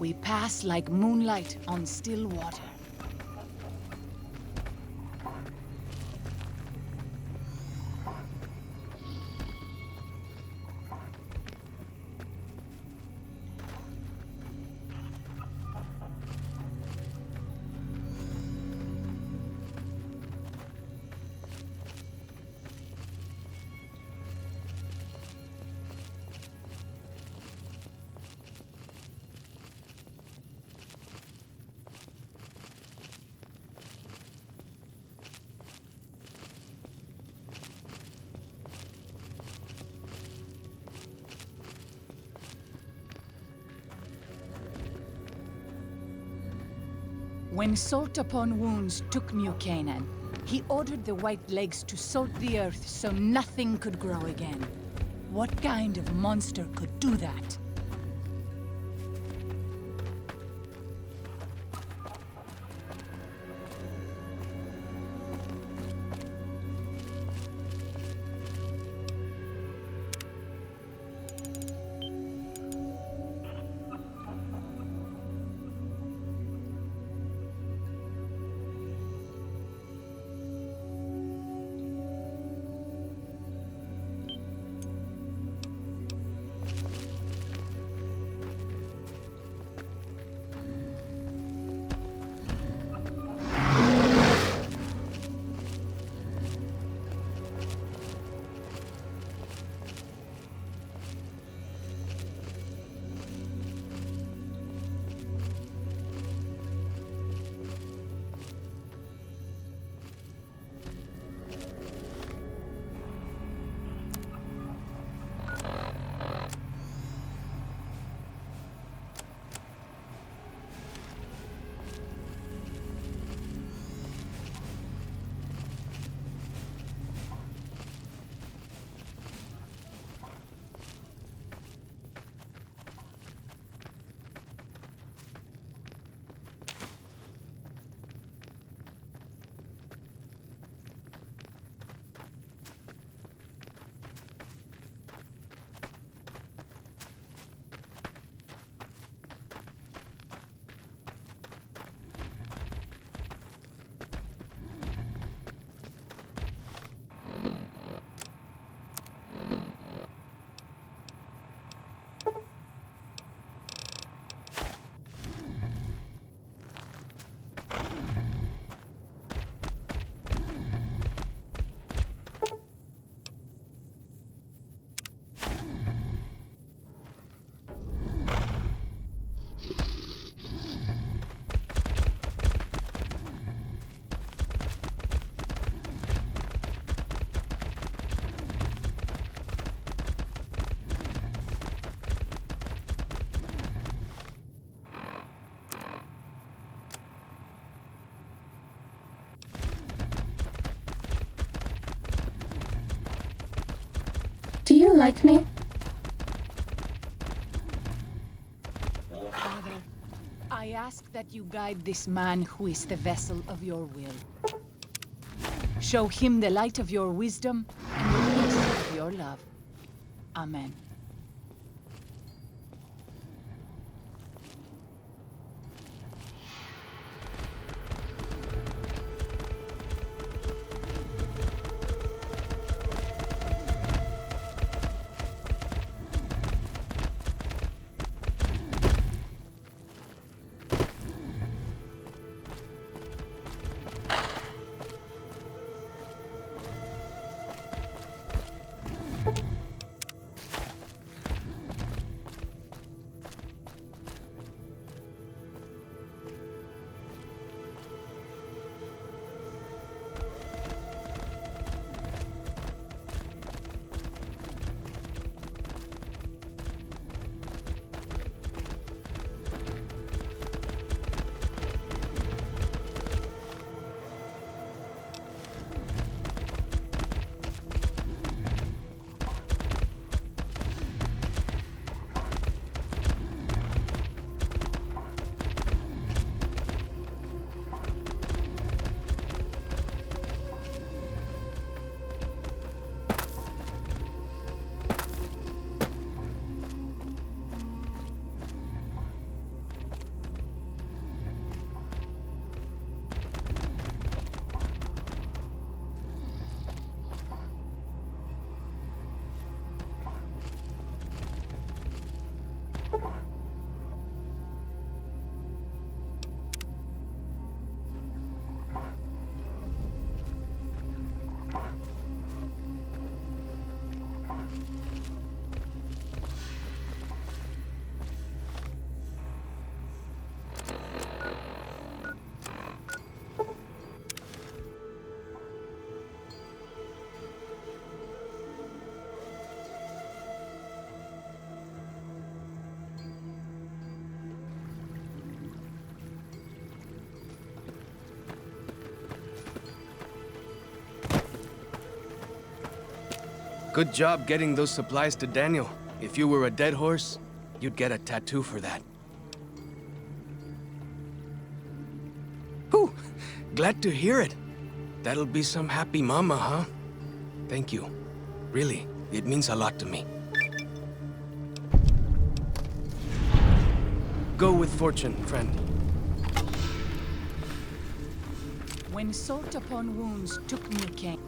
We pass like moonlight on still water. When Salt Upon Wounds took New Canaan, he ordered the White Legs to salt the earth so nothing could grow again. What kind of monster could do that? Do you like me? Father, I ask that you guide this man who is the vessel of your will. Show him the light of your wisdom and the peace of your love. Amen. Good job getting those supplies to Daniel. If you were a dead horse, you'd get a tattoo for that. Whew! Glad to hear it. That'll be some happy mama, huh? Thank you. Really, it means a lot to me. Go with fortune, friend. When salt upon wounds took me came.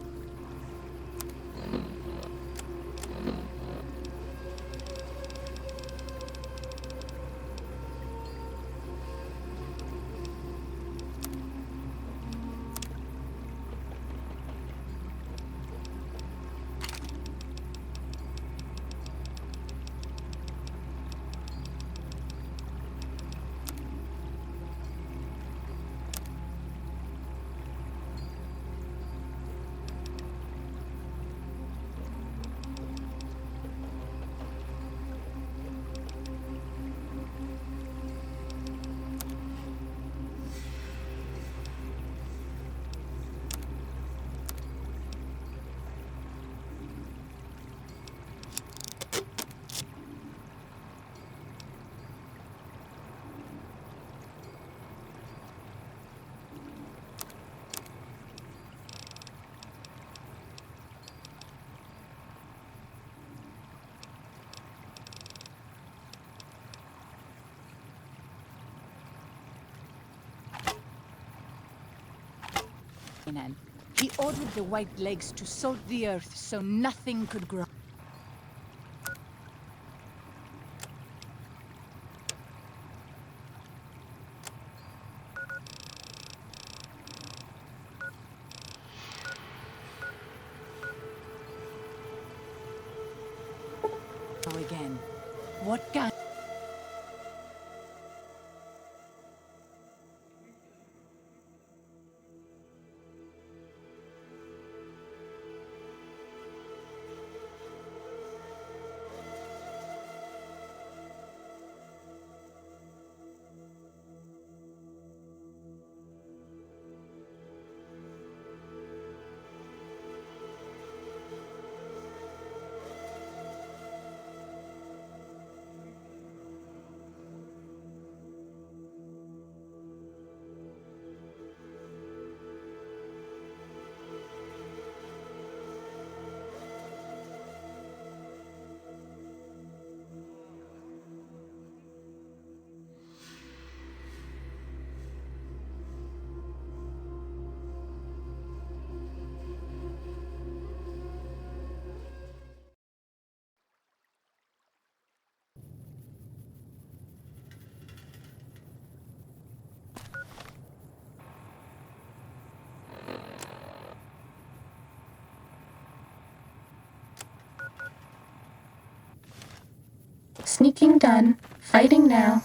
He ordered the white legs to salt the earth so nothing could grow. Again. What kind? Sneaking done. Fighting now.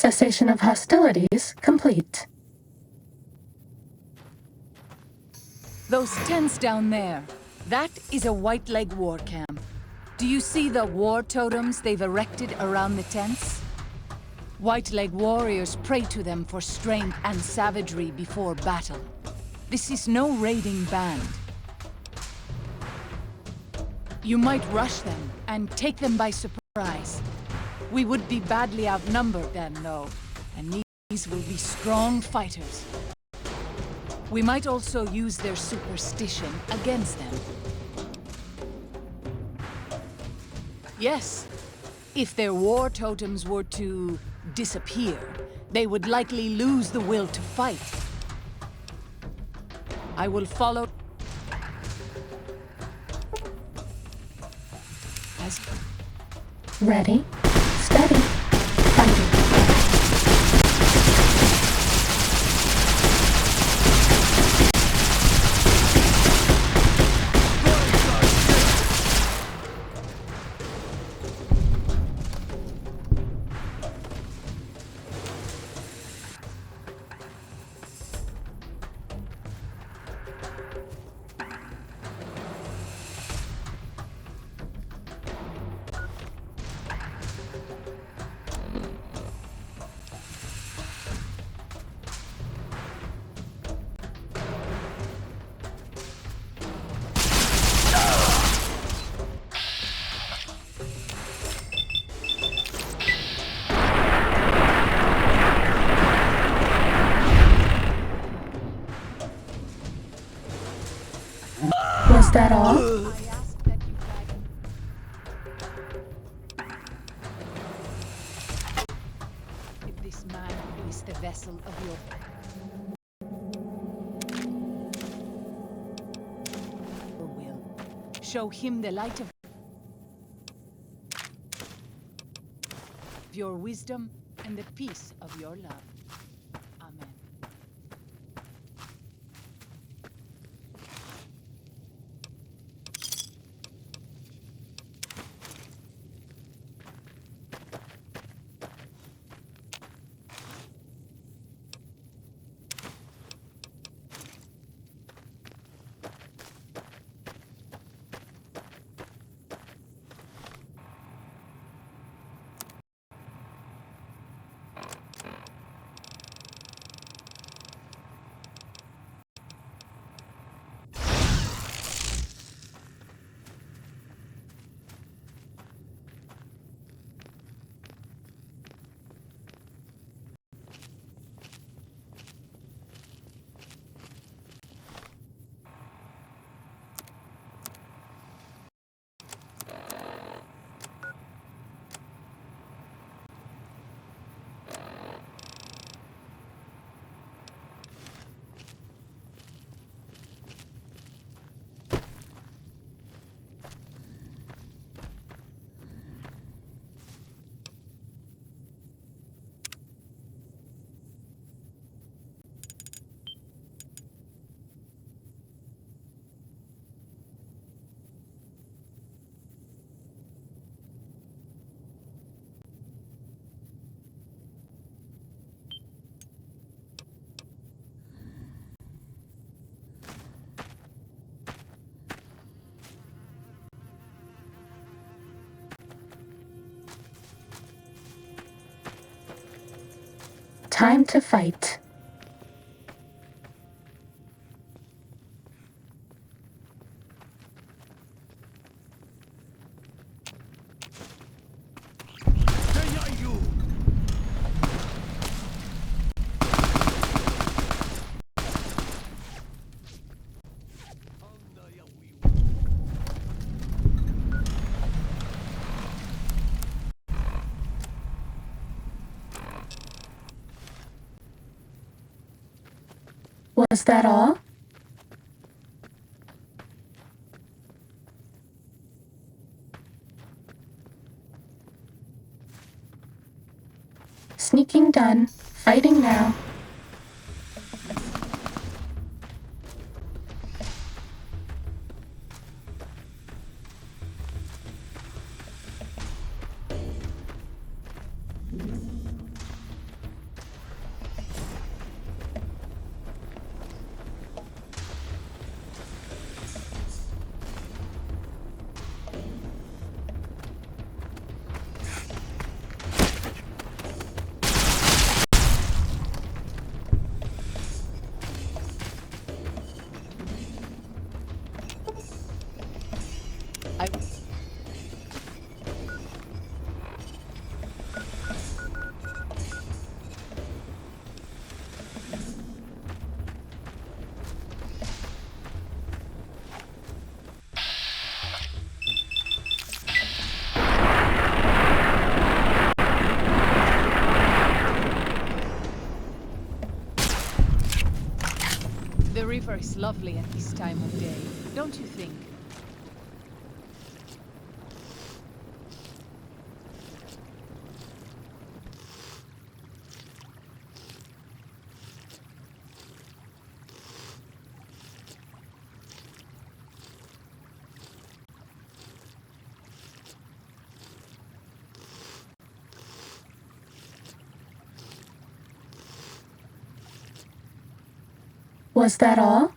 Cessation of hostilities complete. Those tents down there, that is a White Leg war camp. Do you see the war totems they've erected around the tents? White-leg warriors pray to them for strength and savagery before battle. This is no raiding band. You might rush them and take them by surprise. We would be badly outnumbered then, though, and these will be strong fighters. We might also use their superstition against them. Yes, if their war totems were to disappear, they would likely lose the will to fight. I will follow as Ready, steady, fighting. Was that all? if this man is the vessel of your will. Show him the light of your wisdom and the peace of your love. Amen. Time to fight. Was that all? Sneaking done. Fighting now. river is lovely at this time of day, don't you think? Was that all?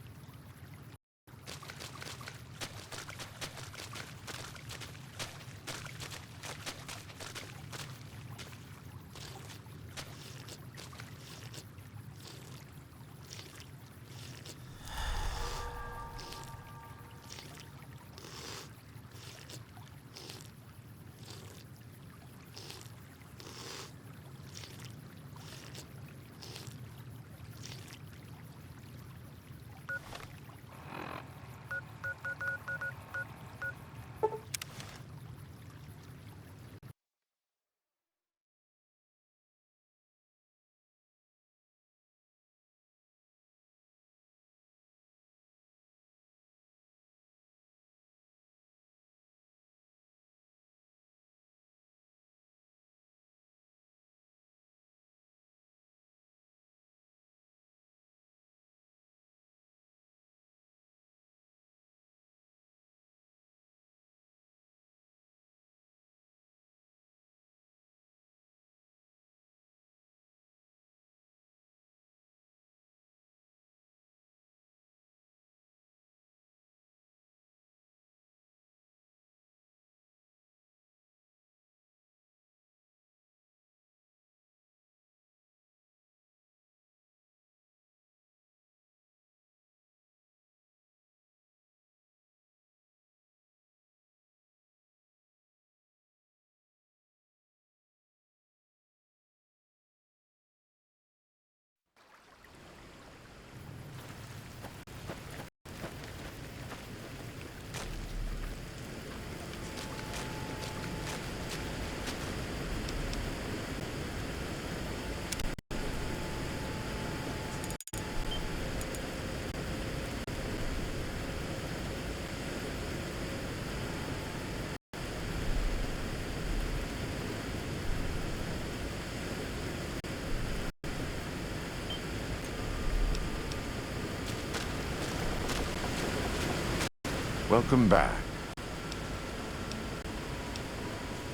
Welcome back.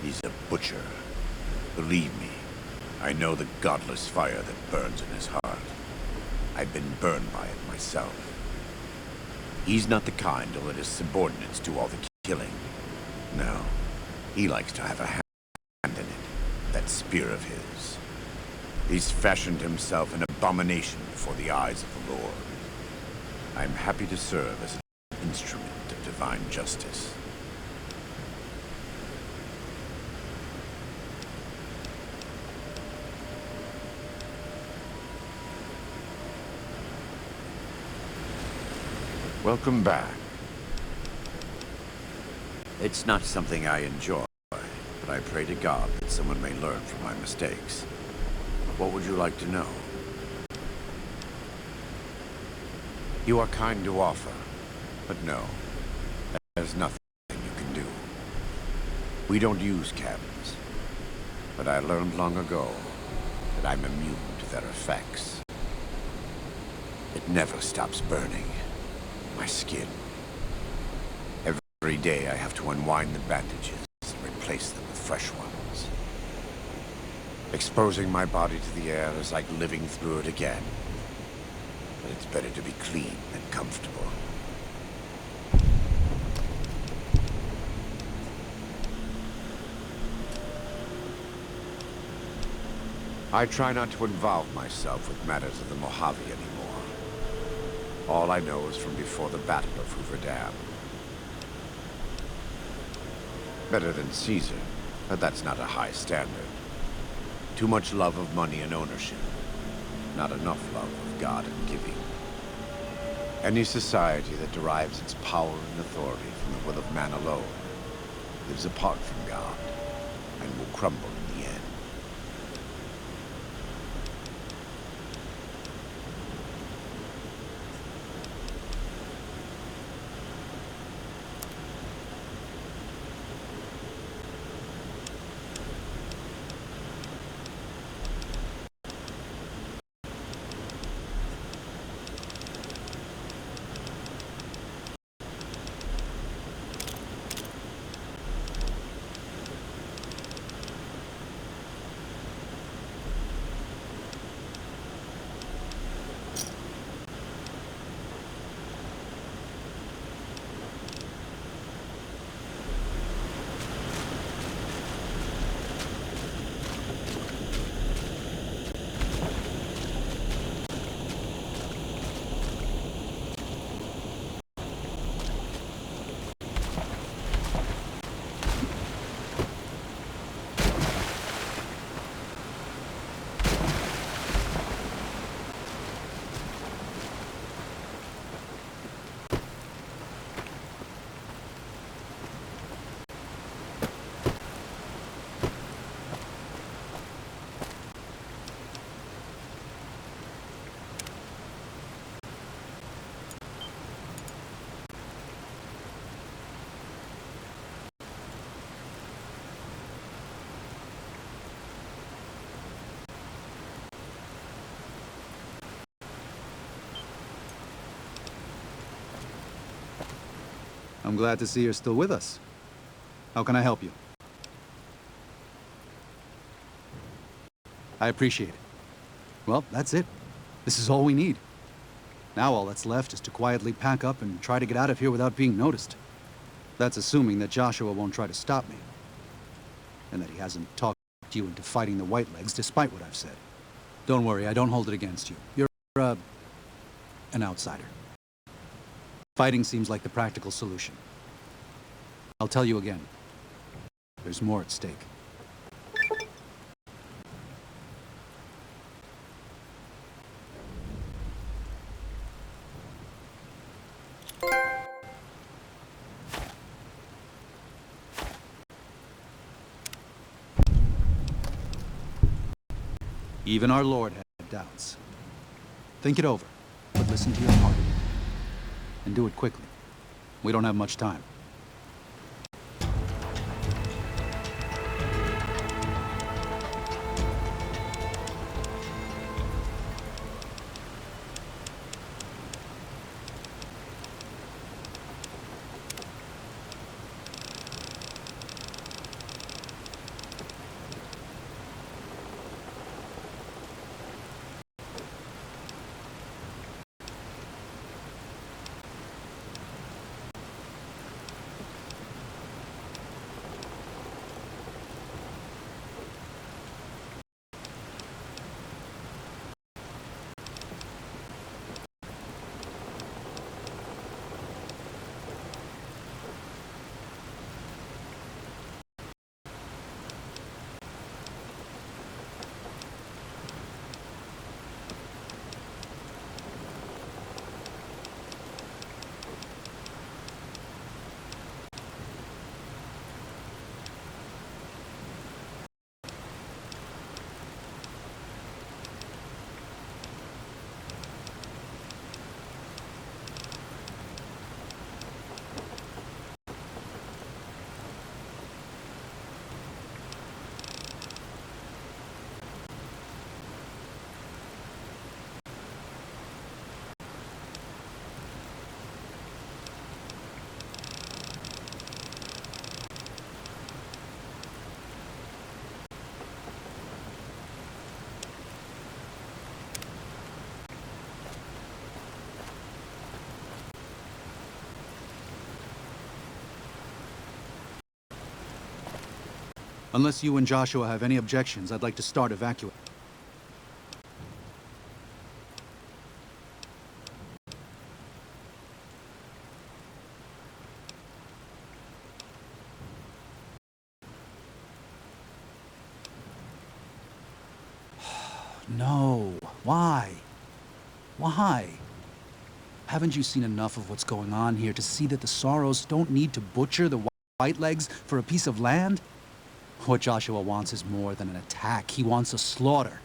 He's a butcher. Believe me, I know the godless fire that burns in his heart. I've been burned by it myself. He's not the kind to let his subordinates do all the killing. No, he likes to have a hand in it, that spear of his. He's fashioned himself an abomination before the eyes of the Lord. I'm happy to serve as an instrument of divine justice. Welcome back. It's not something I enjoy, but I pray to God that someone may learn from my mistakes. What would you like to know? You are kind to offer, but no, there's nothing you can do. We don't use cabins, but I learned long ago that I'm immune to their effects. It never stops burning. My skin. Every day I have to unwind the bandages and replace them with fresh ones. Exposing my body to the air is like living through it again. But it's better to be clean than comfortable. I try not to involve myself with matters of the Mojave anymore. All I know is from before the Battle of Hoover Dam. Better than Caesar, but that's not a high standard. Too much love of money and ownership. Not enough love of God and giving. Any society that derives its power and authority from the will of man alone lives apart from God and will crumble in the end. I'm glad to see you're still with us. How can I help you? I appreciate it. Well, that's it. This is all we need. Now all that's left is to quietly pack up and try to get out of here without being noticed. That's assuming that Joshua won't try to stop me. And that he hasn't talked you into fighting the Whitelegs despite what I've said. Don't worry, I don't hold it against you. You're, an outsider. Fighting seems like the practical solution. I'll tell you again. There's more at stake. Even our Lord had doubts. Think it over, but listen to your heart. And do it quickly. We don't have much time. Unless you and Joshua have any objections, I'd like to start evacuating. No. Why? Why? Haven't you seen enough of what's going on here to see that the Sorrows don't need to butcher the Whitelegs for a piece of land? What Joshua wants is more than an attack. He wants a slaughter.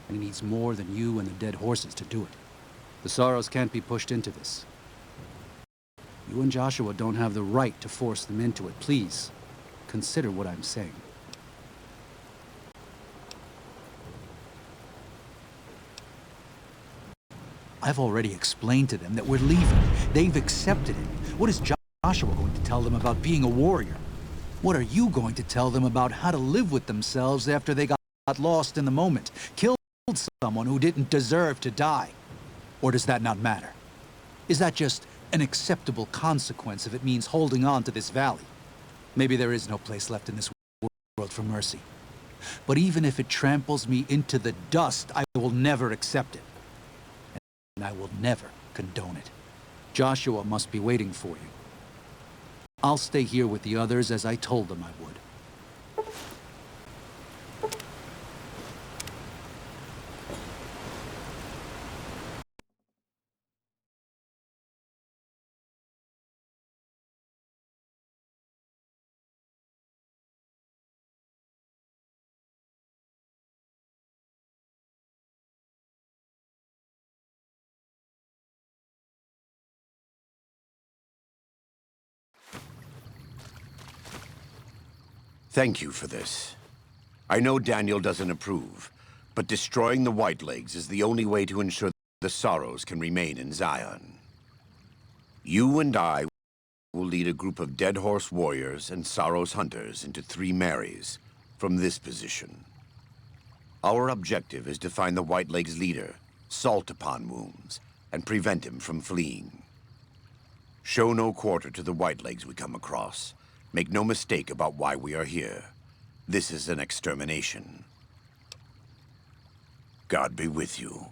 And he needs more than you and the dead horses to do it. The Sorrows can't be pushed into this. You and Joshua don't have the right to force them into it. Please, consider what I'm saying. I've already explained to them that we're leaving. They've accepted it. What is Joshua going to tell them about being a warrior? What are you going to tell them about how to live with themselves after they got lost in the moment, killed someone who didn't deserve to die? Or does that not matter? Is that just an acceptable consequence if it means holding on to this valley? Maybe there is no place left in this world for mercy. But even if it tramples me into the dust, I will never accept it. And I will never condone it. Joshua must be waiting for you. I'll stay here with the others as I told them I would. Thank you for this. I know Daniel doesn't approve, but destroying the Whitelegs is the only way to ensure the Sorrows can remain in Zion. You and I will lead a group of Dead Horse warriors and Sorrow's hunters into 3 Marys from this position. Our objective is to find the White Leg's leader, Salt Upon Wounds, and prevent him from fleeing. Show no quarter to the White Legs we come across. Make no mistake about why we are here. This is an extermination. God be with you.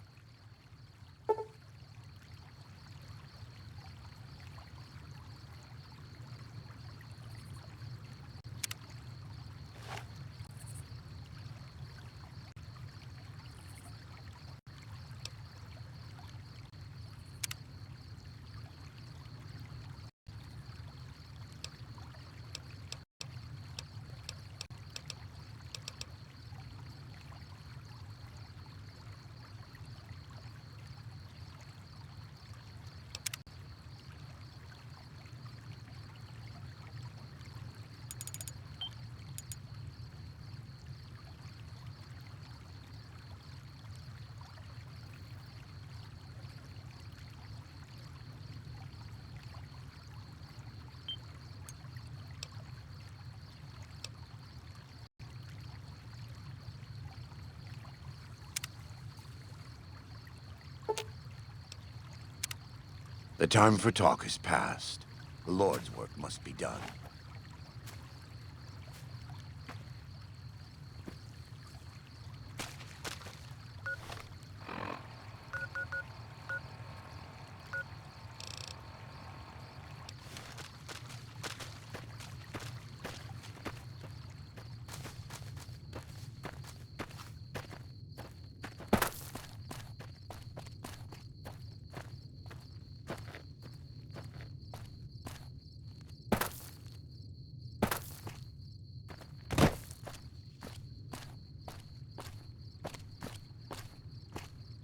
The time for talk is past. The Lord's work must be done.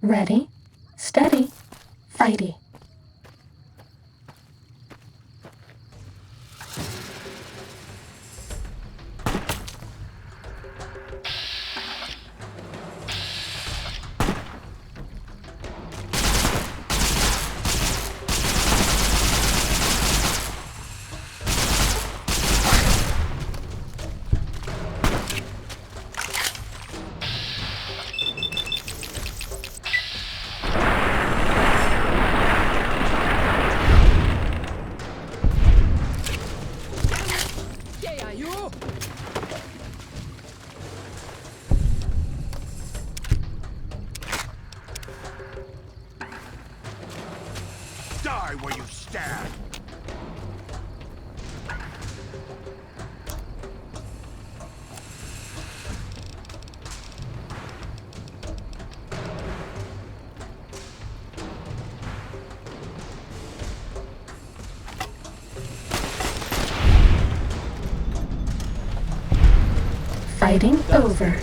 Ready, steady, fighty. Die where you stand! Fighting over.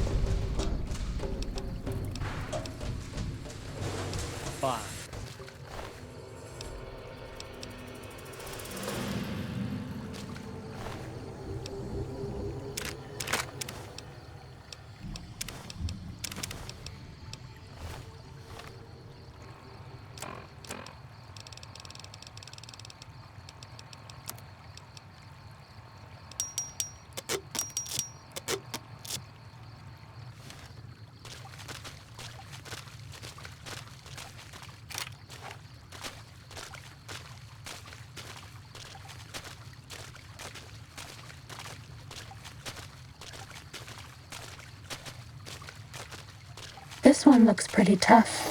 This one looks pretty tough.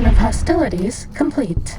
cessation of hostilities complete.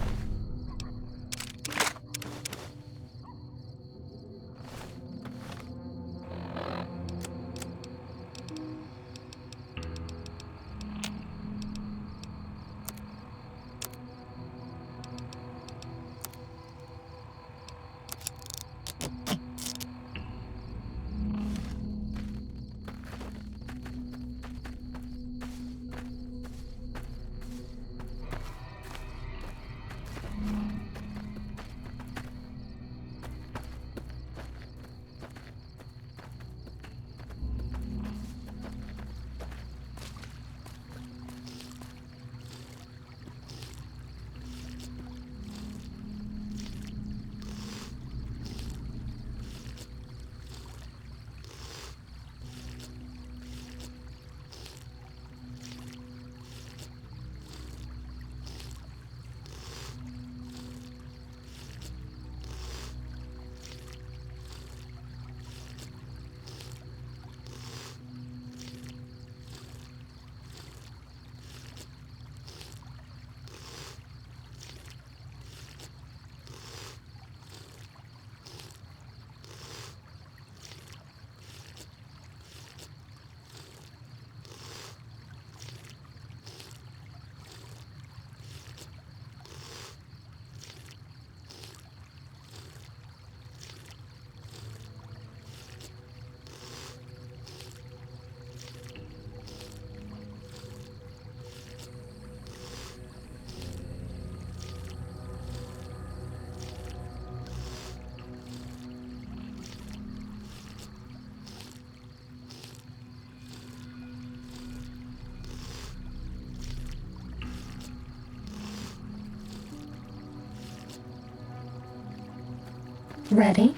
Ready,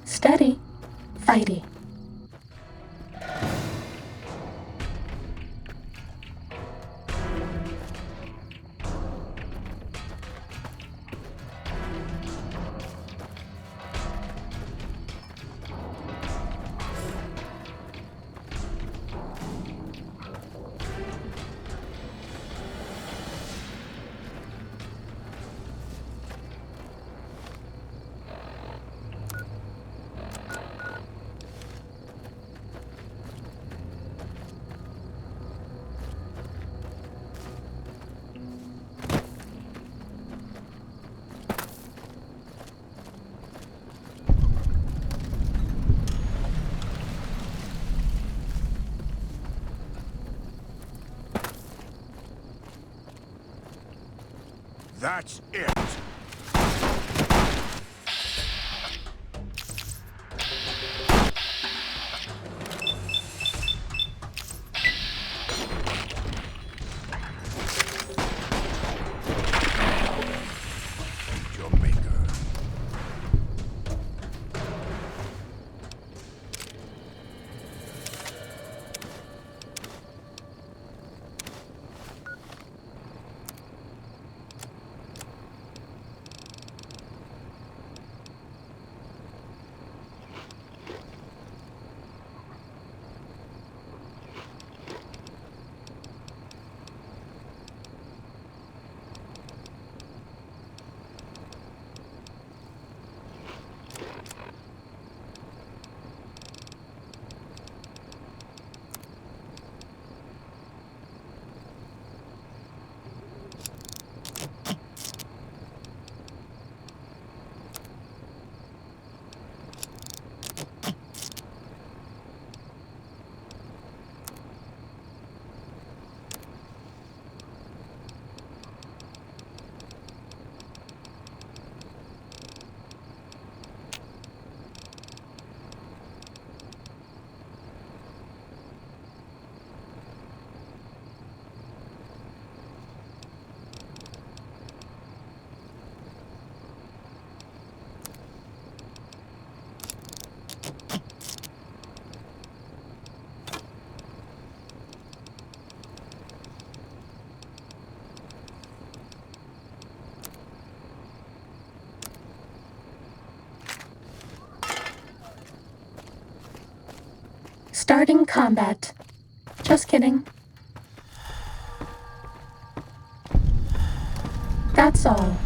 steady, fighty. That's it. Your maker. Starting combat. Just kidding. That's all.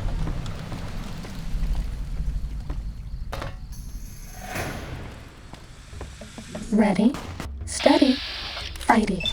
Ready, steady, fighty.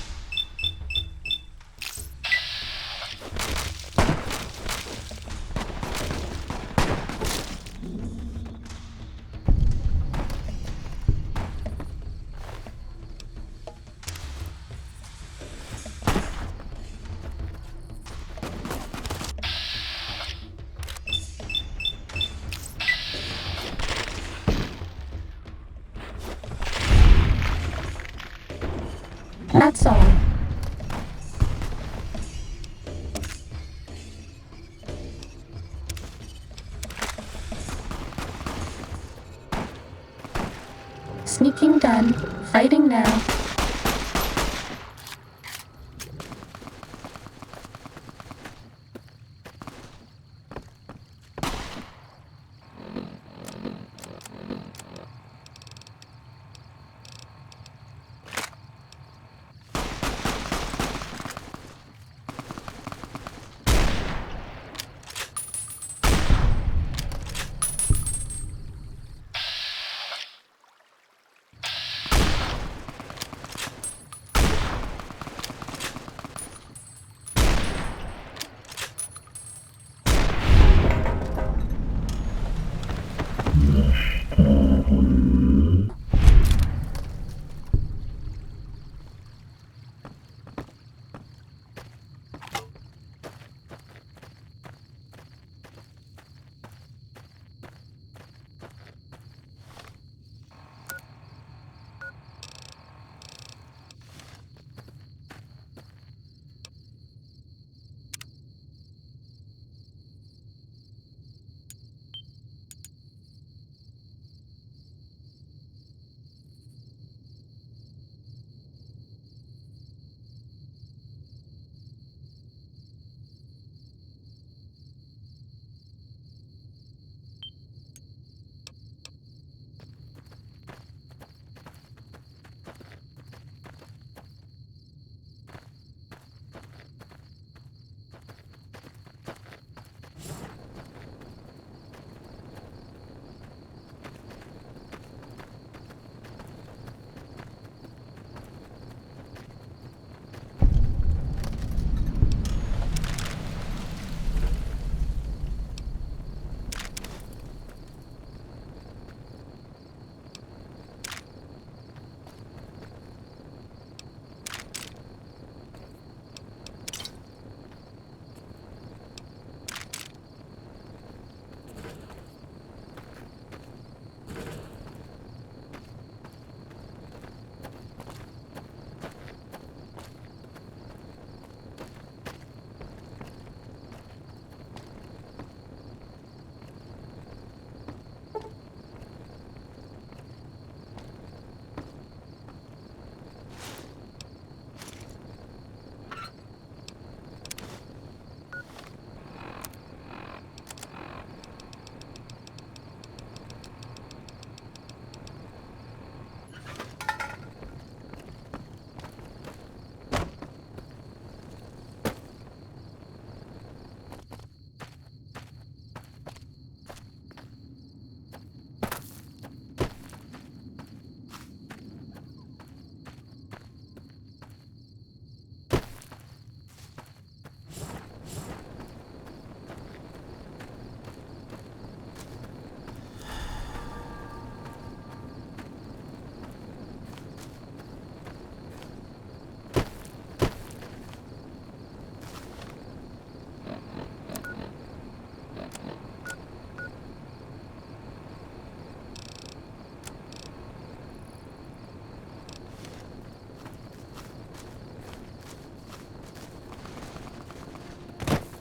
That's all. Sneaking done. Fighting now.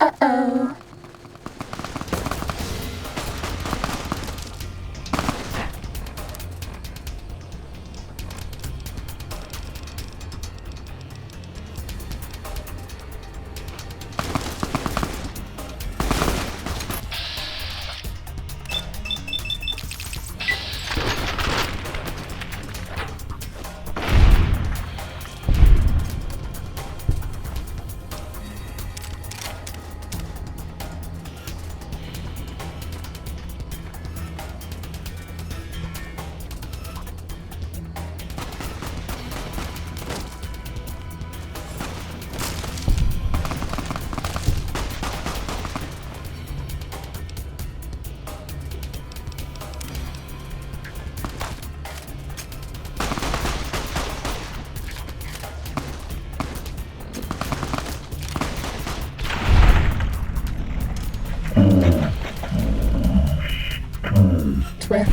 Uh-oh. packed with.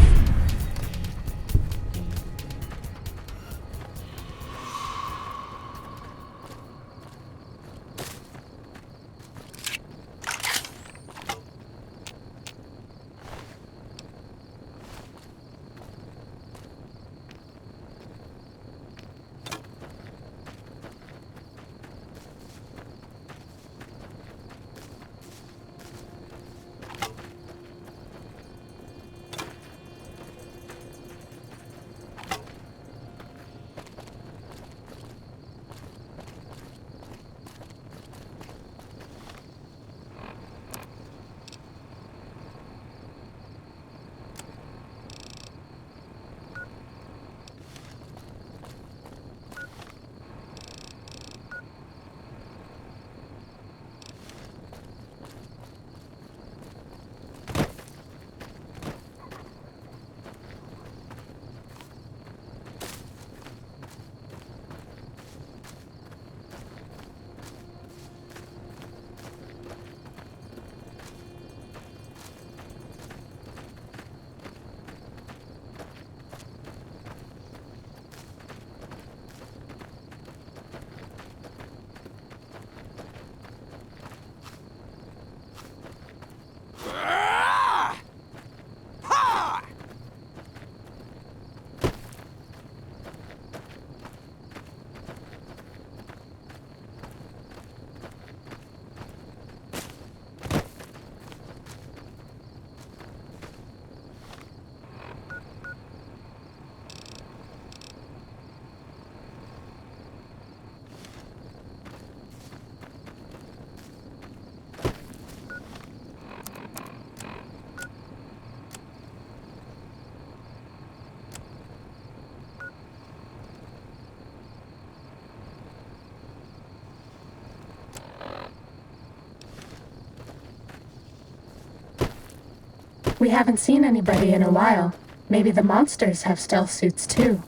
We haven't seen anybody in a while. Maybe the monsters have stealth suits too.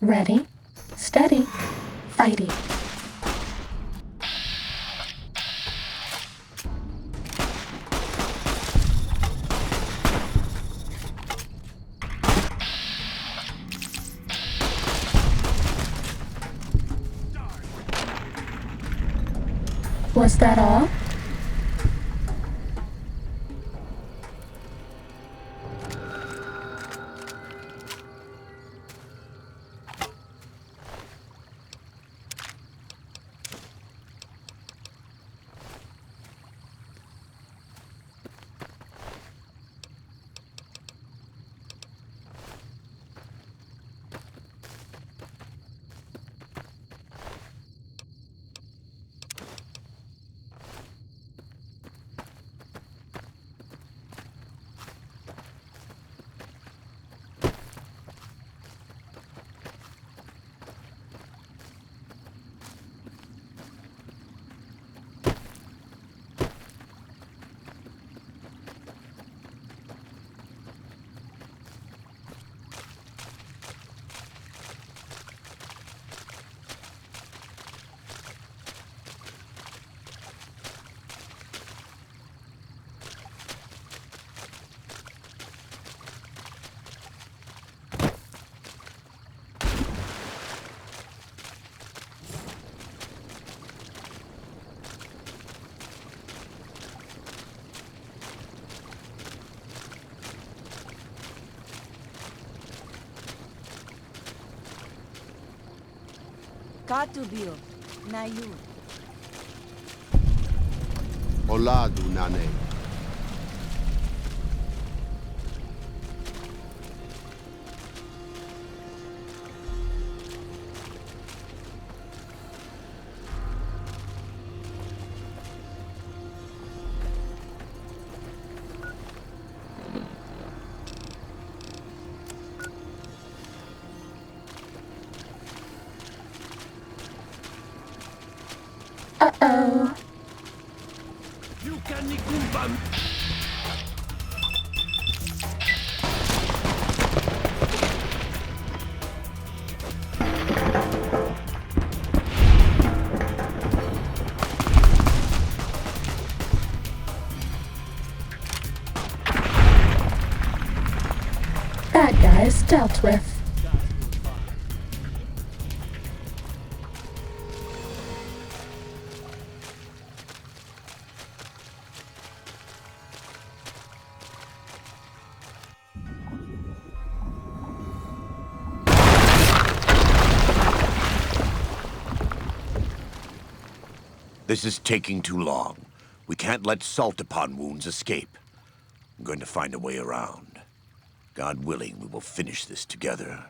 Ready, steady, fighty. Was that all? Katubio, Nayu. Hola, Dunane. Uh-oh. You can nikumban. Bad guys dealt with. This is taking too long. We can't let salt upon wounds escape. I'm going to find a way around. God willing, we will finish this together.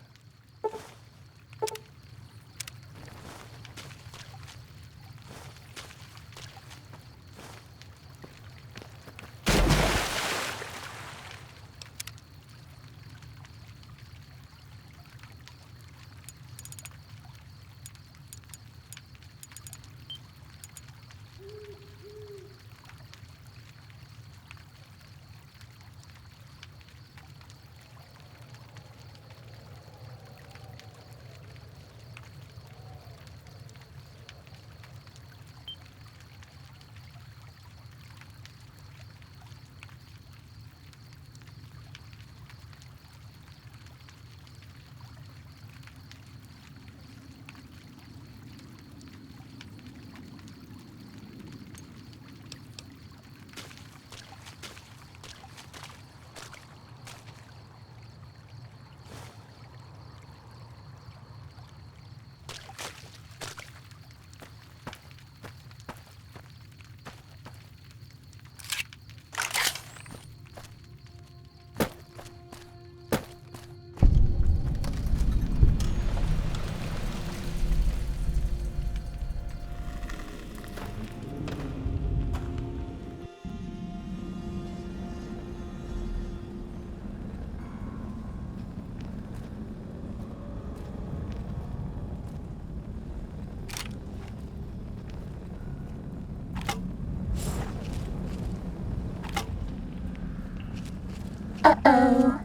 Uh-oh.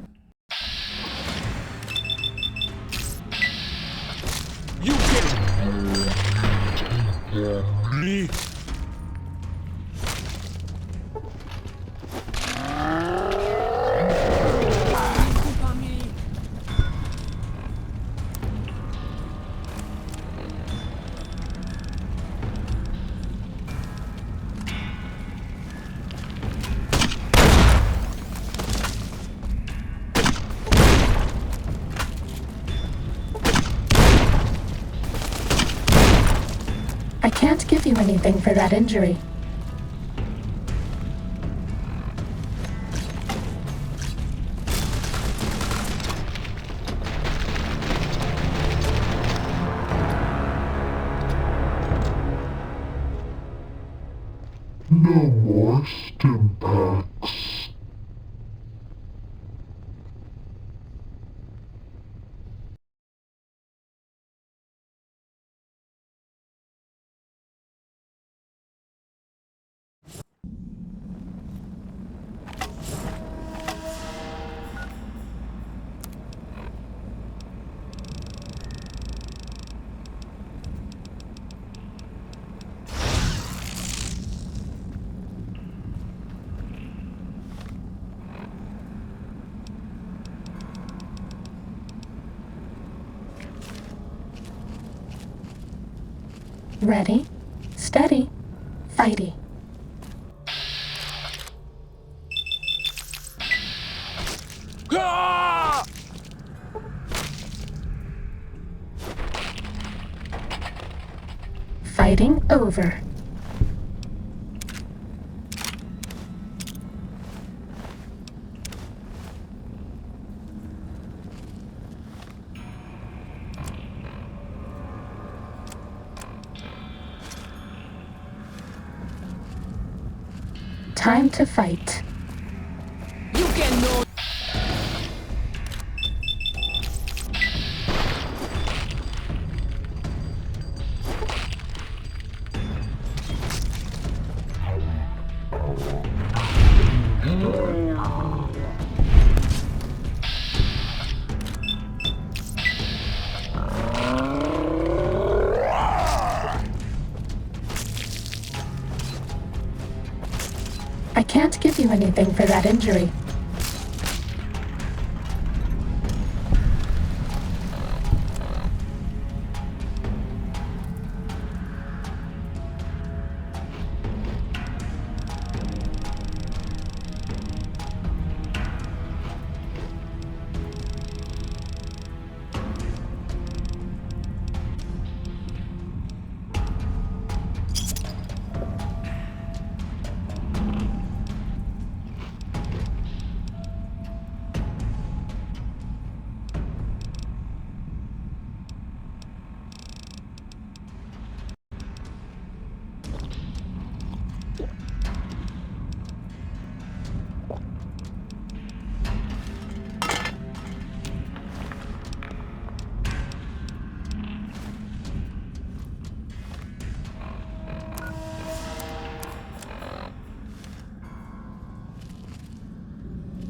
You get me. I can't give you anything for that injury. No more stim packs. Ready, steady, fighty. fighting over. Time to fight. You can know. I can't give you anything for that injury.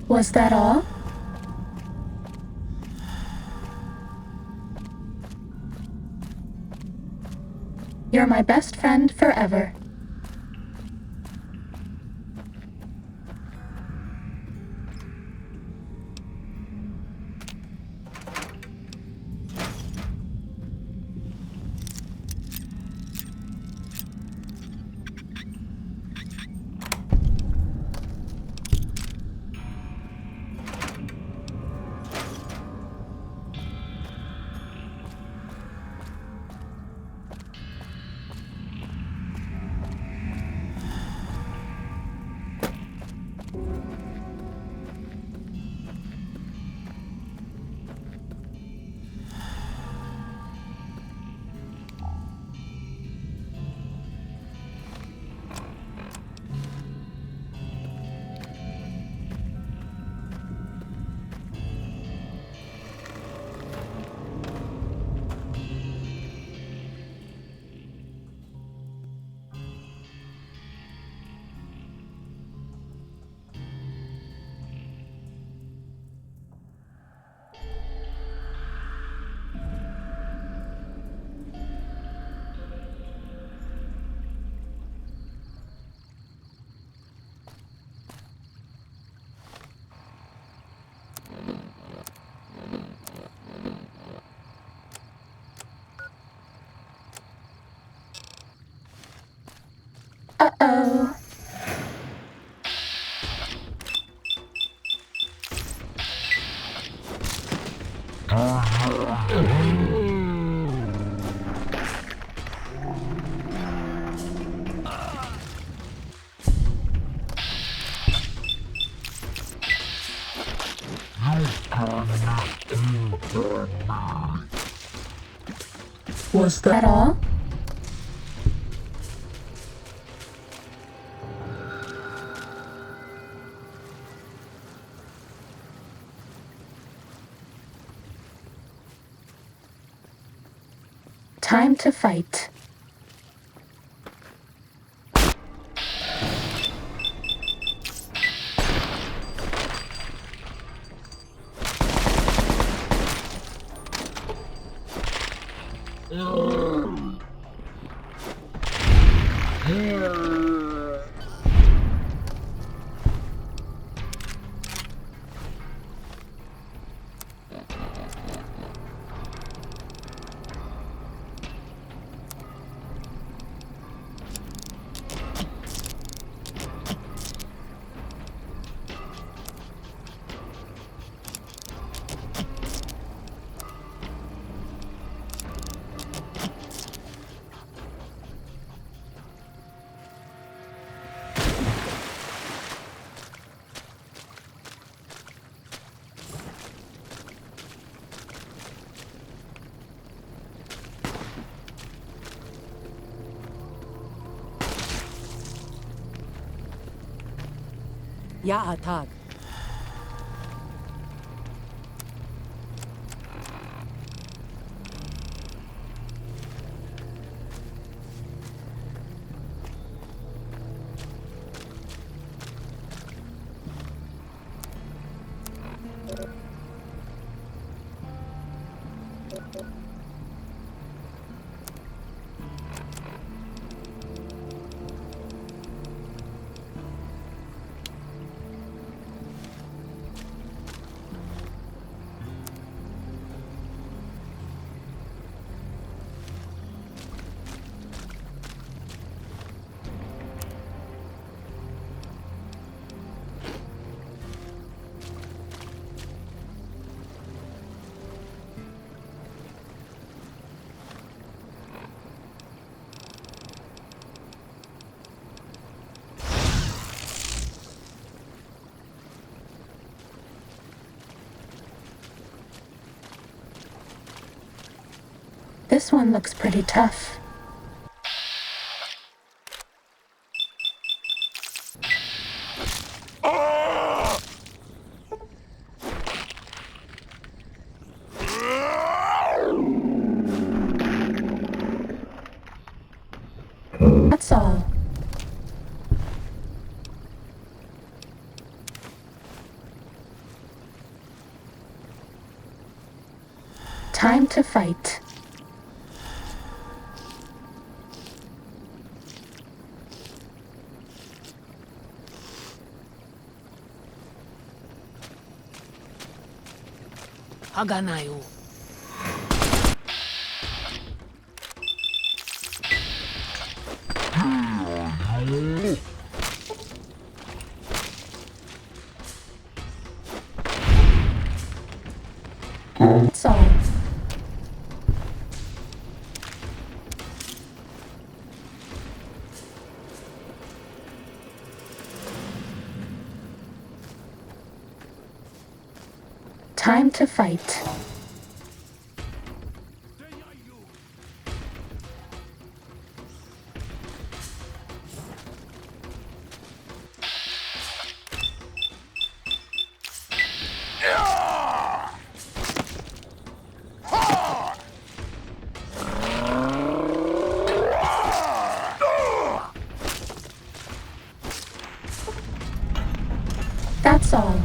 Was that all? You're my best friend forever. Uh-oh. Was that all? Time to fight. Ya'atag. This one looks pretty tough. That's all. Time to fight. Haganayo. That's all. Time to fight. That's all.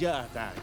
Ya'atag.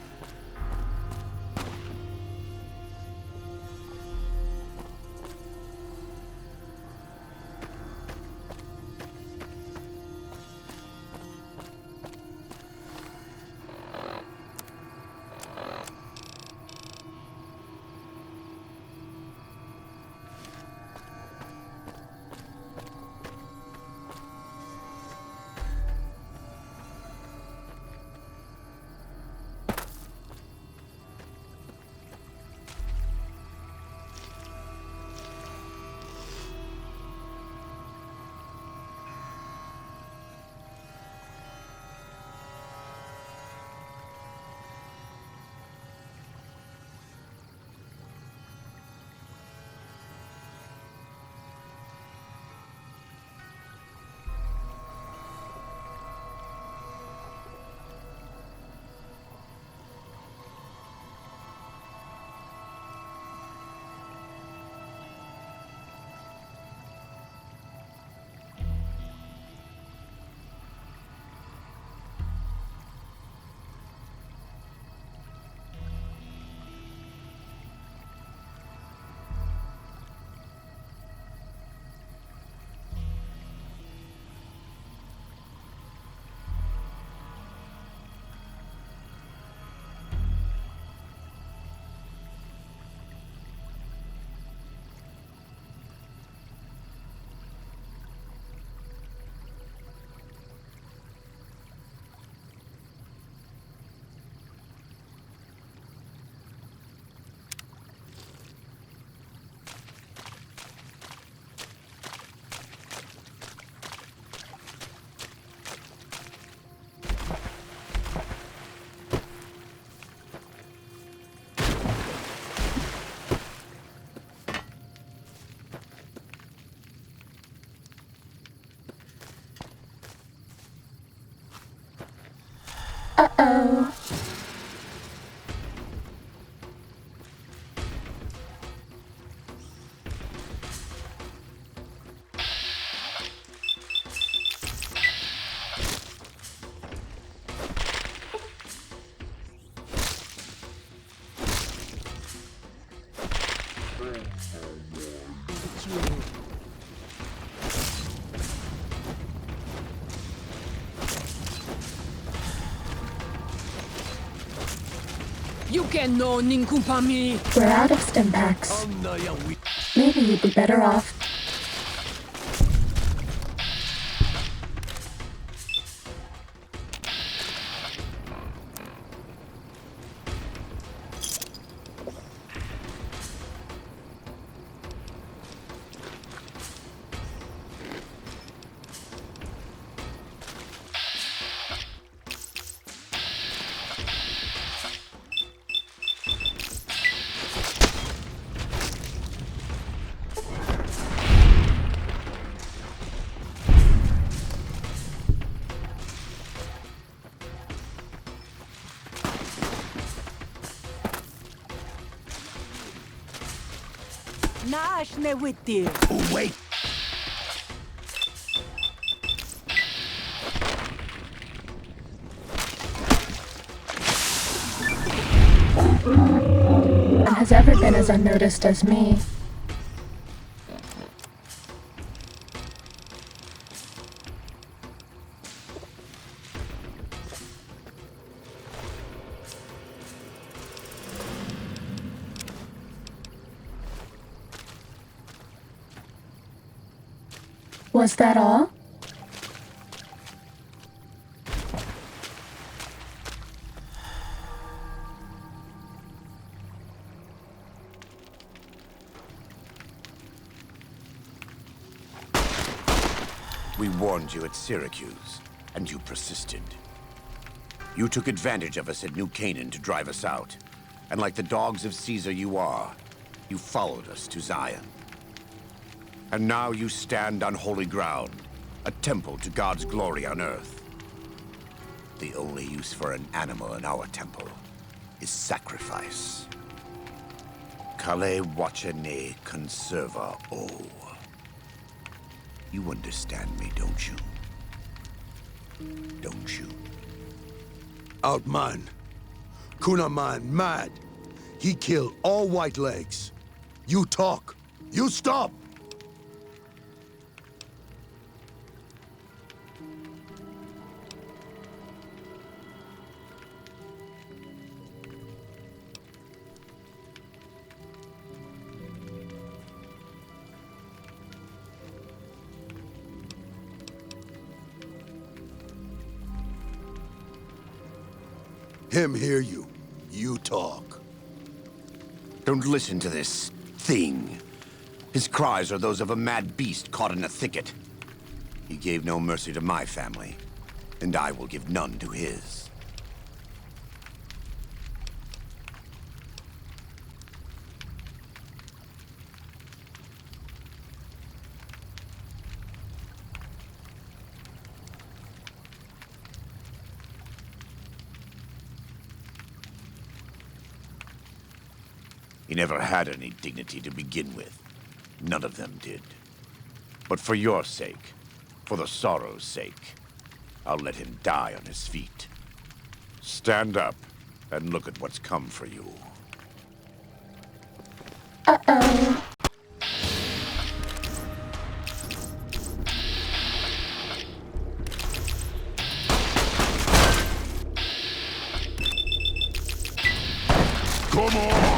You can know Ninkumpami. We're out of stim packs. Maybe you'd be better off. Nash ne witti. Oh, wait. And has ever been as unnoticed as me. Was that all? We warned you at Syracuse, and you persisted. You took advantage of us at New Canaan to drive us out. And like the dogs of Caesar you are, you followed us to Zion. And now you stand on holy ground, a temple to God's glory on earth. The only use for an animal in our temple is sacrifice. Kale wachane conserva o. You understand me, don't you? Don't you? Outman. Kunaman mad. He killed all white legs. You talk. You stop. Him hear you. You talk. Don't listen to this thing. His cries are those of a mad beast caught in a thicket. He gave no mercy to my family, and I will give none to his. He never had any dignity to begin with. None of them did. But for your sake, for the sorrow's sake, I'll let him die on his feet. Stand up and look at what's come for you. Uh-oh. Come on!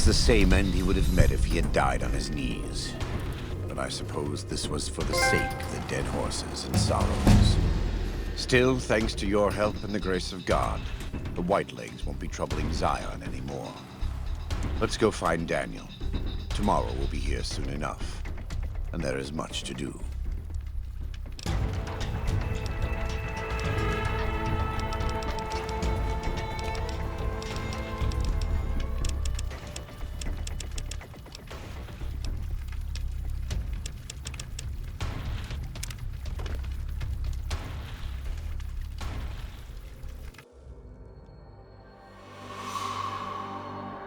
The same end he would have met if he had died on his knees. But I suppose this was for the sake of the dead horses and sorrows. Still, thanks to your help and the grace of God, The Whitelegs won't be troubling Zion anymore. Let's go find Daniel. Tomorrow we'll be here soon enough, and there is much to do.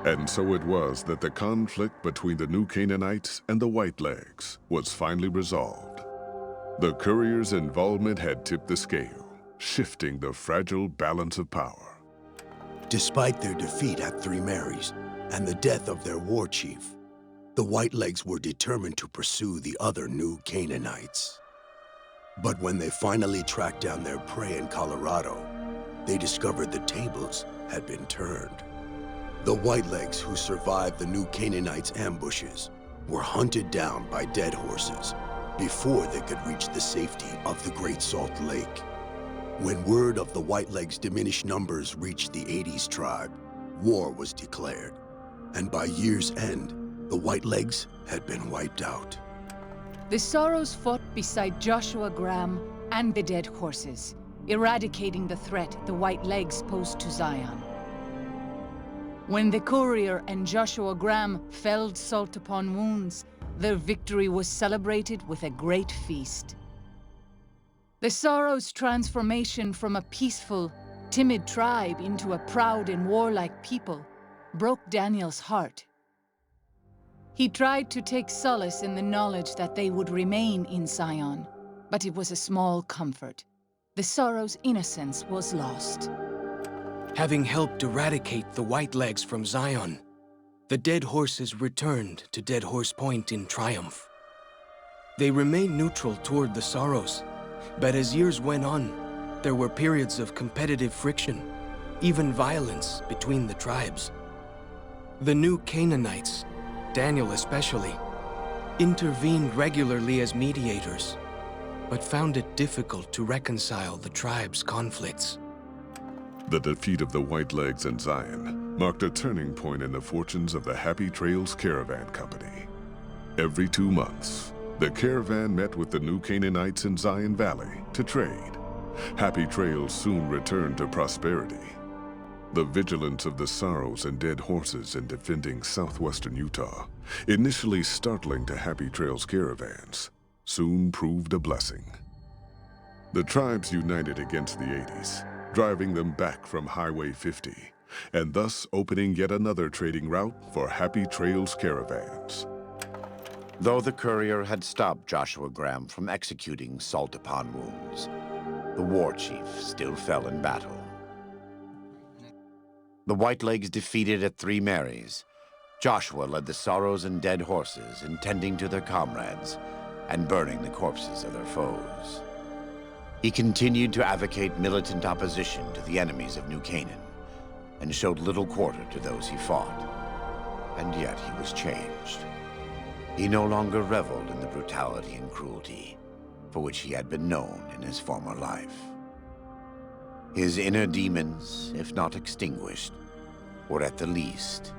And so it was that the conflict between the New Canaanites and the Whitelegs was finally resolved. The courier's involvement had tipped the scale, shifting the fragile balance of power. Despite their defeat at Three Marys and the death of their war chief, the Whitelegs were determined to pursue the other New Canaanites. But when they finally tracked down their prey in Colorado, they discovered the tables had been turned. The Whitelegs who survived the New Canaanites' ambushes were hunted down by dead horses before they could reach the safety of the Great Salt Lake. When word of the Whitelegs' diminished numbers reached the 80s tribe, war was declared, and by year's end, the Whitelegs had been wiped out. The Sorrows fought beside Joshua Graham and the dead horses, eradicating the threat the Whitelegs posed to Zion. When the courier and Joshua Graham felled Salt upon Wounds, their victory was celebrated with a great feast. The Sorrows' transformation from a peaceful, timid tribe into a proud and warlike people broke Daniel's heart. He tried to take solace in the knowledge that they would remain in Zion, but it was a small comfort. The Sorrows' innocence was lost. Having helped eradicate the Whitelegs from Zion, the dead horses returned to Dead Horse Point in triumph. They remained neutral toward the Sorrows, but as years went on, there were periods of competitive friction, even violence between the tribes. The New Canaanites, Daniel especially, intervened regularly as mediators, but found it difficult to reconcile the tribe's conflicts. The defeat of the Whitelegs in Zion marked a turning point in the fortunes of the Happy Trails Caravan Company. Every 2 months, the caravan met with the New Canaanites in Zion Valley to trade. Happy Trails soon returned to prosperity. The vigilance of the Sorrows and dead horses in defending southwestern Utah, initially startling to Happy Trails caravans, soon proved a blessing. The tribes united against the 80s, driving them back from Highway 50, and thus opening yet another trading route for Happy Trails caravans. Though the courier had stopped Joshua Graham from executing Salt upon Wounds, the war chief still fell in battle. The Whitelegs defeated at Three Marys. Joshua led the Sorrows and dead horses in tending to their comrades and burning the corpses of their foes. He continued to advocate militant opposition to the enemies of New Canaan and showed little quarter to those he fought. And yet he was changed. He no longer reveled in the brutality and cruelty for which he had been known in his former life. His inner demons, if not extinguished, were at the least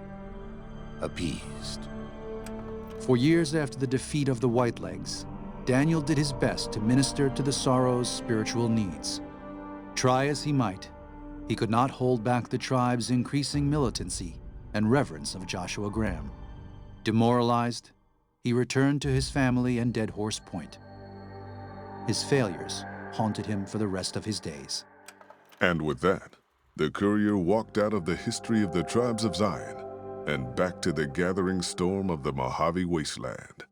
appeased. For years after the defeat of the Whitelegs, Daniel did his best to minister to the Sorrows' spiritual needs. Try as he might, he could not hold back the tribe's increasing militancy and reverence of Joshua Graham. Demoralized, he returned to his family and Dead Horse Point. His failures haunted him for the rest of his days. And with that, the courier walked out of the history of the tribes of Zion and back to the gathering storm of the Mojave Wasteland.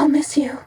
I'll miss you.